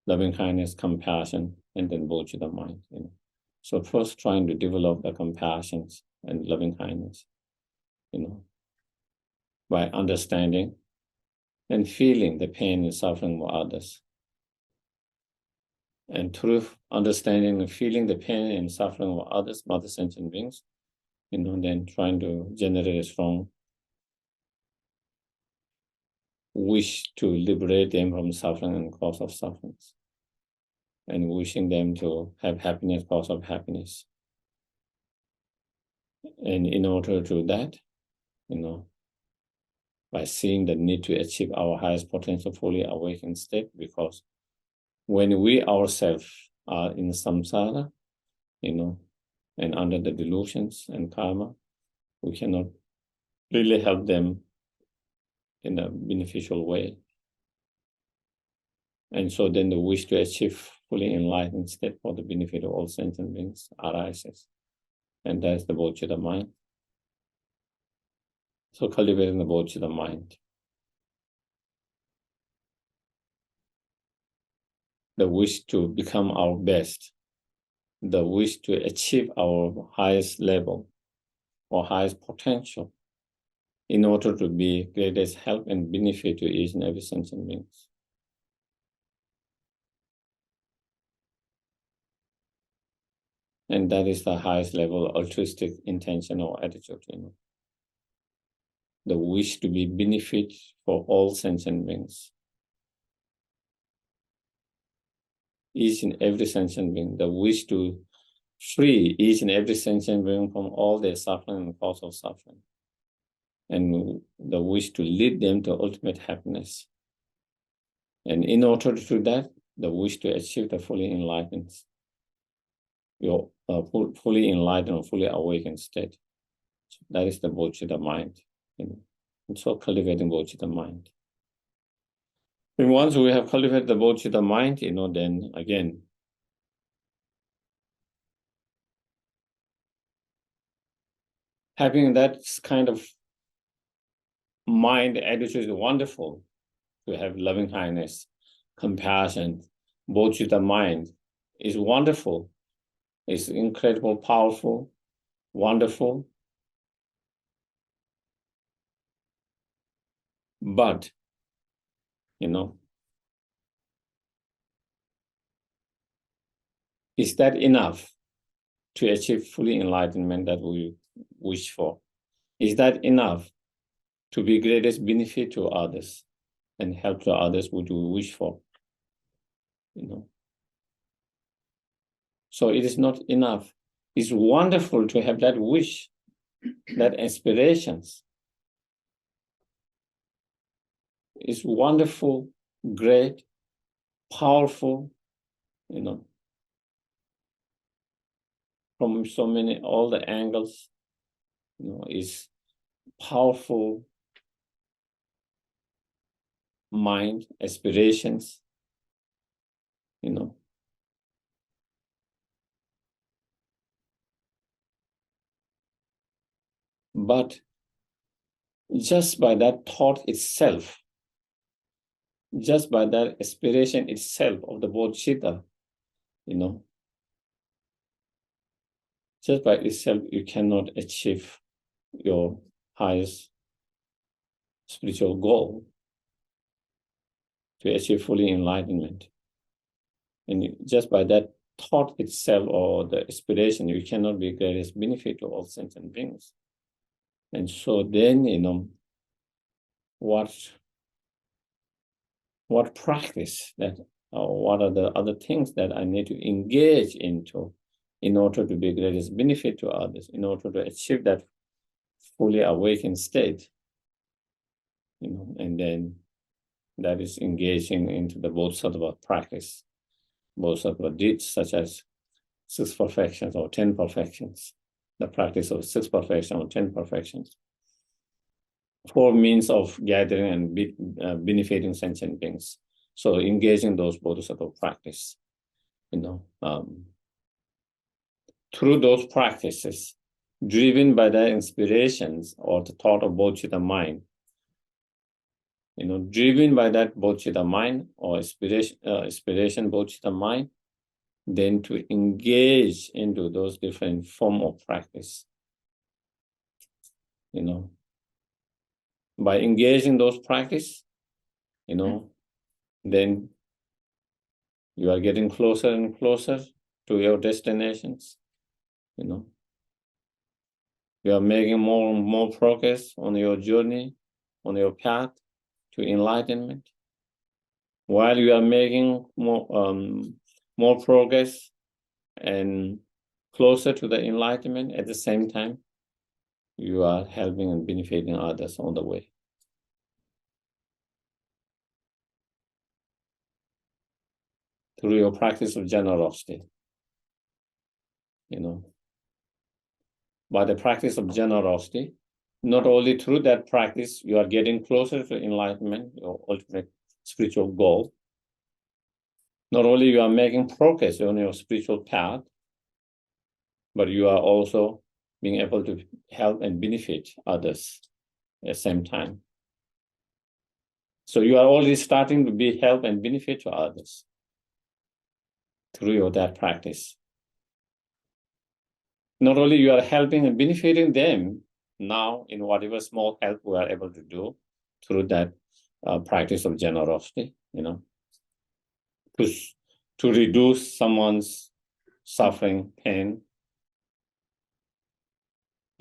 loving kindness, compassion, and then bodhicitta mind. So first, trying to develop the compassion and loving kindness, by understanding and feeling the pain and suffering of others. And through understanding and feeling the pain and suffering of others, mother sentient beings, then trying to generate a strong wish to liberate them from suffering and cause of sufferings, and wishing them to have happiness, cause of happiness. And in order to do that, by seeing the need to achieve our highest potential fully awakened state, because when we ourselves are in samsara, and under the delusions and karma, we cannot really help them in a beneficial way. And so then the wish to achieve fully enlightened state for the benefit of all sentient beings arises. And that's the bodhicitta mind. So cultivating the bodhicitta mind. The wish to become our best, the wish to achieve our highest level or highest potential in order to be greatest help and benefit to each and every sentient being. And that is the highest level altruistic intention or attitude, The wish to be benefit for all sentient beings. Each and every sentient being, the wish to free each and every sentient being from all their suffering and cause of suffering. And the wish to lead them to ultimate happiness. And in order to do that, the wish to achieve the fully enlightened, fully enlightened or fully awakened state. So that is the bodhicitta mind. And so cultivating bodhicitta mind. And once we have cultivated the bodhicitta mind, then again, having that kind of mind attitude is wonderful. To have loving kindness, compassion, bodhicitta mind is wonderful. It's incredible, powerful, wonderful. But, is that enough to achieve fully enlightenment that we wish for? Is that enough to be greatest benefit to others and help to others which we wish for? So it is not enough. It's wonderful to have that wish, that aspirations. It's wonderful, great, powerful, from so many, all the angles, is powerful mind, aspirations, But just by that thought itself, just by that aspiration itself of the bodhicitta, just by itself, you cannot achieve your highest spiritual goal, to achieve fully enlightenment. And just by that thought itself or the aspiration, you cannot be greatest benefit to all sentient beings. And so then, what practice that, or what are the other things that I need to engage into in order to be greatest benefit to others, in order to achieve that fully awakened state, and then that is engaging into the bodhisattva practice, bodhisattva deeds such as 6 perfections or 10 perfections, the practice of 6 perfections or 10 perfections, 4 means of gathering and benefiting sentient beings. So engaging those bodhisattva practice, through those practices, driven by the inspirations or the thought of bodhicitta mind, driven by that bodhicitta mind or inspiration bodhicitta mind, then to engage into those different form of practice. By engaging those practice, then you are getting closer and closer to your destinations. You are making more and more progress on your journey, on your path to enlightenment. While you are making more progress and closer to the enlightenment, at the same time, you are helping and benefiting others on the way. Through your practice of generosity, by the practice of generosity, not only through that practice, you are getting closer to enlightenment, your ultimate spiritual goal. Not only you are making progress on your spiritual path, but you are also being able to help and benefit others at the same time. So you are already starting to be help and benefit to others through that practice. Not only you are helping and benefiting them now in whatever small help we are able to do through that practice of generosity, to reduce someone's suffering, pain,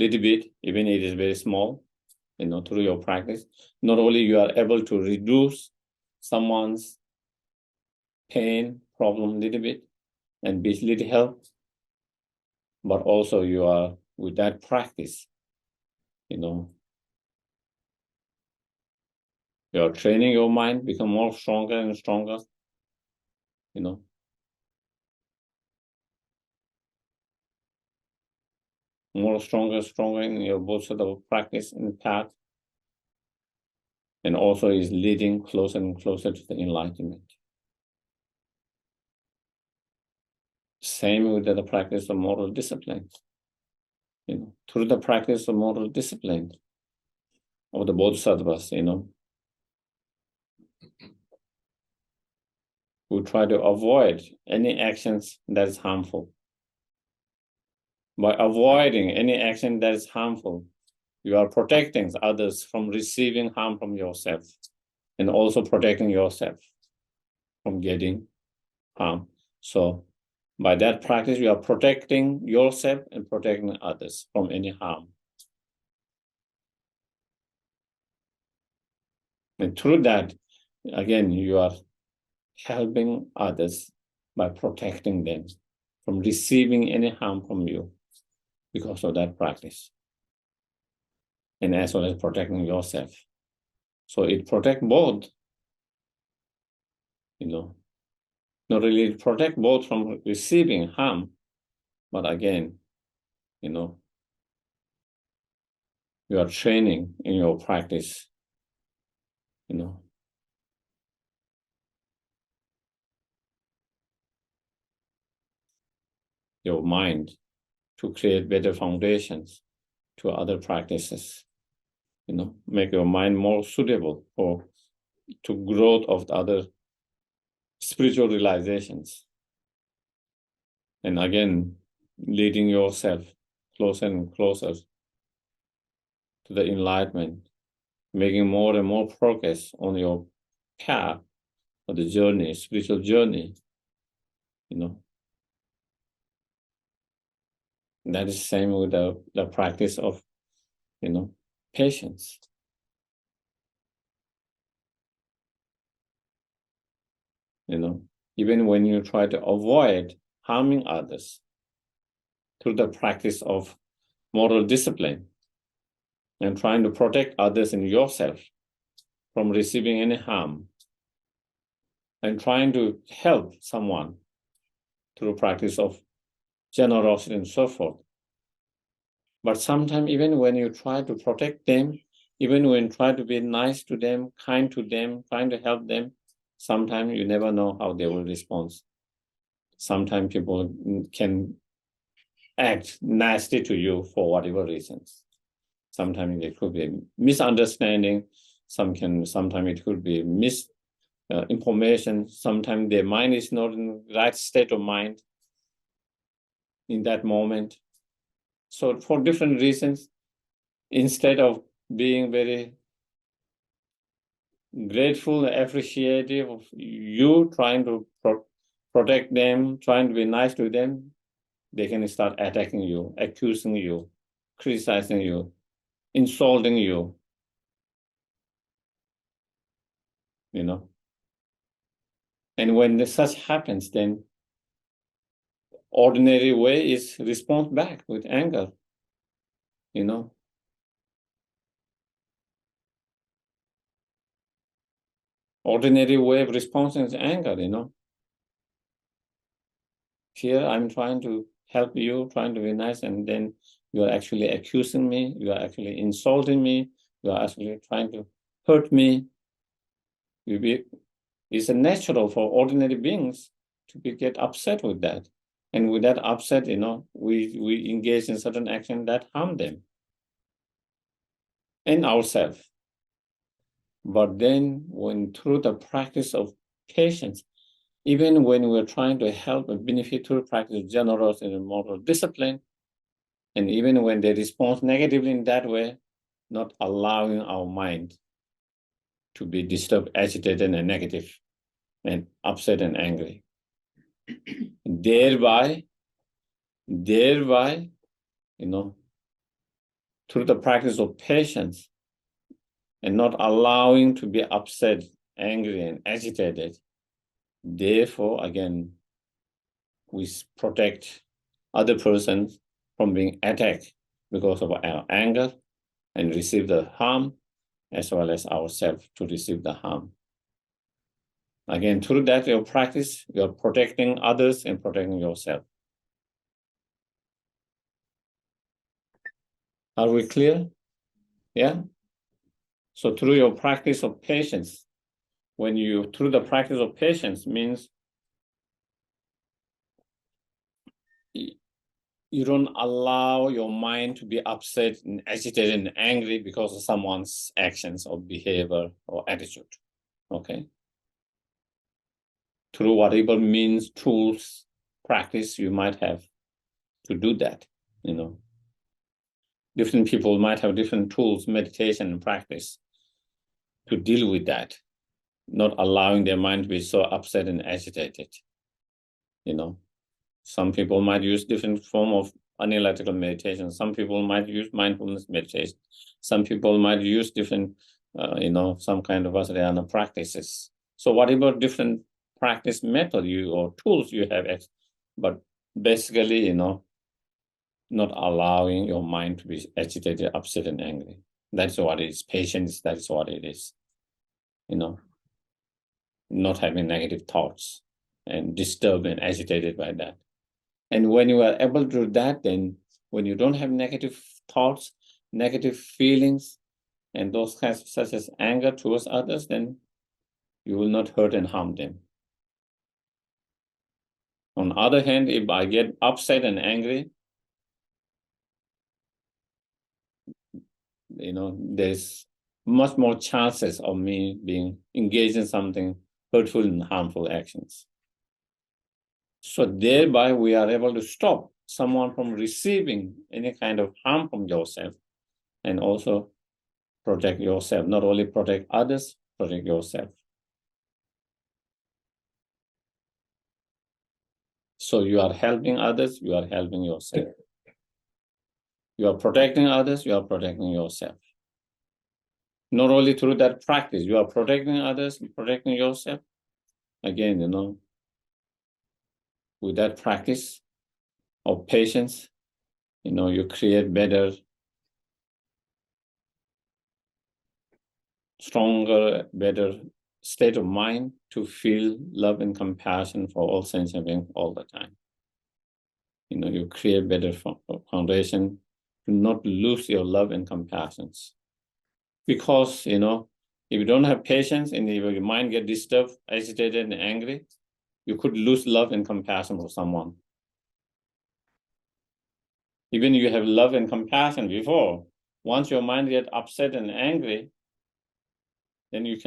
little bit, even it is very small, through your practice, not only you are able to reduce someone's pain, problem a little bit, and be little help, but also you are, with that practice, you are training your mind, become more stronger and stronger, more stronger in your both sort of practice and path, and also is leading closer and closer to the enlightenment. Same with the practice of moral discipline. Through the practice of moral discipline of the bodhisattvas, who try to avoid any actions that is harmful. By avoiding any action that is harmful, you are protecting others from receiving harm from yourself, and also protecting yourself from getting harm. So by that practice, you are protecting yourself and protecting others from any harm. And through that, again, you are helping others by protecting them from receiving any harm from you because of that practice. And as well as protecting yourself. So it protects both, not really protect both from receiving harm, but again, you are training in your practice, your mind to create better foundations to other practices, make your mind more suitable to growth of the other spiritual realizations. And again, leading yourself closer and closer to the enlightenment, making more and more progress on your path of the journey, spiritual journey, That is the same with the practice of, patience. Even when you try to avoid harming others through the practice of moral discipline and trying to protect others and yourself from receiving any harm, and trying to help someone through practice of generosity and so forth. But sometimes even when you try to protect them, even when you try to be nice to them, kind to them, trying to help them, sometimes you never know how they will respond. Sometimes people can act nasty to you for whatever reasons. Sometimes it could be misunderstanding. Sometimes it could be misinformation. Sometimes their mind is not in the right state of mind in that moment. So for different reasons, instead of being very grateful, appreciative of you trying to protect them, trying to be nice to them, they can start attacking you, accusing you, criticizing you, insulting you, And when such happens, then ordinary way is response back with anger, Ordinary way of responding is anger, Here I'm trying to help you, trying to be nice, and then you are actually accusing me, you are actually insulting me, you are actually trying to hurt me. It's natural for ordinary beings to get upset with that. And with that upset, we engage in certain action that harm them and ourselves. But then when through the practice of patience, even when we're trying to help and benefit through practice of generosity and moral discipline, and even when they respond negatively in that way, not allowing our mind to be disturbed, agitated, and negative, and upset and angry. Thereby, through the practice of patience and not allowing to be upset, angry, and agitated. Therefore, again, we protect other persons from being attacked because of our anger and receive the harm, as well as ourselves to receive the harm. Again, through that your practice, you're protecting others and protecting yourself. Are we clear? Yeah? So through your practice of patience, through the practice of patience means you don't allow your mind to be upset and agitated and angry because of someone's actions or behavior or attitude, okay? Through whatever means, tools, practice you might have to do that, you know. Different people might have different tools, meditation and practice to deal with that, not allowing their mind to be so upset and agitated, you know. Some people might use different form of analytical meditation. Some people might use mindfulness meditation. Some people might use different, some kind of Vajrayana practices. So whatever different practice method or tools you have, but basically, not allowing your mind to be agitated, upset, and angry. That's what it is. Patience, that's what it is. Not having negative thoughts and disturbed and agitated by that. And when you are able to do that, then when you don't have negative thoughts, negative feelings, and those kinds such as anger towards others, then you will not hurt and harm them. On the other hand, if I get upset and angry, there's much more chances of me being engaged in something hurtful and harmful actions. So thereby we are able to stop someone from receiving any kind of harm from yourself, and also protect yourself. Not only protect others, protect yourself. So you are helping others, you are helping yourself. You are protecting others, you are protecting yourself. Not only through that practice, you are protecting others, protecting yourself. Again, with that practice of patience, you create better, stronger, better state of mind to feel love and compassion for all sentient beings all the time. You create better foundation to not lose your love and compassions. Because, if you don't have patience and if your mind get disturbed, agitated, and angry, you could lose love and compassion for someone. Even you have love and compassion before, once your mind get upset and angry, then you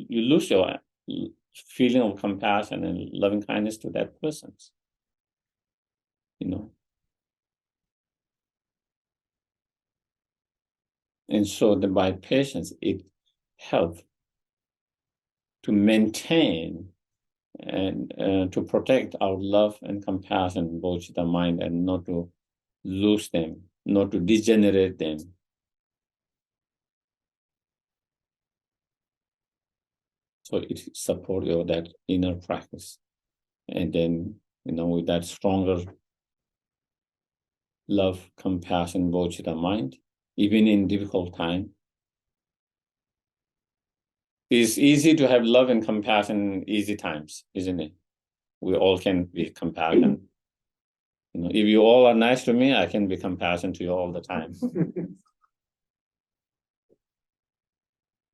lose your feeling of compassion and loving kindness to that person. And so by patience, it helps to maintain and to protect our love and compassion, bodhicitta mind, and not to lose them, not to degenerate them. So it supports that inner practice. And then, with that stronger love, compassion, bodhicitta mind, even in difficult time, it's easy to have love and compassion in easy times, isn't it? We all can be compassionate. If you all are nice to me, I can be compassionate to you all the time.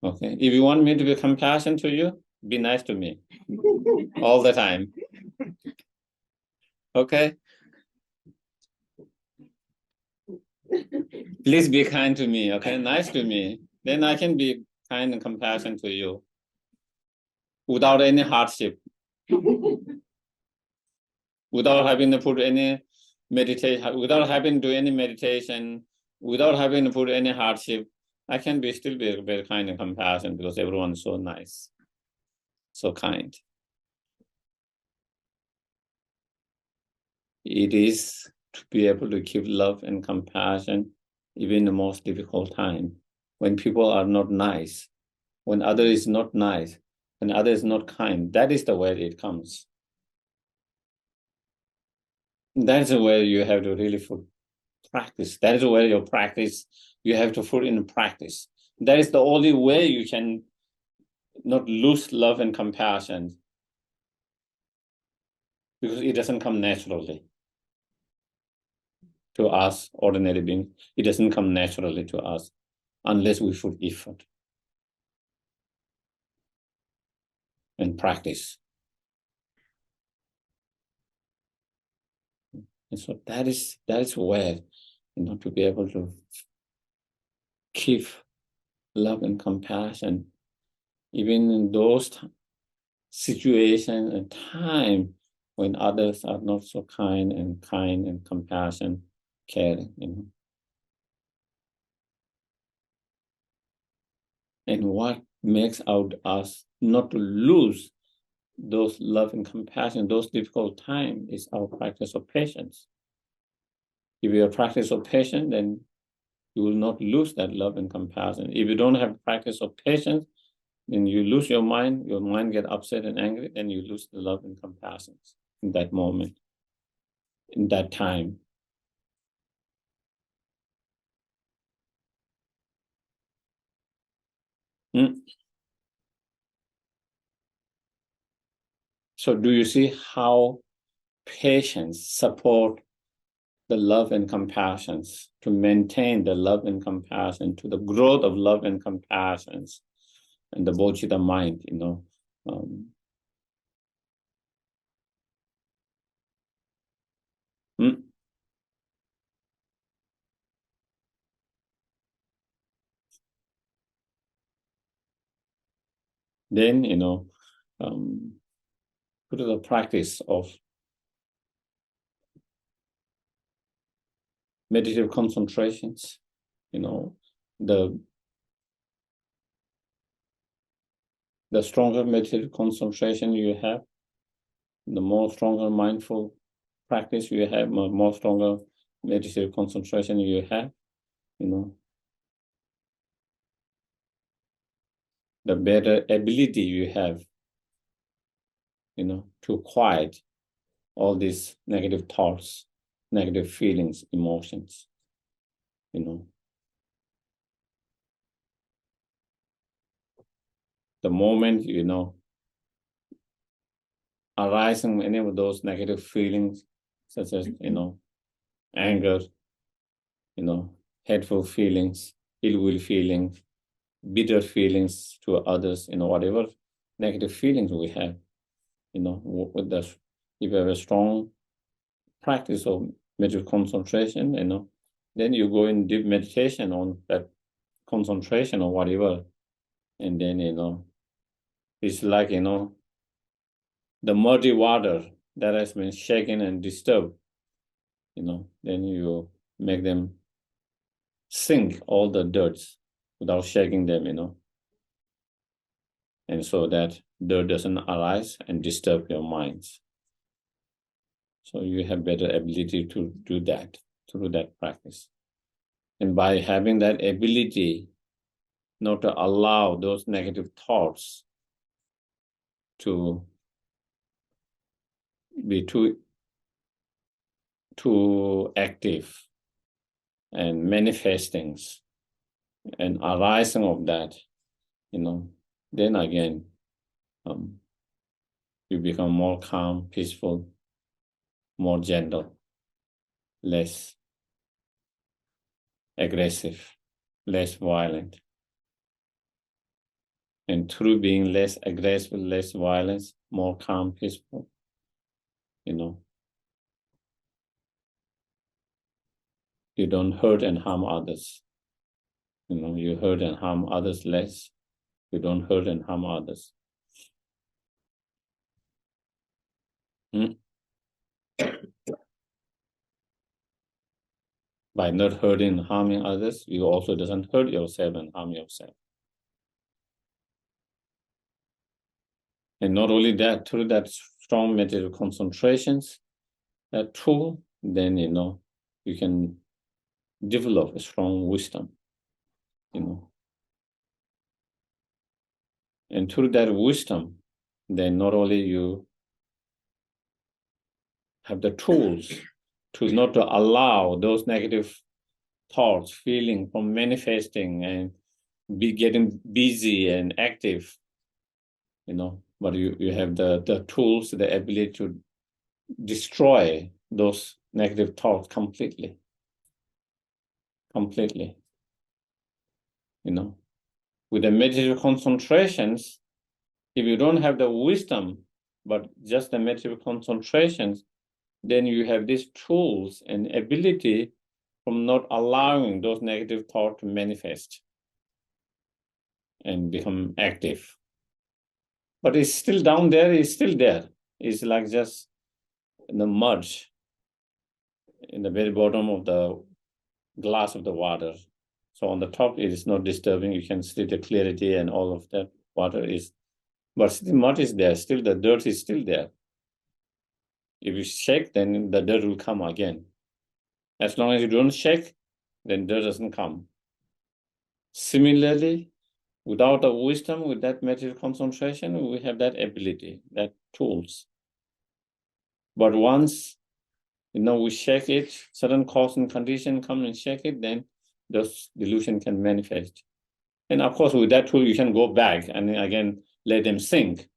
Okay. If you want me to be compassionate to you, be nice to me all the time. Okay. Please be kind to me. Okay. Nice to me. Then I can be kind and compassionate to you without any hardship, without having to put any meditation, without having to do any meditation, without having to put any hardship. I can still be very kind and compassionate because everyone is so nice, so kind. It is to be able to keep love and compassion even in the most difficult time, when people are not nice, when other is not nice, when other is not kind, that is the way it comes. That's where you have to really practice. That is where your practice, you have to put in practice. That is the only way you can not lose love and compassion, because it doesn't come naturally to us, ordinary beings. It doesn't come naturally to us unless we put effort and practice. And so that is where, to be able to keep love and compassion, even in those situations and time when others are not so kind and compassion, caring, And what makes out us not to lose those love and compassion, those difficult times, is our practice of patience. If you have practice of patience, then you will not lose that love and compassion. If you don't have practice of patience, then you lose your mind get upset and angry, and you lose the love and compassion in that moment, in that time. So do you see how patience support the love and compassion, to maintain the love and compassion, to the growth of love and compassion, and the bodhicitta mind, Then, put the practice of meditative concentrations, the stronger meditative concentration you have, the more stronger mindful practice you have, more stronger meditative concentration you have, the better ability you have, to quiet all these negative thoughts, negative feelings, emotions, The moment, arising any of those negative feelings, such as, anger, hateful feelings, ill will feelings, bitter feelings to others, whatever negative feelings we have, with the, if you have a strong practice of meditative concentration, then you go in deep meditation on that concentration or whatever, and then, it's like, the muddy water that has been shaken and disturbed, then you make them sink all the dirt without shaking them, and so that dirt doesn't arise and disturb your minds. So you have better ability to do that through that practice. And by having that ability not to allow those negative thoughts to be too active and manifesting and arising of that, then again, you become more calm, peaceful, more gentle, less aggressive, less violent. And through being less aggressive, less violent, more calm, peaceful, you don't hurt and harm others. You hurt and harm others less. You don't hurt and harm others. By not hurting and harming others, you also doesn't hurt yourself and harm yourself. And not only that, through that strong meditative concentrations, that tool, then, you can develop a strong wisdom, you know. And through that wisdom, then not only you have the tools to not to allow those negative thoughts, feeling from manifesting and be getting busy and active, you know, but you have the tools, the ability to destroy those negative thoughts completely, you know. With the meditative concentrations, if you don't have the wisdom, but just the meditative concentrations, then you have these tools and ability from not allowing those negative thoughts to manifest and become active. But it's still down there, it's still there. It's like just the mud in the very bottom of the glass of the water. So on the top, it is not disturbing. You can see the clarity and all of that water is, but the mud is there, still the dirt is still there. If you shake, then the dirt will come again. As long as you don't shake, then dirt doesn't come. Similarly, without the wisdom, with that meditative concentration, we have that ability, that tools. But once, you know, we shake it, certain cause and condition come and shake it, then those delusion can manifest. And of course, with that tool, you can go back and again let them sink.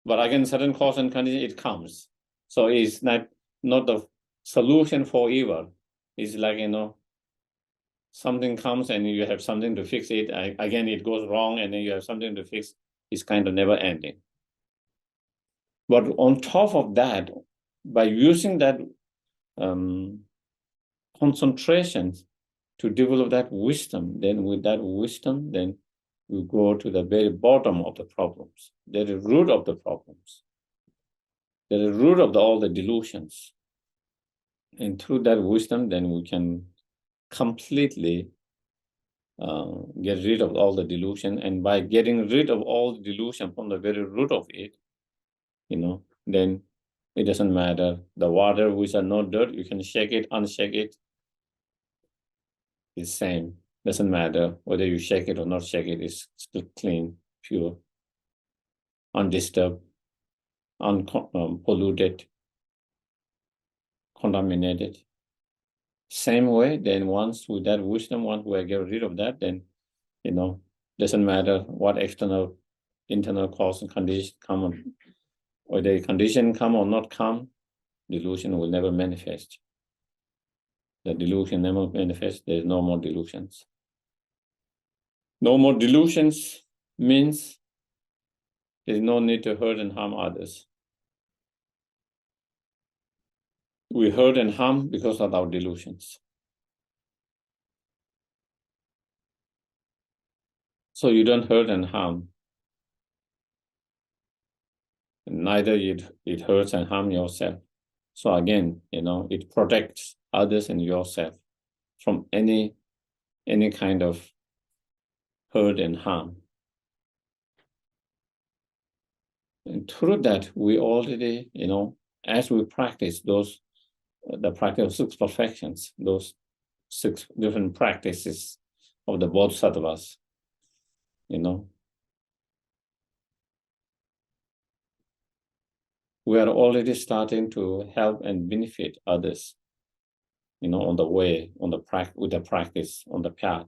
But again, certain cause and condition, it comes. So it's not the solution forever. It's like, you know, something comes and you have something to fix it. Again, it goes wrong and then you have something to fix. It's kind of never ending. But on top of that, by using that concentration to develop that wisdom, then with that wisdom, then we go to the very bottom of the problems, the root of the problems, the root of all the delusions. And through that wisdom, then we can completely get rid of all the delusion. And by getting rid of all the delusion from the very root of it, you know, then it doesn't matter. The water which are not dirt, you can shake it, unshake it. It's same. Doesn't matter whether you shake it or not shake it. It's still clean, pure, undisturbed, unpolluted, contaminated. Same way, then once with that wisdom, once we get rid of that, then, you know, doesn't matter what external, internal cause and condition come on, whether condition come or not come, delusion will never manifest. The delusion never manifests, there's no more delusions. No more delusions means there's no need to hurt and harm others. We hurt and harm because of our delusions. So you don't hurt and harm. Neither it hurts and harm yourself. So again, you know, it protects others and yourself from any kind of hurt and harm. And through that, we already, you know, as we practice those, the practice of 6 perfections, those 6 different practices of the bodhisattvas, you know, we are already starting to help and benefit others, you know, on the way, on the with the practice, on the path.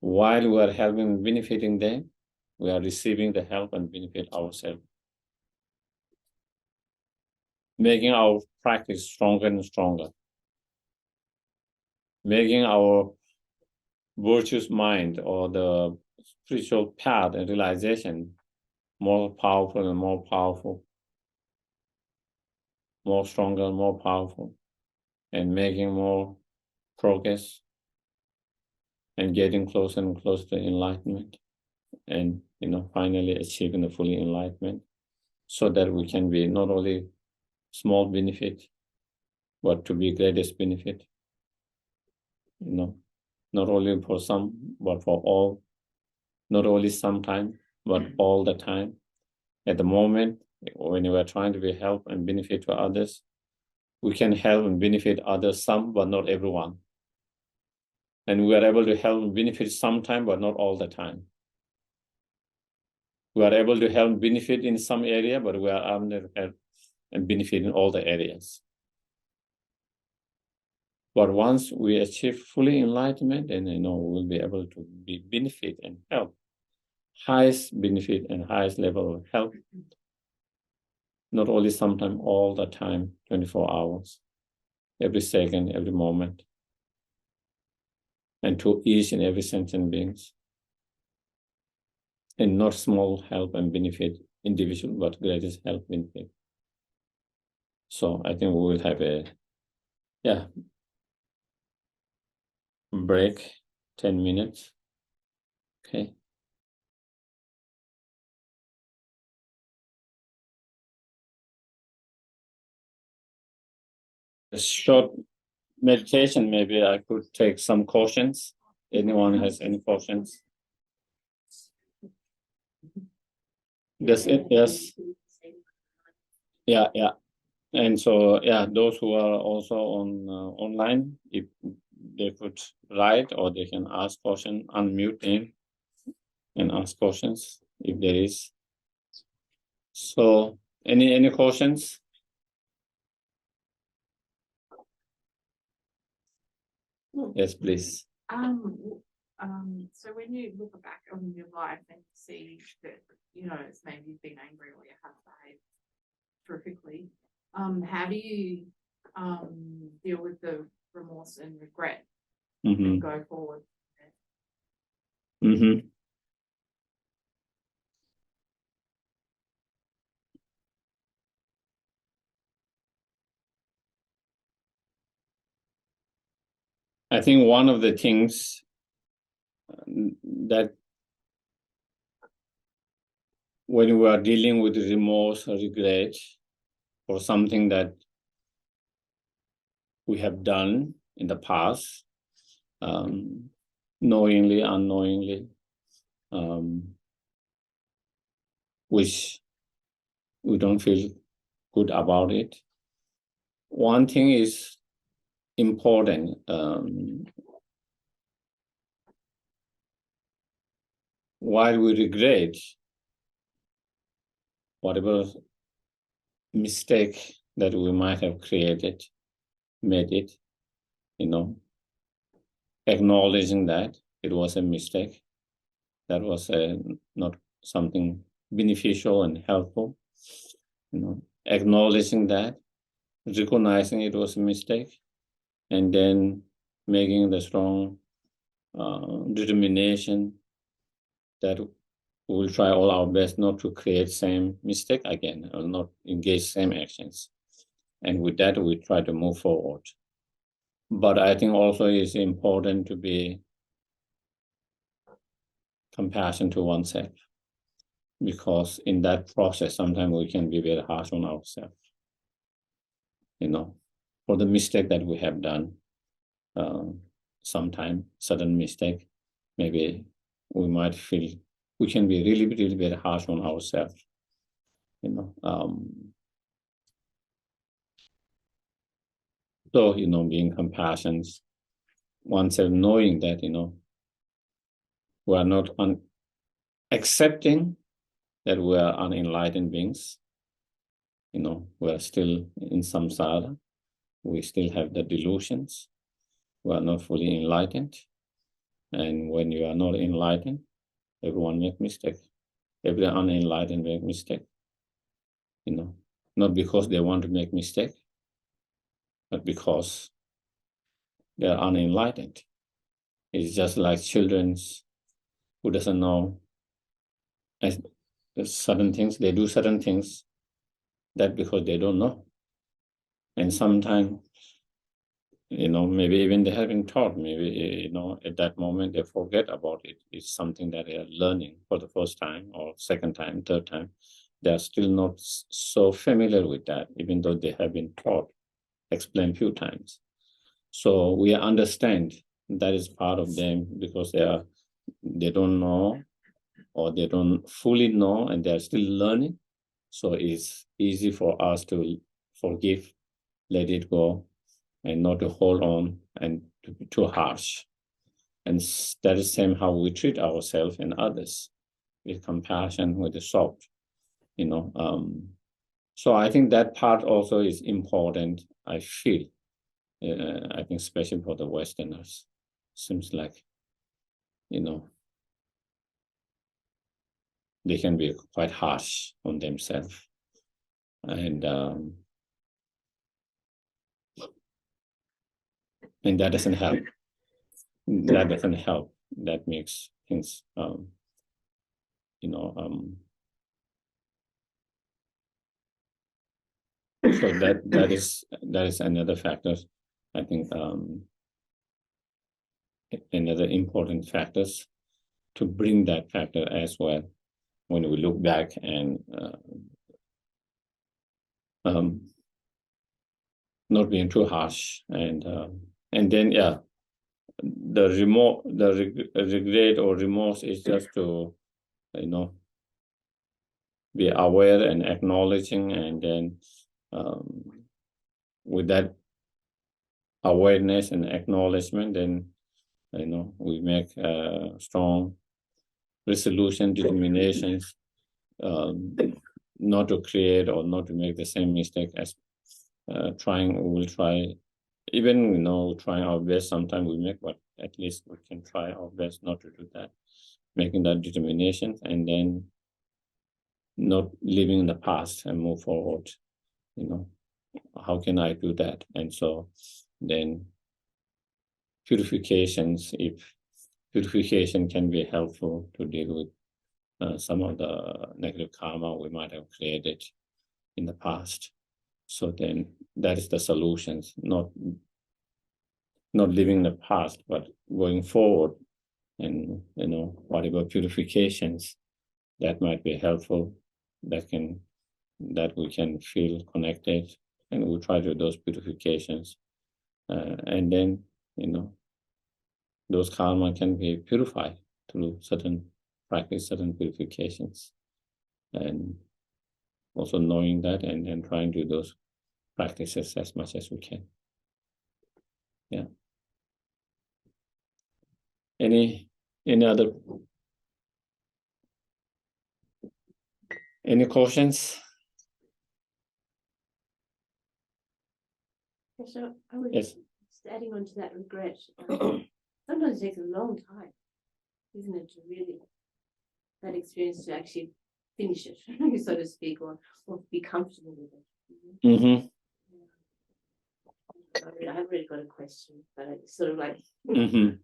While we are helping and benefiting them, we are receiving the help and benefit ourselves, making our practice stronger and stronger, making our virtuous mind or the spiritual path and realization more powerful and more powerful, more stronger, more powerful, and making more progress and getting closer and closer to enlightenment, and, you know, finally achieving the fully enlightenment, so that we can be not only small benefit, but to be greatest benefit, you know, not only for some, but for all, not only sometime, but all the time. At the moment, when you are trying to be help and benefit to others, we can help and benefit others some, but not everyone. And we are able to help and benefit sometime, but not all the time. We are able to help and benefit in some area, but we are able to help and benefit in all the areas. But once we achieve fully enlightenment, then we'll be able to benefit and help. Highest benefit and highest level of help. Not only sometime, all the time, 24 hours, every second, every moment. And to each and every sentient beings. And not small help and benefit individual, but greatest help benefit. So I think we will have a break, 10 minutes. Okay. A short meditation, maybe I could take some questions. Anyone has any questions? That's it, yes. Yeah. And so, those who are also on online, if they could write or they can ask questions, unmute them and ask questions if there is. So, any questions? Yes, please. So when you look back on your life and see that, it's maybe you've been angry or you have behaved terrifically, how do you deal with the remorse and regret and go forward? I think one of the things that when we are dealing with remorse or regret for something that we have done in the past, knowingly, unknowingly, which we don't feel good about it. One thing is important. While we regret whatever mistake that we might have made it, acknowledging that it was a mistake, that was not something beneficial and helpful, acknowledging that, recognizing it was a mistake, and then making the strong determination that we will try all our best not to create same mistake again or not engage same actions. And with that, we try to move forward. But I think also it's important to be compassionate to oneself, because in that process, sometimes we can be very harsh on ourselves, for the mistake that we have done. Sometime sudden mistake, maybe we might feel we can be really, really very harsh on ourselves. So, being compassionate, oneself knowing that, we are not accepting that we are unenlightened beings. We are still in samsara. We still have the delusions. We are not fully enlightened. And when you are not enlightened, everyone makes mistakes. Every unenlightened makes mistakes. Not because they want to make mistakes, but because they are unenlightened. It's just like children who doesn't know certain things. They do certain things that because they don't know. And sometimes, maybe even they have been taught, maybe, at that moment they forget about it. It's something that they are learning for the first time or second time, third time. They are still not so familiar with that, even though they have been taught, explained a few times. So we understand that is part of them because they don't know or they don't fully know and they are still learning. So it's easy for us to forgive let it go and not to hold on and to be too harsh. And that is same how we treat ourselves and others, with compassion, with the soft, you know. So I think that part also is important, I feel. I think especially for the Westerners, seems like, you know, they can be quite harsh on themselves. And that doesn't help. That doesn't help. That makes things, you know, so that is another factor. I think another important factors to bring that factor as well when we look back and not being too harsh and then the regret or remorse is just to, you know, be aware and acknowledging, and then with that awareness and acknowledgement, then, you know, we make strong resolution, determinations, not to create or not to make the same mistake as we'll try, even, you know, trying our best. Sometimes we make, but at least we can try our best not to do that, making that determination, and then not living in the past and move forward. You know, how can I do that? And so then purifications, if purification can be helpful to deal with some of the negative karma we might have created in the past. So then that is the solutions, not living in the past, but going forward, and, you know, whatever purifications that might be helpful, that we can feel connected, and we'll try to do those purifications, and then, you know, those karma can be purified through certain practice, certain purifications, and also knowing that, and then trying to do those practices as much as we can. Yeah. Any questions? So I was Yes. just adding on to that regret. Sometimes it takes a long time, isn't it, to really that experience to actually finish it, so to speak, or be comfortable with it. Mm-hmm. I haven't really got a question, but it's sort of like, Mm-hmm.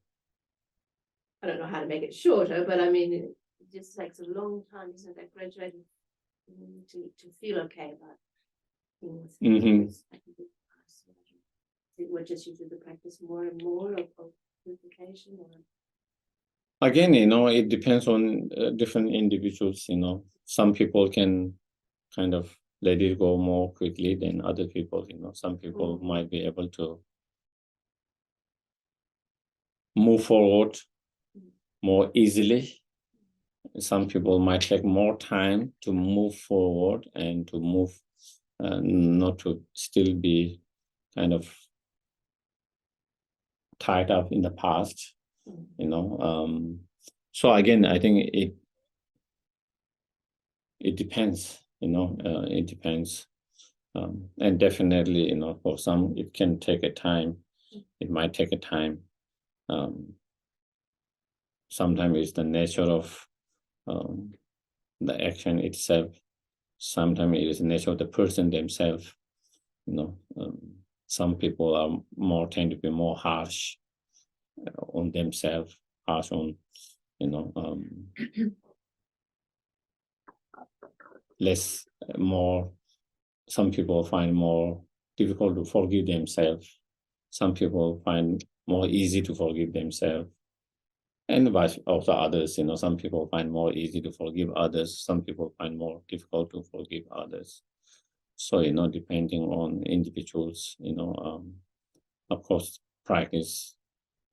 I don't know how to make it shorter, but I mean, it just takes a long time, isn't it, that graduating to feel okay about things. Mm-hmm. We're just you do the practice more and more of purification, or Again, you know, it depends on different individuals. You know, some people can kind of let it go more quickly than other people. You know, some people might be able to move forward more easily. Some people might take more time to move forward and to move, not to still be kind of tied up in the past, you know. So again, I think it depends, you know, it depends. And definitely, you know, for some, it can take a time. It might take a time. Sometimes it's the nature of the action itself. Sometimes it is the nature of the person themselves. You know, some people are tend to be more harsh on themselves, harsh on, you know, some people find more difficult to forgive themselves. Some people find more easy to forgive themselves. And vice also others, you know, some people find more easy to forgive others. Some people find more difficult to forgive others. So, you know, depending on individuals, you know, of course, practice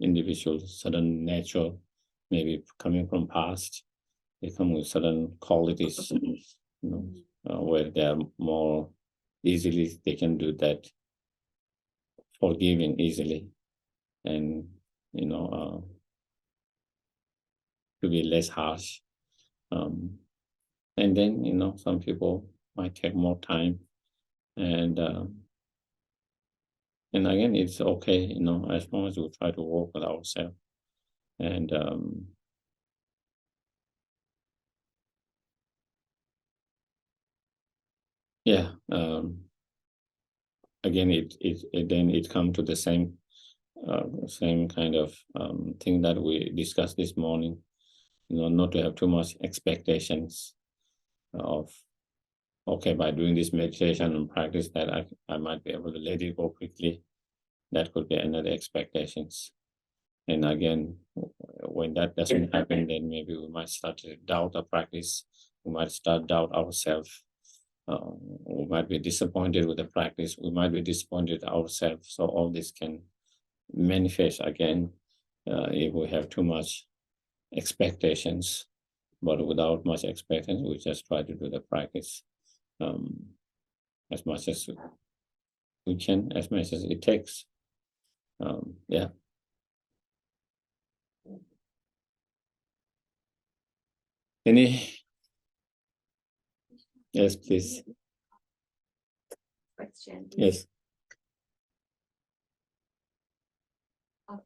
individuals, certain nature, maybe coming from past, they come with certain qualities, you know, where they are more easily, they can do that forgiving easily, and to be less harsh. And then some people might take more time, and again, it's okay, as long as we try to work with ourselves. And yeah, again, it comes to the same kind of thing that we discussed this morning. Not to have too much expectations of, okay, by doing this meditation and practice that I might be able to let it go quickly. That could be another expectations. And again, when that doesn't happen, then maybe we might start to doubt our practice. We might start doubt ourselves. We might be disappointed with the practice. We might be disappointed ourselves. So all this can manifest again if we have too much expectations. But without much expectations, we just try to do the practice as much as we can, as much as it takes. Yeah. Any? Yes, please. Question. Yes.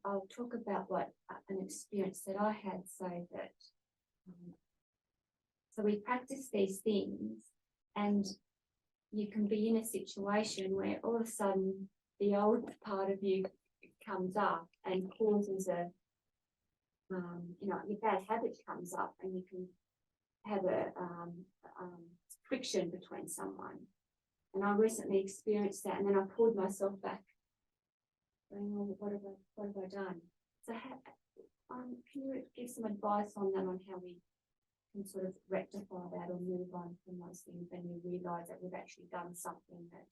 I'll talk about what an experience that I had. So we practice these things, and you can be in a situation where all of a sudden the old part of you comes up and causes your bad habit comes up, and you can have a friction between someone. And I recently experienced that, and then I pulled myself back, going, well, what have I done? So can you give some advice on that, on how we can sort of rectify that or move on from those things when we realise that we've actually done something that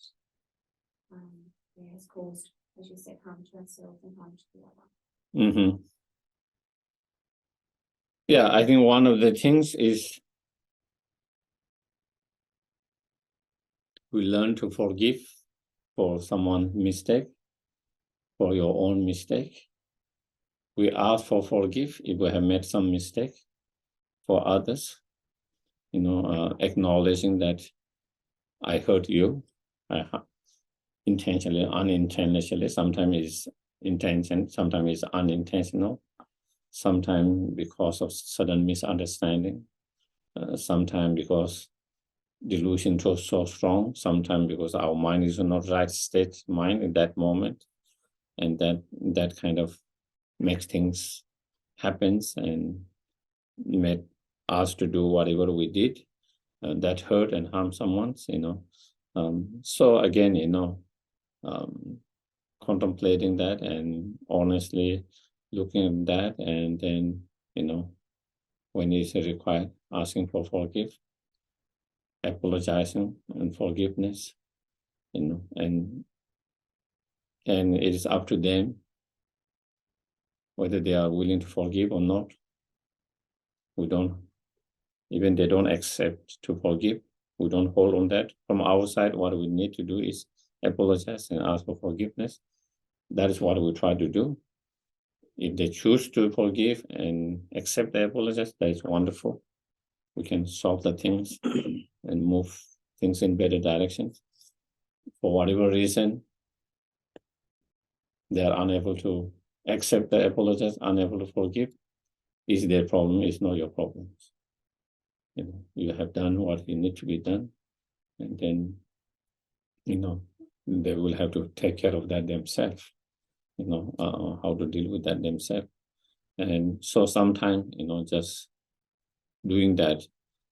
has caused, as you said, harm to ourselves and harm to the other? Mm-hmm. Yeah, I think one of the things is we learn to forgive for someone's mistake, for your own mistake. We ask for forgive if we have made some mistake. For others, acknowledging that I hurt you, intentionally, unintentionally. Sometimes it's intention, sometimes it's unintentional. Sometimes because of sudden misunderstanding. Sometimes because delusion was so strong. Sometimes because our mind is not right state mind in that moment, and that kind of makes things happens and made us to do whatever we did that hurt and harm someone. So again, contemplating that and honestly looking at that, and then when it's required, asking for forgive, apologizing and forgiveness, and it is up to them whether they are willing to forgive or not. Even they don't accept to forgive, we don't hold on that. From our side, what we need to do is apologize and ask for forgiveness. That is what we try to do. If they choose to forgive and accept the apology, that is wonderful. We can solve the things and move things in better directions. For whatever reason, they are unable to accept the apology, unable to forgive, is their problem, it's not your problem. You have done what you need to be done, and then, they will have to take care of that themselves, how to deal with that themselves. And so sometimes, just doing that,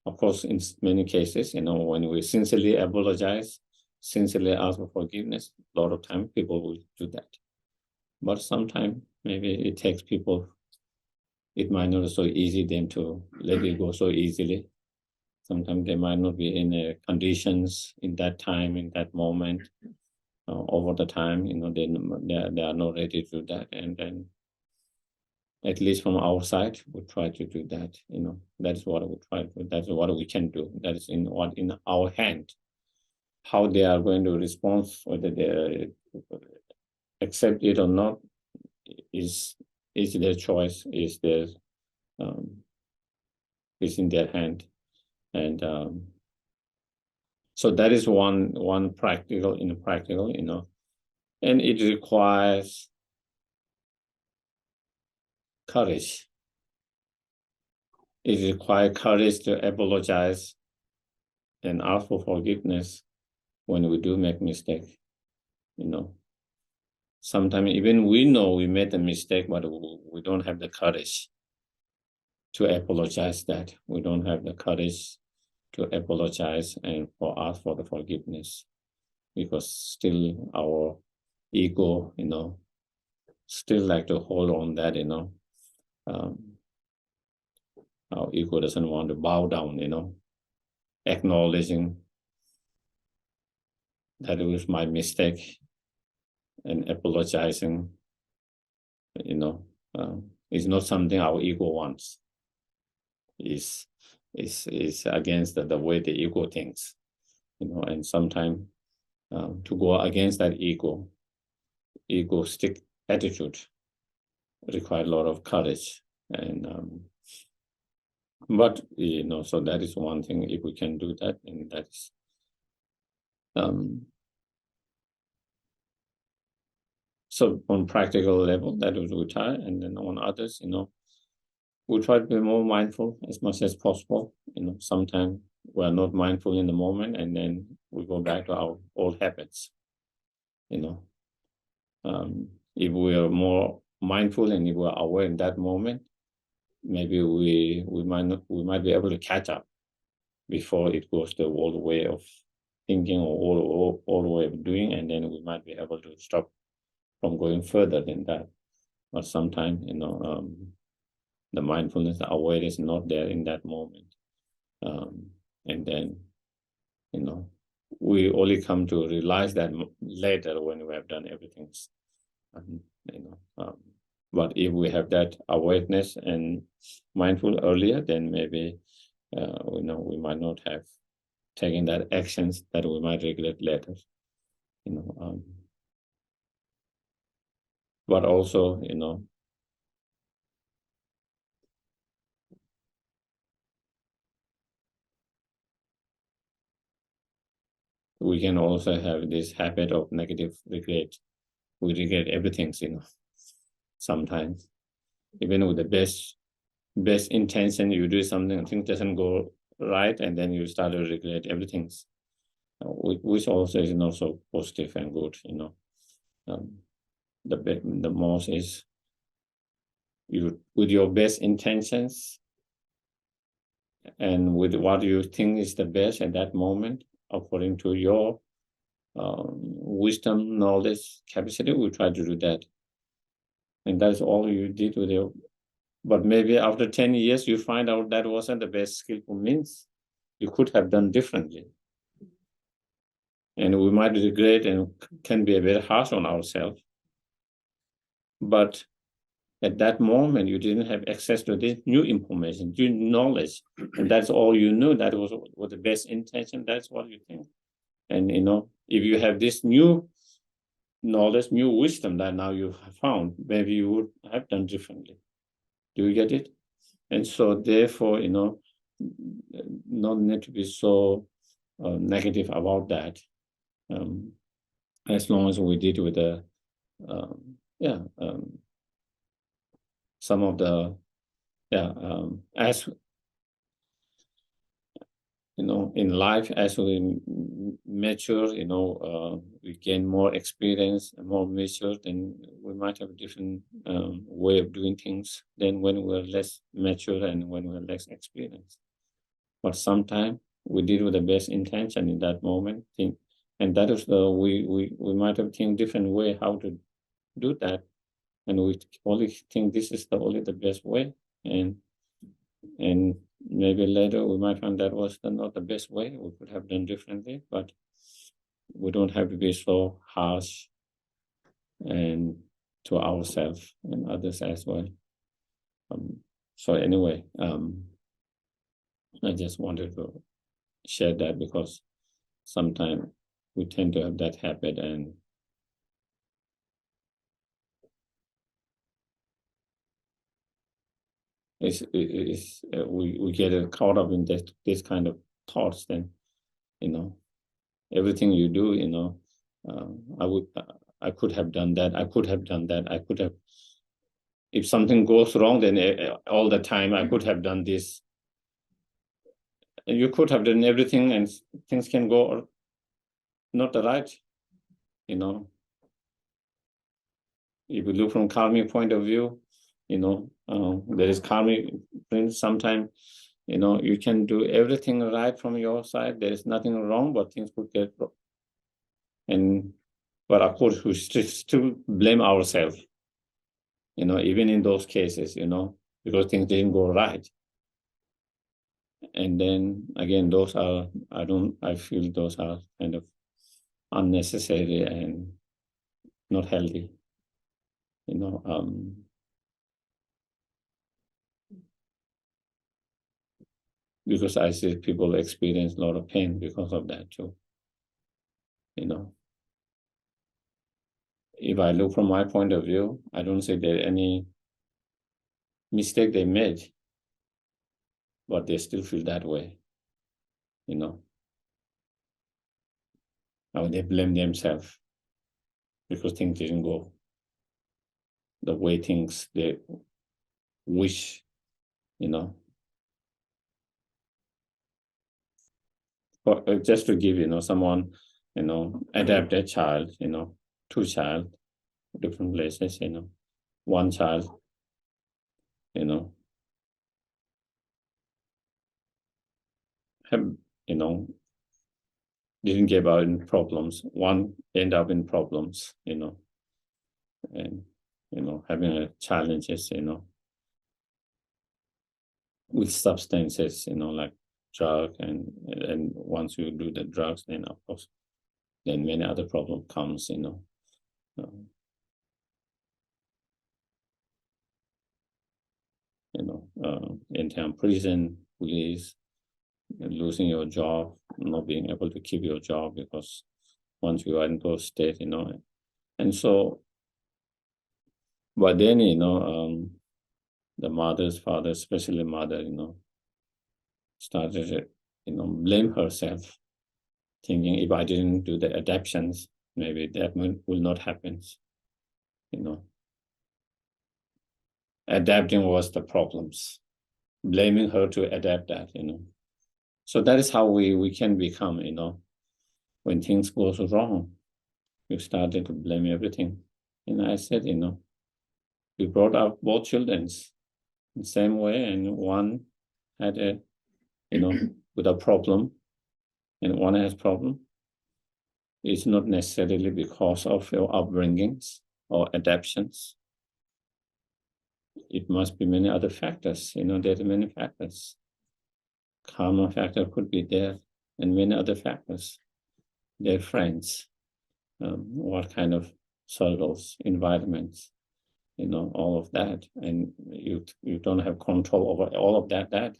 of course, in many cases, when we sincerely apologize, sincerely ask for forgiveness, a lot of time people will do that. But sometimes maybe it takes people, it might not be so easy them to let it go so easily. Sometimes they might not be in conditions in that time, in that moment, over the time, they are not ready to do that. And then, at least from our side, we try to do that. That's what we try to do. That's what we can do. That is in our hand. How they are going to respond, whether they accept it or not is their choice, is in their hand. And so that is one practical, and it requires courage. It requires courage to apologize and ask for forgiveness when we do make mistakes. Sometimes even we know we made a mistake, but we don't have the courage to apologize that. We don't have the courage to apologize and ask for the forgiveness, because still our ego, still like to hold on that, our ego doesn't want to bow down, acknowledging that it was my mistake and apologizing, is not something our ego wants. Is against the way the ego thinks, and sometimes to go against that egoistic attitude require a lot of courage. And but so that is one thing. If we can do that, and that's so on practical level, that was we try, and then on others, we try to be more mindful as much as possible. Sometimes we're not mindful in the moment, and then we go back to our old habits. If we are more mindful and if we're aware in that moment, maybe we might be able to catch up before it goes the old way of thinking or old way of doing, and then we might be able to stop from going further than that. But sometimes, the mindfulness, the awareness is not there in that moment. And then, we only come to realize that later when we have done everything. But if we have that awareness and mindful earlier, then maybe, we might not have taken that actions that we might regret later. But also, we can also have this habit of negative regret. We regret everything, sometimes. Even with the best intention, you do something, things doesn't go right, and then you start to regret everything. Which also is not so positive and good, the most is you with your best intentions and with what you think is the best at that moment, according to your wisdom, knowledge, capacity, we try to do that. And that's all you did with your, but maybe after 10 years, you find out that wasn't the best skillful means. You could have done differently. And we might regret and can be a bit harsh on ourselves. But at that moment, you didn't have access to this new information, new knowledge. And that's all you knew. That was the best intention. That's what you think. And, if you have this new knowledge, new wisdom that now you have found, maybe you would have done differently. Do you get it? And so therefore, not need to be so negative about that. As long as we did with the, some of the, as in life, as we mature, we gain more experience and more mature, then we might have a different way of doing things than when we're less mature and when we're less experienced. But sometimes we did with the best intention in that moment, and that is we might have think different way how to do that, and we only think this is only the best way, and maybe later we might find that was not the best way. We could have done differently, but we don't have to be so harsh and to ourselves and others as well. So anyway, I just wanted to share that because sometimes we tend to have that habit, and we get caught up in this kind of thoughts, then, everything you do, I could have done that. I could have done that. I could have, if something goes wrong, then all the time I could have done this. And you could have done everything and things can go not right, If you look from karmic point of view, there is karmic prince. Sometimes, you can do everything right from your side. There is nothing wrong, but things could get wrong. But of course, we still blame ourselves, even in those cases, because things didn't go right. And then again, those are, I feel those are kind of unnecessary and not healthy, because I see people experience a lot of pain because of that too. If I look from my point of view, I don't say there any mistake they made, but they still feel that way, Or they blame themselves because things didn't go the way things they wish, But just to give, someone, adapt their child, two child, different places, one child, have, didn't get out in problems. One end up in problems, and, having challenges, with substances, like drug, and once you do the drugs, then of course, then many other problem comes, in term prison, police, losing your job, not being able to keep your job because once you are in those state, and so, but then, the mother's father, especially mother, started, blame herself, thinking if I didn't do the adaptations, maybe that will not happen, Adapting was the problems, blaming her to adapt that, So that is how we can become, when things goes wrong, you started to blame everything. And I said, we brought up both children the same way, and one had a, with a problem, and one has problem. It's not necessarily because of your upbringings or adaptations. It must be many other factors, there are many factors. Karma factor could be there, and many other factors. Their friends, what kind of circles, environments, all of that, and you don't have control over all of that.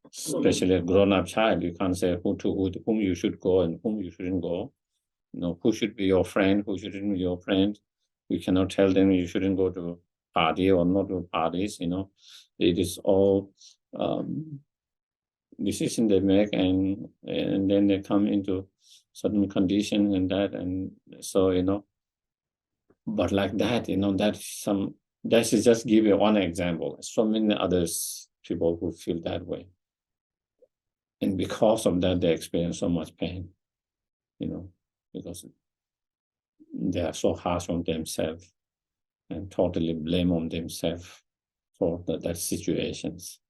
Especially a grown-up child, you can't say whom you should go and whom you shouldn't go. Who should be your friend, who shouldn't be your friend. You cannot tell them you shouldn't go to party or not to parties. It is all decision they make, and then they come into certain condition and that, and so but like that, that is just give you one example. So many others people who feel that way, and because of that they experience so much pain, because they are so harsh on themselves and totally blame on themselves for that situations,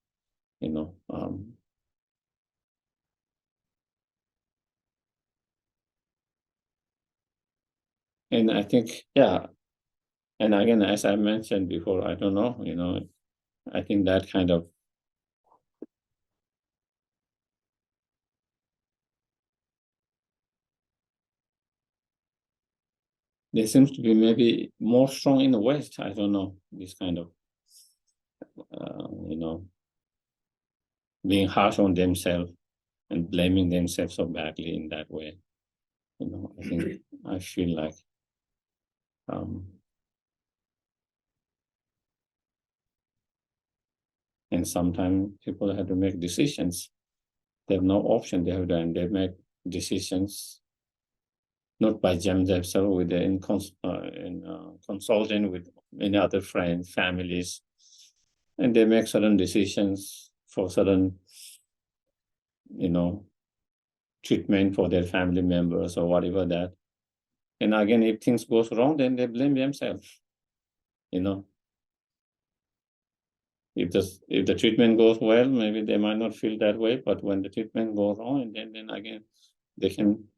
And I think, yeah, and again, as I mentioned before, I don't know, I think that kind of there seems to be maybe more strong in the West. I don't know, this kind of, being harsh on themselves and blaming themselves so badly in that way. I think I feel like And sometimes people have to make decisions. They have no option. They have to, and they make decisions not by themselves, with consulting with many other friends, families, and they make certain decisions for certain, treatment for their family members or whatever that. And again, if things goes wrong, then they blame themselves. If the treatment goes well, maybe they might not feel that way, but when the treatment goes wrong, and then again, they can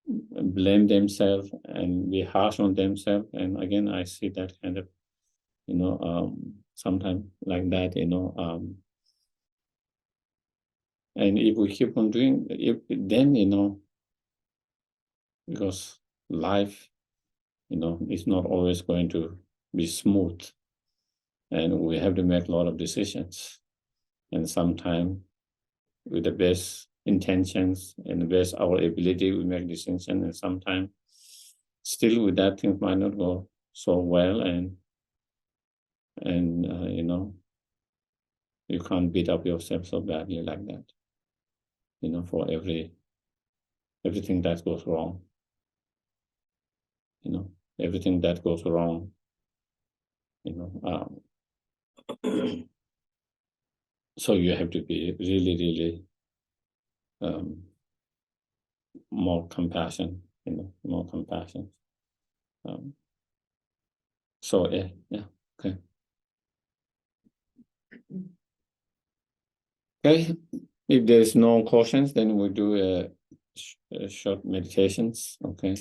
blame themselves and be harsh on themselves. And again, I see that kind of, sometimes like that, and if we keep on doing, then, because life, is not always going to be smooth, and we have to make a lot of decisions, and sometimes with the best intentions and the best our ability, we make decisions, and sometimes still with that things might not go so well, and you can't beat up yourself so badly like that, for everything that goes wrong, everything that goes wrong, so you have to be really, really more compassion, more compassion. So yeah, okay. Okay, if there's no questions, then we'll do a short meditations. Okay,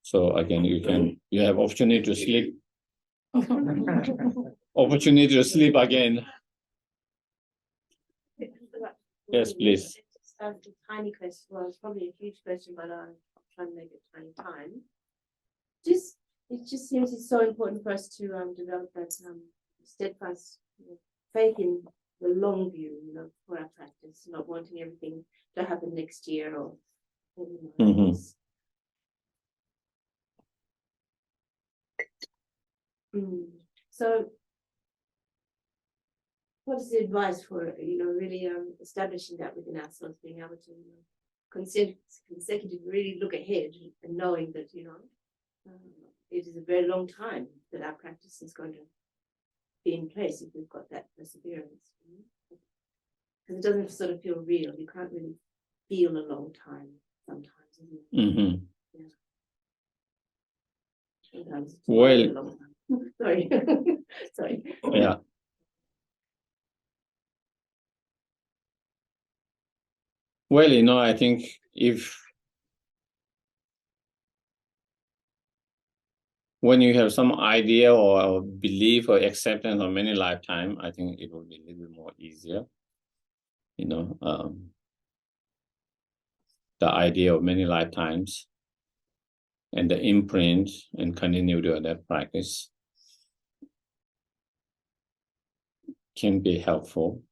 so again, you have opportunity to sleep. Opportunity to sleep again. Yes, please. Just a tiny question. Well, it's probably a huge question, but I'll try and make it tiny time. It just seems it's so important for us to develop that steadfast faith in the long view, for our practice, not wanting everything to happen next year or this. So what is the advice for, really establishing that within ourselves, being able to consecutively really look ahead and knowing that, it is a very long time that our practice is going to be in place if we've got that perseverance. Because it doesn't sort of feel real. You can't really feel a long time sometimes, isn't it? Yeah. Sometimes it's a long time. Sorry. Sorry. Yeah. Well, I think when you have some idea or belief or acceptance of many lifetime, I think it will be a little bit more easier. The idea of many lifetimes and the imprint and continue to that practice can be helpful.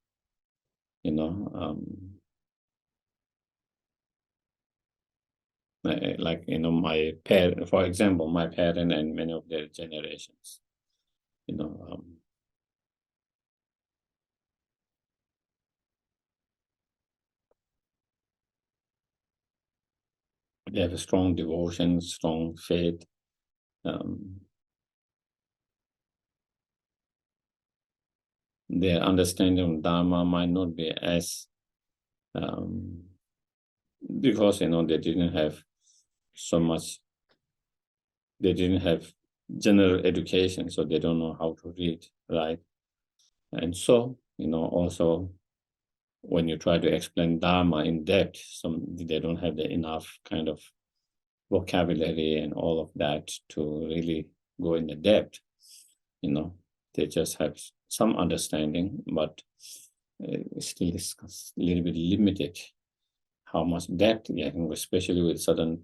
Like my parent, for example, my parent and many of their generations, they have a strong devotion, strong faith. Their understanding of Dharma might not be as because they didn't have so much. They didn't have general education, so they don't know how to read, right? And so, also when you try to explain Dharma in depth, they don't have the enough kind of vocabulary and all of that to really go in the depth. They just have some understanding, but still it's a little bit limited how much depth, especially with certain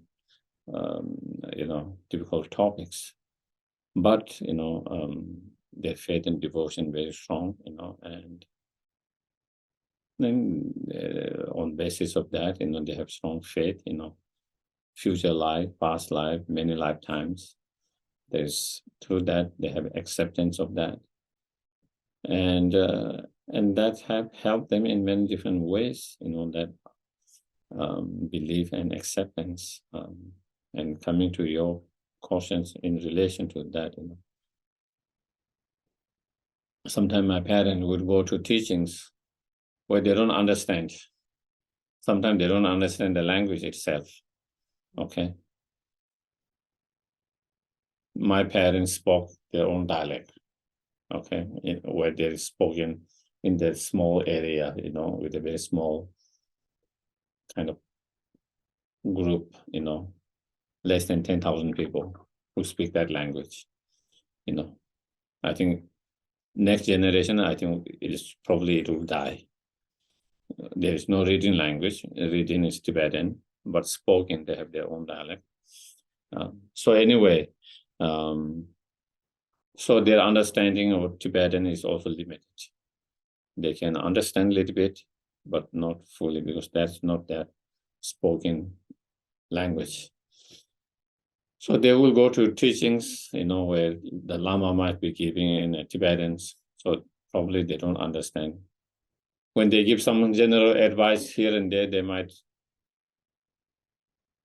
difficult topics. But their faith and devotion very strong, and then on basis of that, they have strong faith, future life, past life, many lifetimes. Through that they have acceptance of that, and that have helped them in many different ways, that belief and acceptance, and coming to your questions in relation to that. Sometimes my parents would go to teachings where they don't understand. Sometimes they don't understand the language itself. Okay. My parents spoke their own dialect. Okay, where they're spoken in the small area, with a very small kind of group, less than 10,000 people who speak that language. I think next generation, I think it will die. There is no reading language. Reading is Tibetan, but spoken, they have their own dialect. So anyway, so their understanding of Tibetan is also limited. They can understand a little bit, but not fully, because that's not their spoken language. So they will go to teachings, where the Lama might be giving in Tibetans. So probably they don't understand. When they give some general advice here and there, they might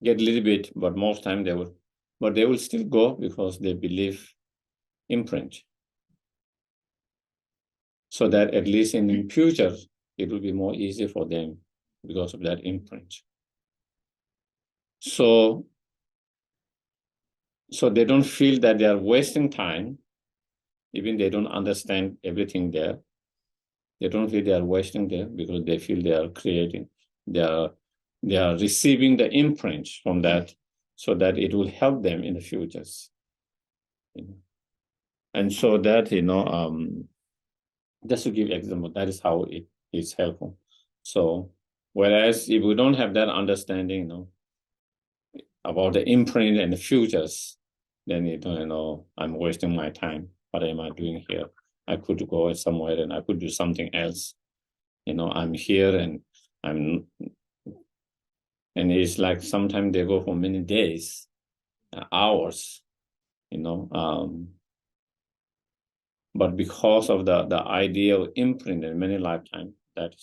get a little bit, but most time they will still go because they believe imprint. So that at least in the future, it will be more easy for them because of that imprint. So they don't feel that they are wasting time, even they don't understand everything there. They don't feel they are wasting there because they feel they are creating, they are receiving the imprint from that, so that it will help them in the futures. And so that, just to give example, that is how it is helpful. So whereas if we don't have that understanding, about the imprint and the futures, then I'm wasting my time. What am I doing here? I could go somewhere and I could do something else. I'm here and it's like sometimes they go for many days, hours, but because of the idea of imprint in many lifetimes, that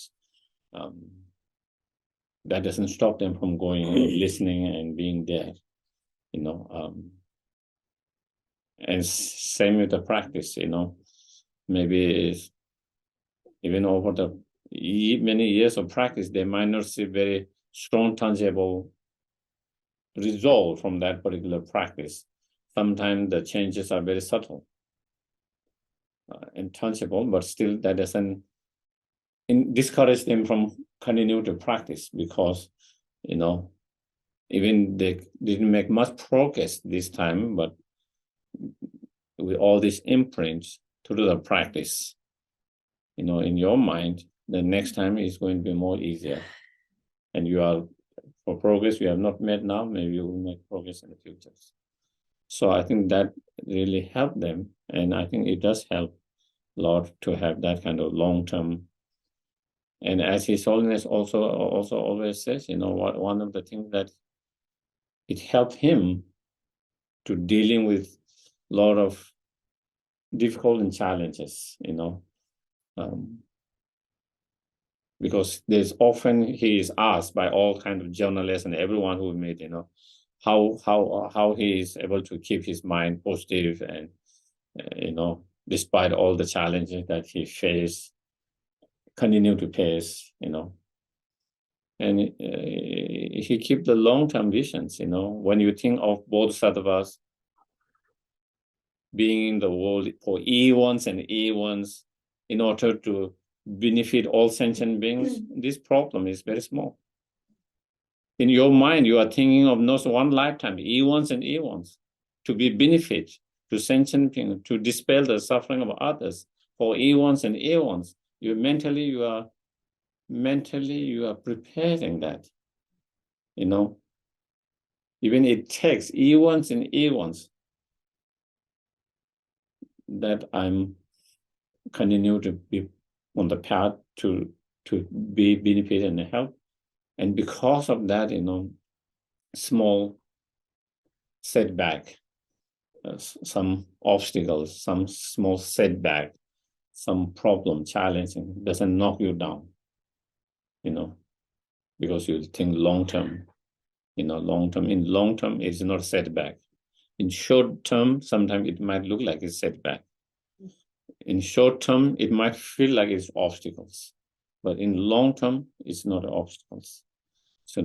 doesn't stop them from going and listening and being there, and same with the practice, maybe even over the many years of practice, they might not see very strong, tangible result from that particular practice. Sometimes the changes are very subtle and tangible, but still that doesn't discourage them from continuing to practice, because, even they didn't make much progress this time, but with all these imprints to do the practice, in your mind, the next time is going to be more easier. And for progress you have not made now, maybe you will make progress in the future. So I think that really helped them. And I think it does help a lot to have that kind of long-term. And as His Holiness also always says, one of the things that it helped him to dealing with a lot of difficult challenges, because there's often he is asked by all kinds of journalists and everyone who meet, how he is able to keep his mind positive and, despite all the challenges that he faced, continue to face, and he keep the long-term visions, when you think of bodhisattvas being in the world for eons and eons in order to benefit all sentient beings, this problem is very small. In your mind, you are thinking of not one lifetime, eons and eons, to be benefit to sentient beings, to dispel the suffering of others for eons and eons. Mentally you are preparing that, Even it takes eons and eons that I'm continue to be on the path to be benefit and help. And because of that, small setback, some obstacles, some small setback, some problem, challenging, doesn't knock you down, because you think long term, in long term, it's not setback. In short term, sometimes it might look like it's setback. In short term, it might feel like it's obstacles, but in long term, it's not obstacles. So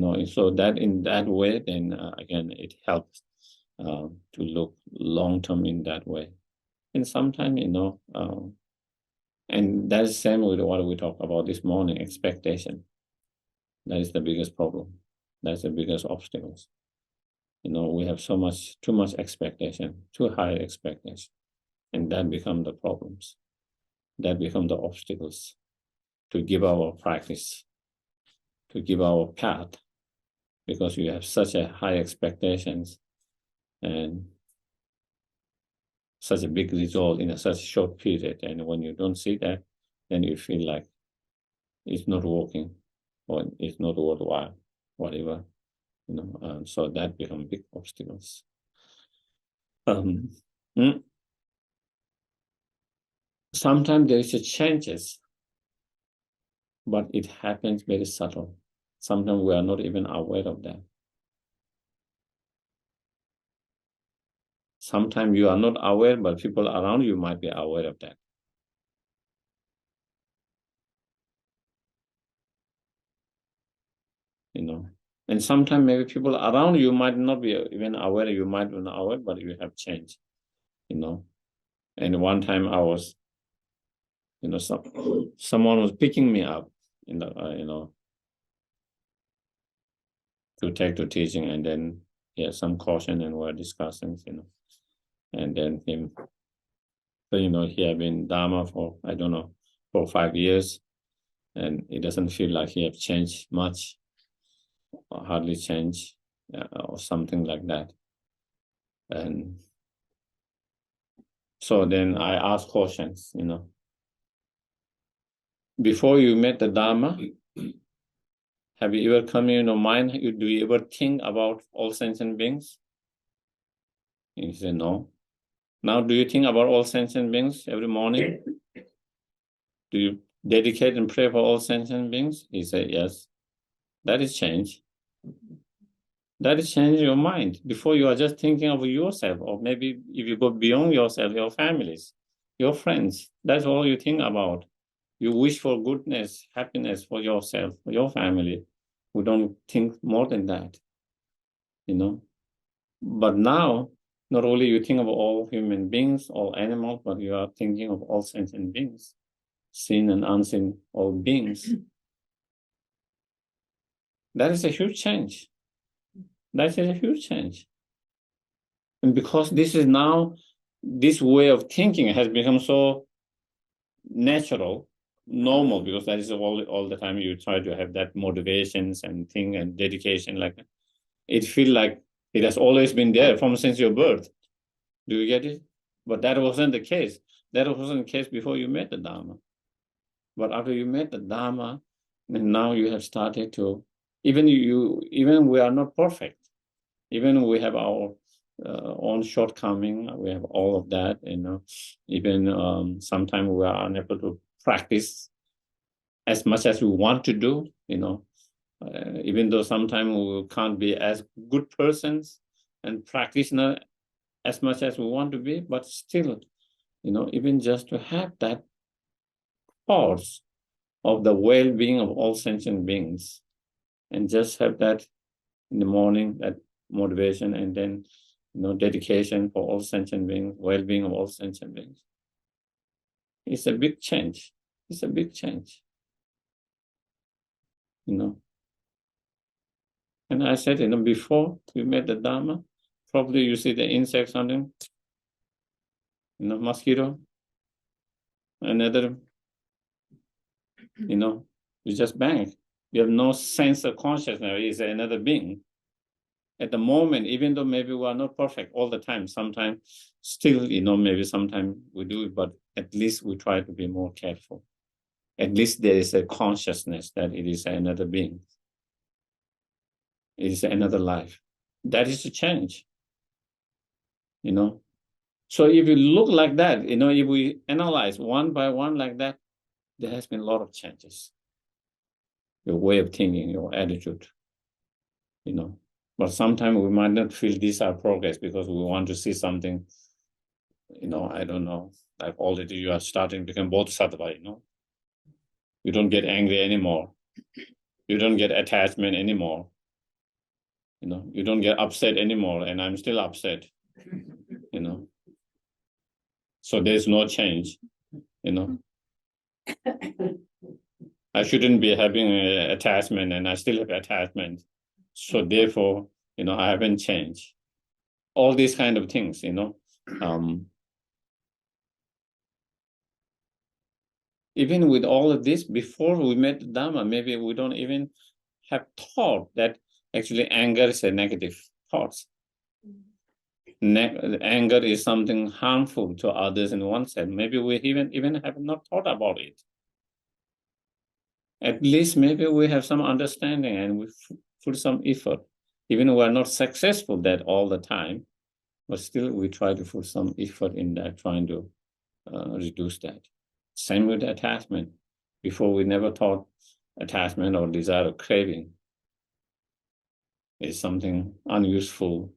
that in that way, then again, it helps to look long term in that way. And sometimes, and that's the same with what we talked about this morning, expectation. That is the biggest problem. That's the biggest obstacles. We have too much expectation, too high expectation, and that become the problems. That become the obstacles to give our practice, to give our path, because you have such a high expectations and such a big result in such a short period. And when you don't see that, then you feel like it's not working or it's not worthwhile, whatever. So that become big obstacles. Sometimes there is a changes, but it happens very subtle. Sometimes we are not even aware of that. Sometimes you are not aware, but people around you might be aware of that. And sometimes maybe people around you might not be even aware, you might be not aware, but you have changed, And one time I was, someone was picking me up, to take to teaching, and then some caution, and we're discussing, and then him, so he had been Dharma for, I don't know, for 5 years, and it doesn't feel like he have changed much, or hardly changed, or something like that. And so then I asked questions, before you met the Dharma, have you ever come in your mind, do you ever think about all sentient beings? And he said, no. Now, do you think about all sentient beings every morning? Do you dedicate and pray for all sentient beings? He said, yes. That is change. That is changing your mind. Before you are just thinking of yourself, or maybe if you go beyond yourself, your families, your friends, that's all you think about. You wish for goodness, happiness for yourself, for your family. We don't think more than that, But now, not only you think of all human beings, all animals, but you are thinking of all sentient beings, seen and unseen, all beings. That is a huge change. That is a huge change. And because this way of thinking has become so natural, normal, because that is all the time you try to have that motivations and thing and dedication like that. It feels like it has always been there from since your birth. Do you get it? But that wasn't the case. That wasn't the case before you met the Dharma. But after you met the Dharma, and now you have started to, even we are not perfect. Even we have our own shortcoming, we have all of that, even sometimes we are unable to practice as much as we want to do, even though sometimes we can't be as good persons and practitioner as much as we want to be, but still, even just to have that pause of the well-being of all sentient beings, and just have that in the morning, that motivation, and then dedication for all sentient beings, well-being of all sentient beings. It's a big change. It's a big change. And I said, before you met the Dharma, probably you see the insect something, mosquito, another, you just bang. You have no sense of consciousness. It's another being. At the moment, even though maybe we are not perfect all the time, sometimes still, maybe sometimes we do it, but at least we try to be more careful. At least there is a consciousness that it is another being. It is another life. That is a change, So if you look like that, if we analyze one by one like that, there has been a lot of changes. Your way of thinking, your attitude, But sometimes we might not feel these are progress because we want to see something, I don't know, like already you are starting to become bodhisattva, You don't get angry anymore. You don't get attachment anymore. You don't get upset anymore, and I'm still upset, So there's no change, I shouldn't be having an attachment, and I still have attachment. So therefore, I haven't changed. All these kind of things, Even with all of this, before we met Dhamma, maybe we don't even have thought that actually anger is a negative thought. Anger is something harmful to others in oneself. Maybe we even have not thought about it. At least maybe we have some understanding and we put some effort. Even we are not successful that all the time, but still we try to put some effort in that, trying to reduce that. Same with attachment. Before we never thought attachment or desire or craving is something unuseful,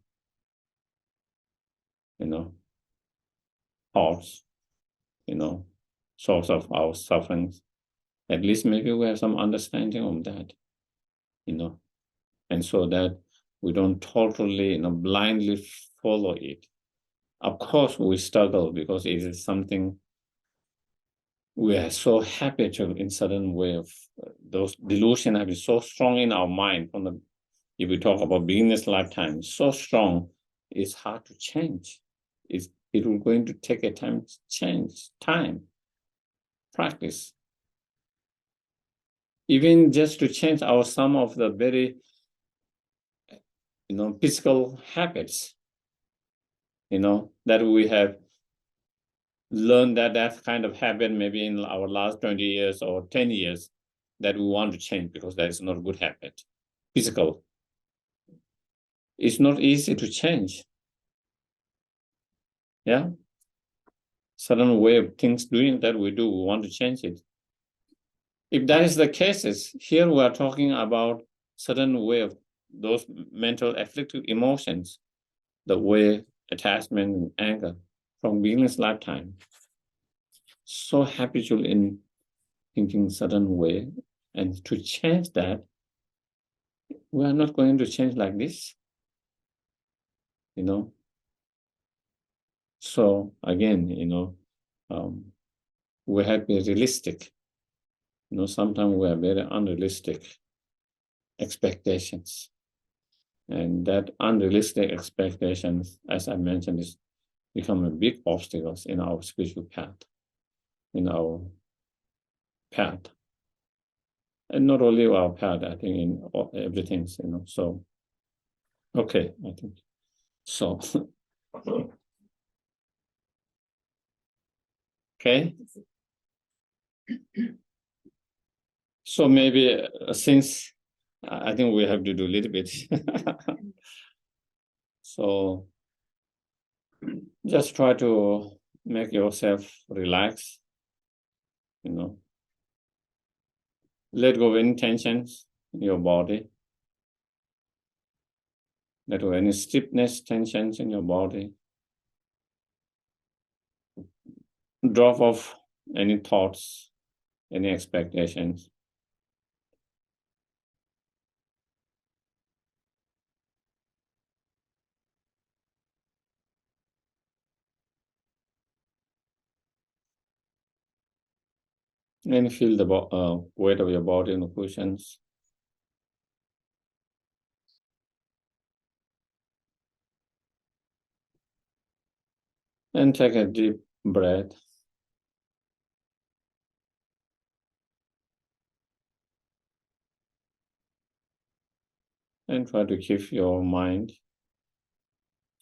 thoughts, source of our sufferings. At least maybe we have some understanding of that, and so that we don't totally, blindly follow it. Of course, we struggle because it is something we are so happy to, in certain way of those delusions have been so strong in our mind if we talk about beginner's lifetime, so strong, it's hard to change. It will going to take a time to change, practice. Even just to change some of the very, physical habits, that we have learned that kind of habit maybe in our last 20 years or 10 years that we want to change because that is not a good habit. Physical. It's not easy to change. Yeah. Certain way of things doing that we do, we want to change it. If that is the case, here we are talking about certain way of those mental afflictive emotions, the way attachment and anger from beginner's lifetime. So habitual in thinking certain way, and to change that, we are not going to change like this, So again, we have to be realistic. Sometimes we have very unrealistic expectations. And that unrealistic expectations, as I mentioned, is become a big obstacles in our spiritual path, in our path. And not only our path, I think in everything, so. Okay, I think. So. Okay. So maybe since I think we have to do a little bit. So just try to make yourself relax, Let go of any tensions in your body. Let go of any stiffness, tensions in your body. Drop off any thoughts, any expectations. And feel the weight of your body on the cushions. And take a deep breath. And try to keep your mind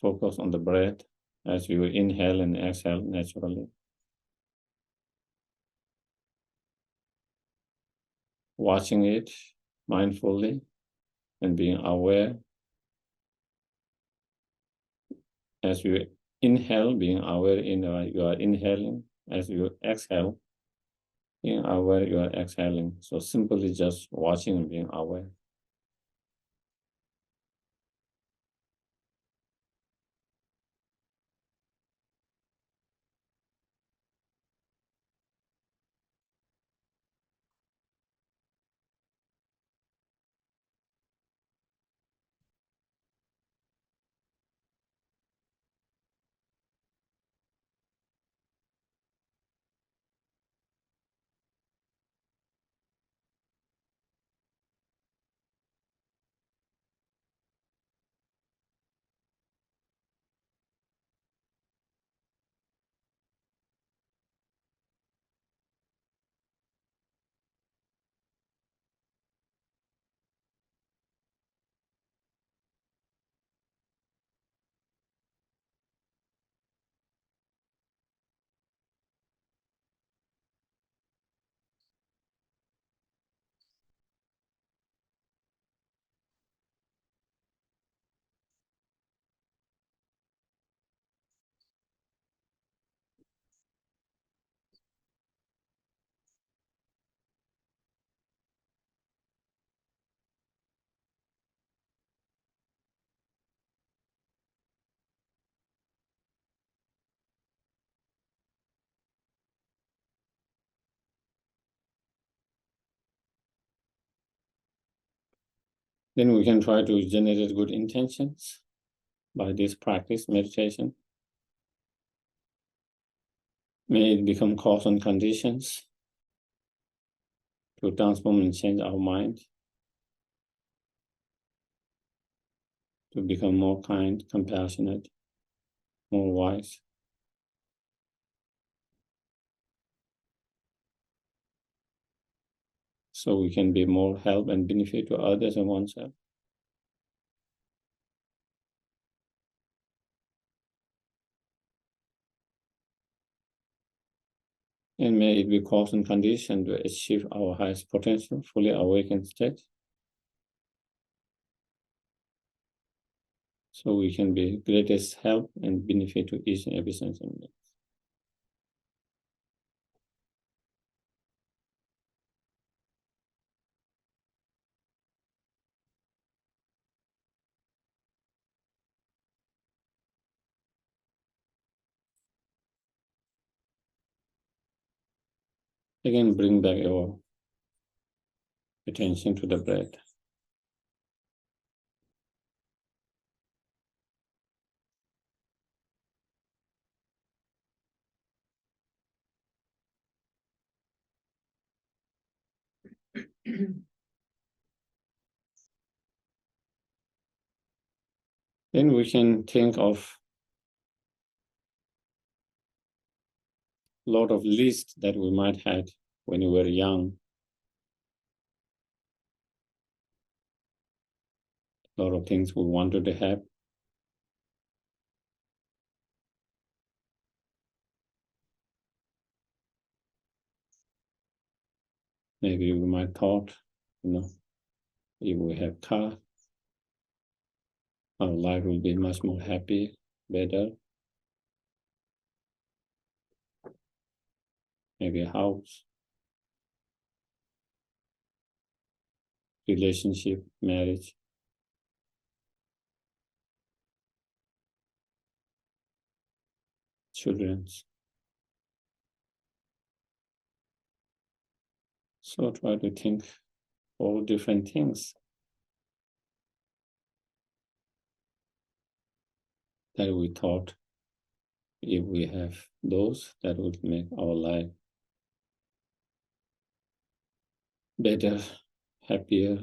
focused on the breath as you inhale and exhale naturally. Watching it mindfully and being aware as you inhale, being aware you are inhaling. As you exhale, being aware you are exhaling. So simply just watching and being aware. Then we can try to generate good intentions by this practice, meditation. May it become cause and conditions to transform and change our mind, to become more kind, compassionate, more wise. So we can be more help and benefit to others and oneself. And may it be cause and condition to achieve our highest potential, fully awakened state. So we can be greatest help and benefit to each and every sentient. Again, bring back your attention to the breath. Then we can think of a lot of lists that we might have when we were young. A lot of things we wanted to have. Maybe we might thought, if we have car, our life will be much more happy, better. Maybe a house, relationship, marriage. Children. So try to think all different things that we thought if we have those, that would make our life better, happier.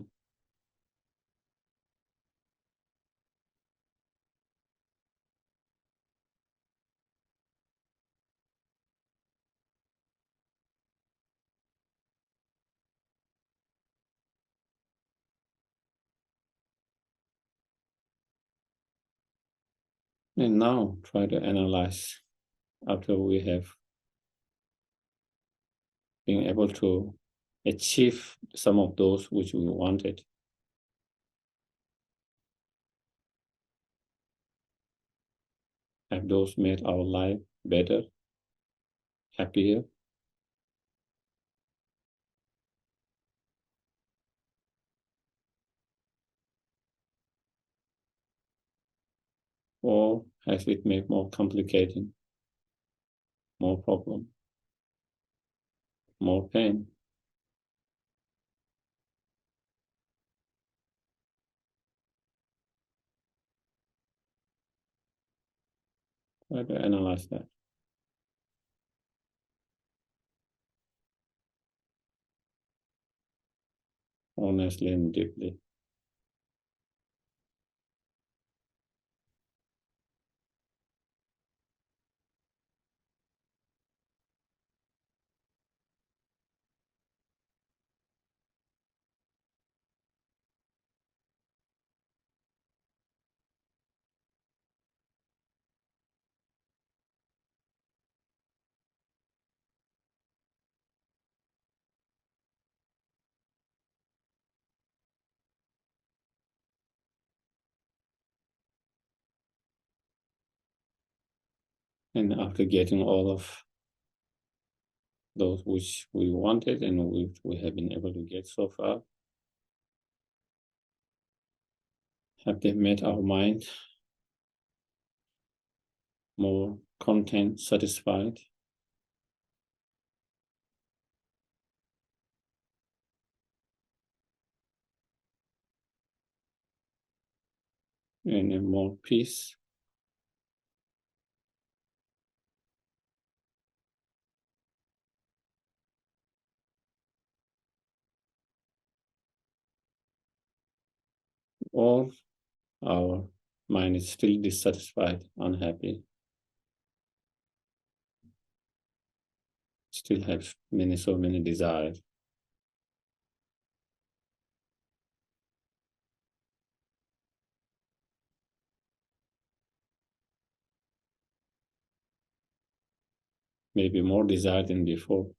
And now try to analyze after we have been able to achieve some of those which we wanted. Have those made our life better, happier? Or has it made more complicated, more problem, more pain? Try to analyze that honestly and deeply. And after getting all of those which we wanted and which we have been able to get so far, have they made our mind more content, satisfied? And more peace? Or our mind is still dissatisfied, unhappy, still have so many desires? Maybe more desire than before.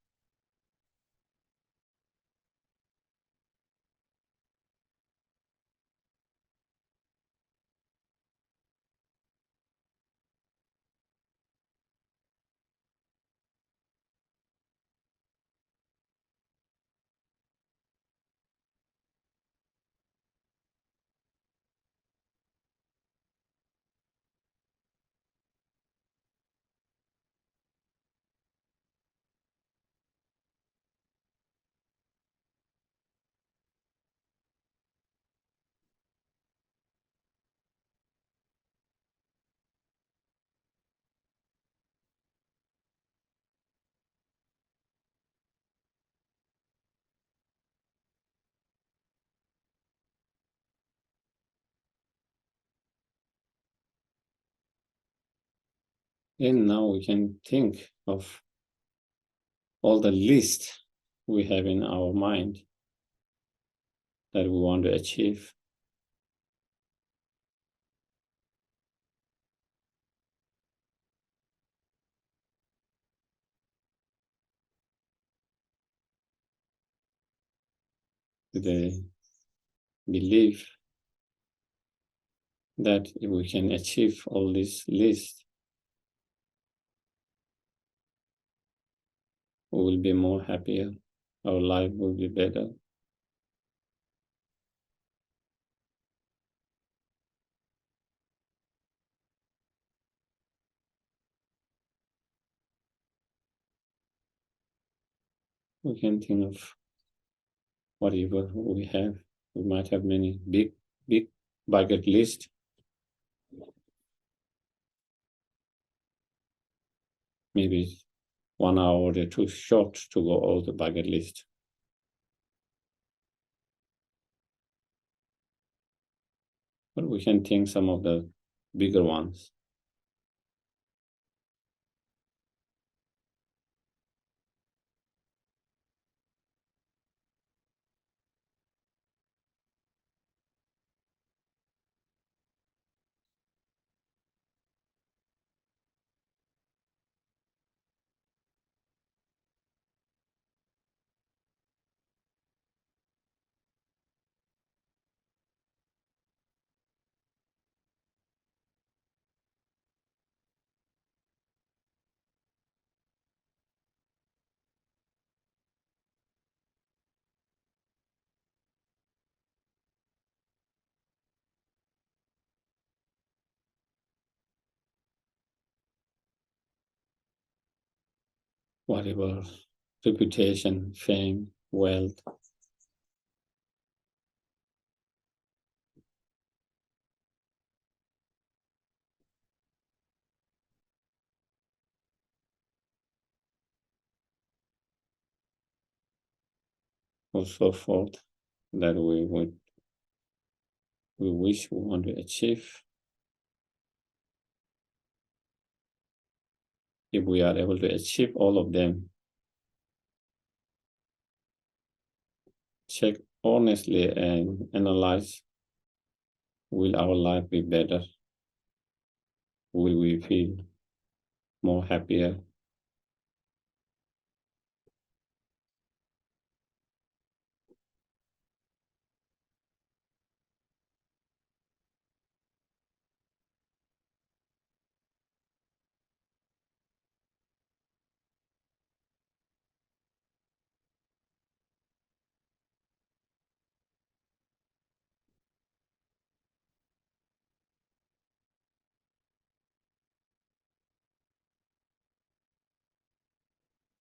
And now we can think of all the list we have in our mind that we want to achieve. They believe that if we can achieve all this list, we will be more happier, our life will be better. We can think of whatever we have. We might have many big bucket list. Maybe 1 hour or too short to go all the bucket list. But we can think some of the bigger ones. whatever reputation, fame, wealth. Or so forth that we wish we want to achieve. If we are able to achieve all of them, check honestly and analyze, will our life be better? Will we feel more happier?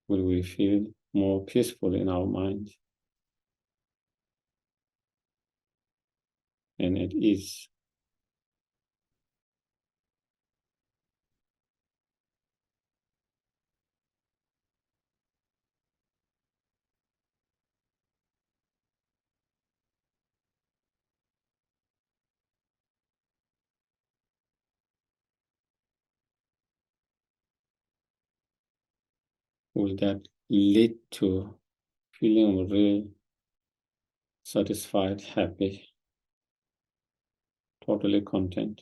Will we feel more peaceful in our mind and at ease? Will that lead to feeling real satisfied, happy, totally content?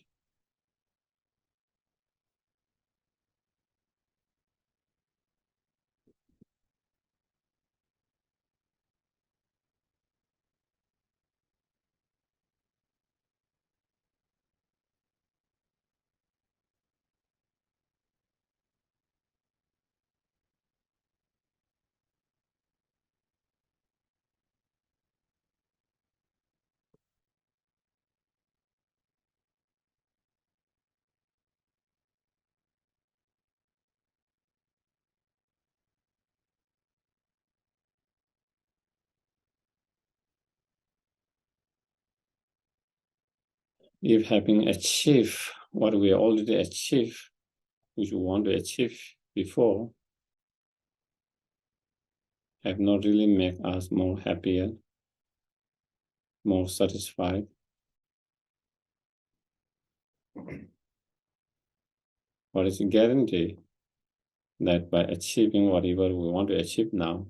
If having achieved what we already achieved, which we want to achieve before, have not really made us more happier, more satisfied, what is a guarantee that by achieving whatever we want to achieve now,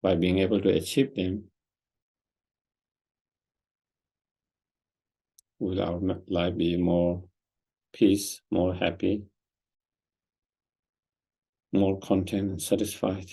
by being able to achieve them, will our life be more peace, more happy, more content and satisfied?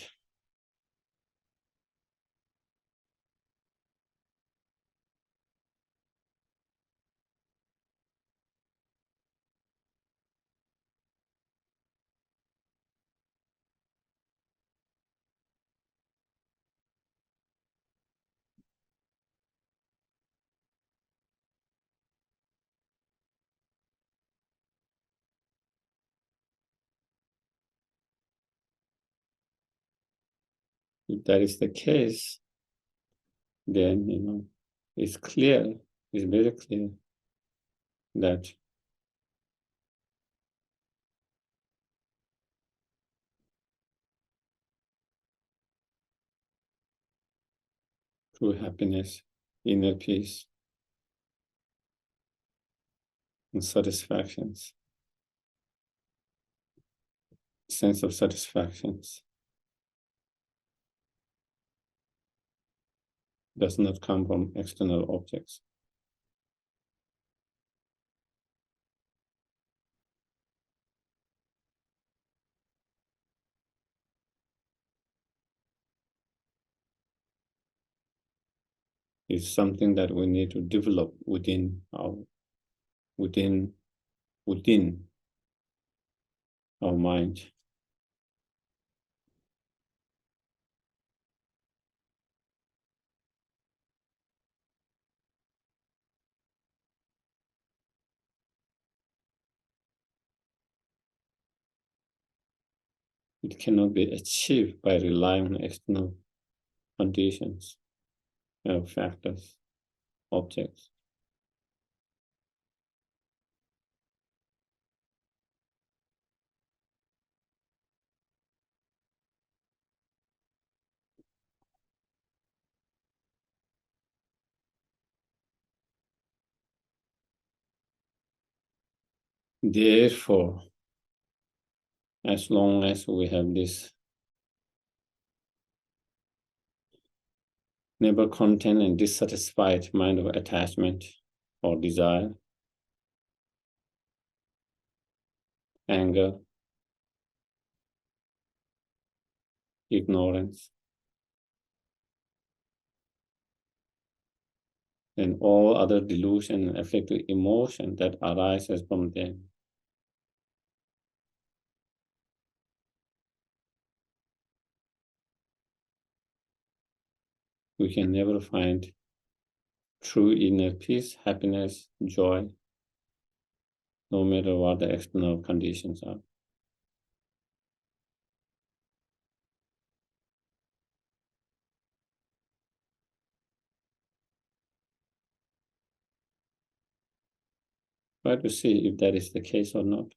If that is the case, then it's clear, it's very clear that true happiness, inner peace, and satisfactions, sense of satisfactions, does not come from external objects. It's something that we need to develop within within our mind. It cannot be achieved by relying on external conditions, factors, objects. Therefore, as long as we have this never content and dissatisfied mind of attachment or desire, anger, ignorance, and all other delusion and afflictive emotion that arises from them. We can never find true inner peace, happiness, joy, no matter what the external conditions are. Try to see if that is the case or not.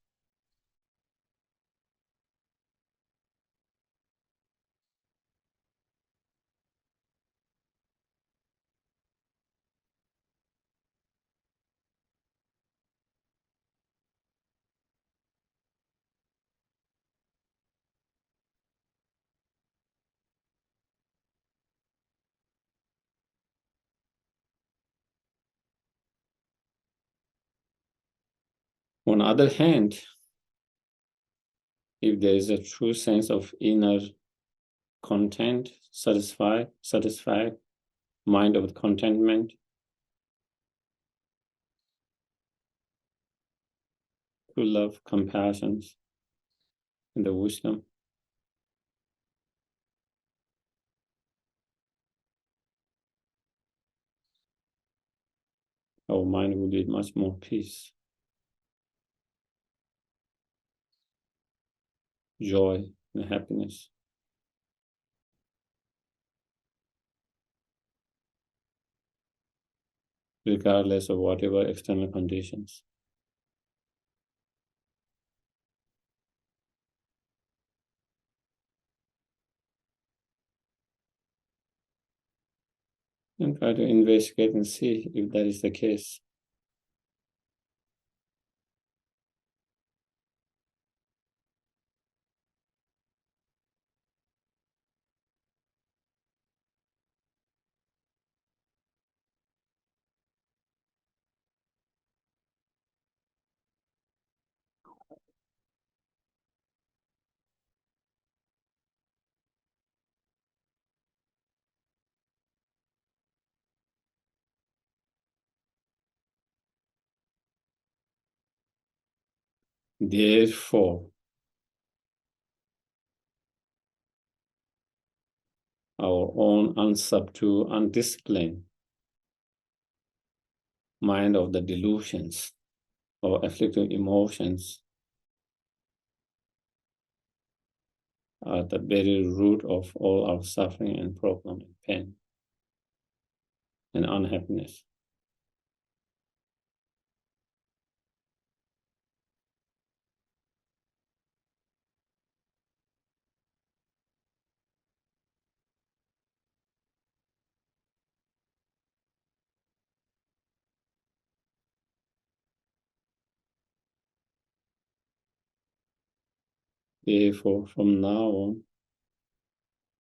On the other hand, if there is a true sense of inner content, satisfied, mind of contentment, true love, compassion, and the wisdom, our mind will be much more peace, joy, and happiness. Regardless of whatever external conditions. And try to investigate and see if that is the case. Therefore, our own unsubdued, undisciplined mind of the delusions or afflictive emotions are the very root of all our suffering and problem and pain and unhappiness. Therefore, from now on,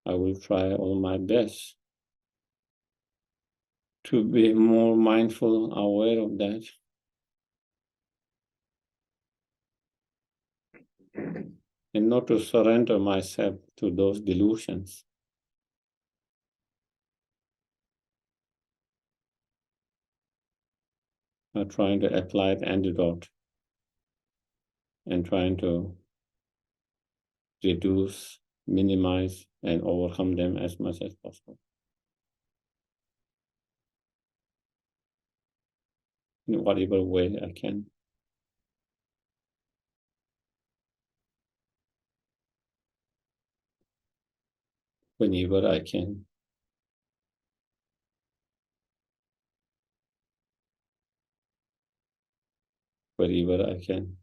I will try all my best to be more mindful, aware of that, and not to surrender myself to those delusions. I'm trying to apply the antidote and trying to reduce, minimize, and overcome them as much as possible. In whatever way I can. whenever I can. Wherever I can.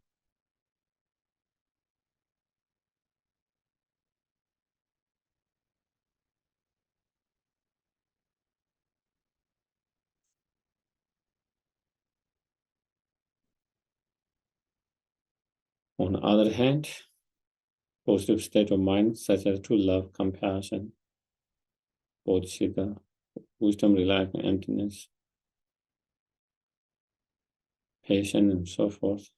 On the other hand, positive state of mind such as true love, compassion, bodhicitta, wisdom, enlightenment, emptiness, patience, and so forth,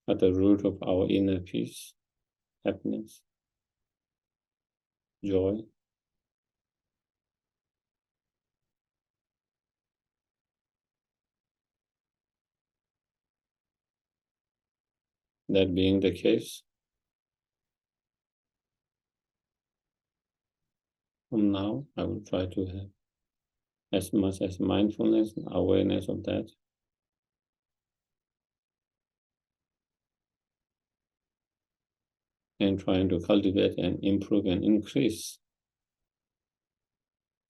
at the root of our inner peace, happiness, joy. That being the case, from now I will try to have as much as mindfulness and awareness of that. And trying to cultivate and improve and increase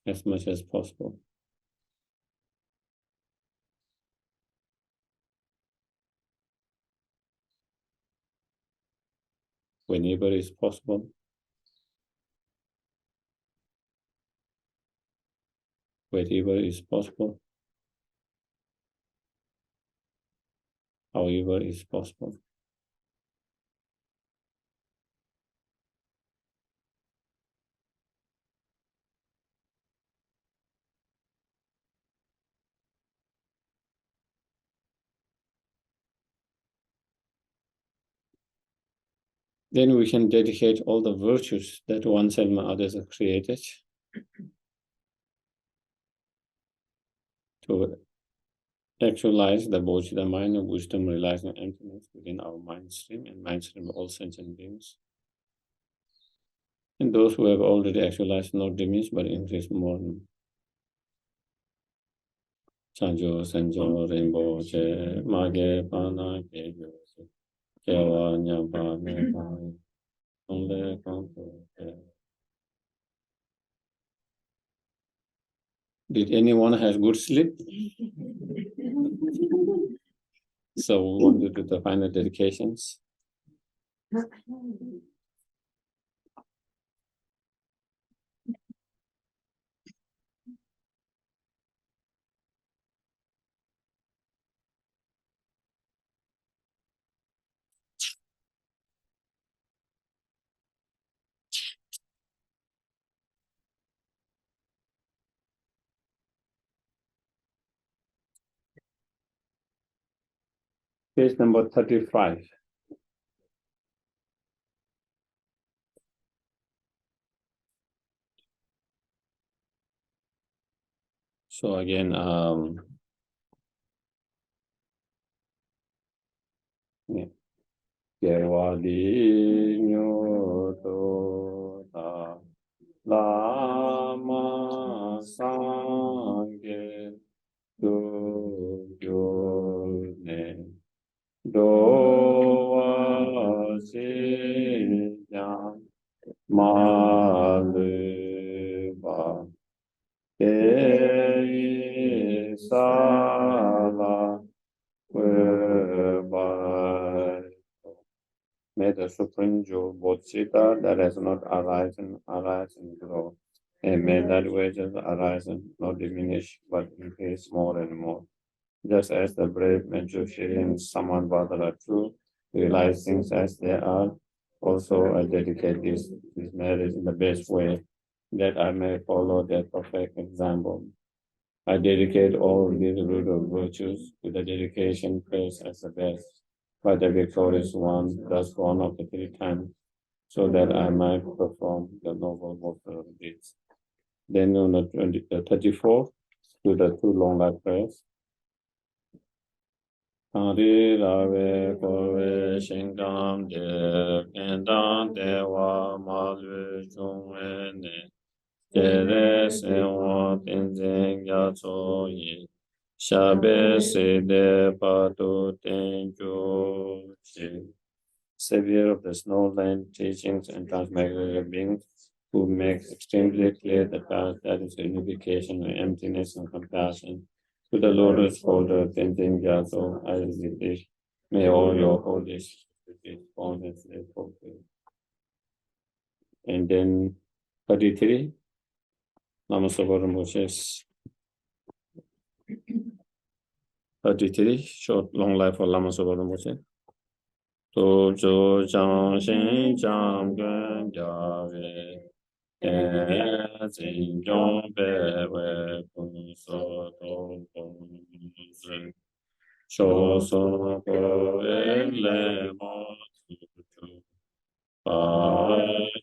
as much as possible. Whenever is possible. Wherever is possible. However is possible. Then we can dedicate all the virtues that oneself and others have created to actualize the bodhicitta mind of wisdom, realizing emptiness within our mind stream and mind stream of all sentient beings. And those who have already actualized not diminish but increase more. Chanjo, Sanjo, Rainbow, Che, Mage, Pana, Kegyo, Kewa, Nyapa, Mepa, Onle, Konto, Did anyone have good sleep? So we want to do the final dedications. Page number 35. So again, Gerwadi nyoto ta lama sangye do ne do wa se ma le ba e sa la May the Supreme Jewel Bodhicitta that has not arisen, arise and grow. And may that which has arisen not diminish, but increase more and more. Just as the brave Manchuria summoned Badala true, realize things as they are, also I dedicate this marriage in the best way, that I may follow their perfect example. I dedicate all these root of virtues to the dedication praised as the best by the victorious one, thus one of the 3 times, so that I might perform the noble mortal deeds. Then on the 34, to the 2 long life prayers. Hari Rave Kove Shingam De Kendam Dewa Malu Chungwene Jere Sewa Tenzeng Yatso Yi Shabe Sede Patu Tenju Chi savior of the snowland teachings and transmigrated beings who make extremely clear the path that is unification and emptiness and compassion. To the Lotus holder, Tenzin Gyatso, I wish, may all your holy spirits abundantly fulfill. And then 33, Namaste Moses. 33, short, long life for Lama Subhadra Moses. To Jo Chang Shin Chang Gun Yahweh. Zin Jong Be We Kun So To Kun Zin. Sho So Ko E Le Mo Tu Tu. Pa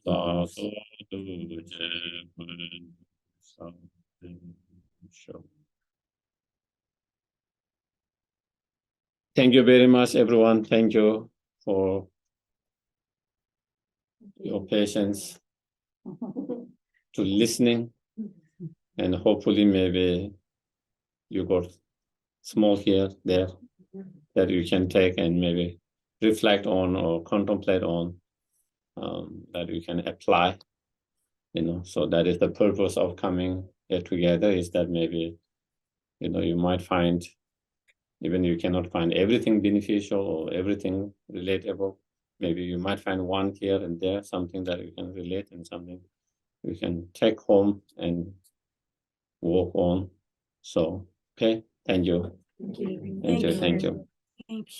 Da So Tu Je Kun Sa Tin Sho. Thank you very much, everyone. Thank you for your patience to listening, and hopefully maybe you got small here, there, that you can take and maybe reflect on or contemplate on, that you can apply, so that is the purpose of coming here together, is that maybe, you might find, even you cannot find everything beneficial or everything relatable. Maybe you might find one here and there, something that you can relate and something you can take home and work on. So, okay, thank you. Thank you. Thank you. Thank you.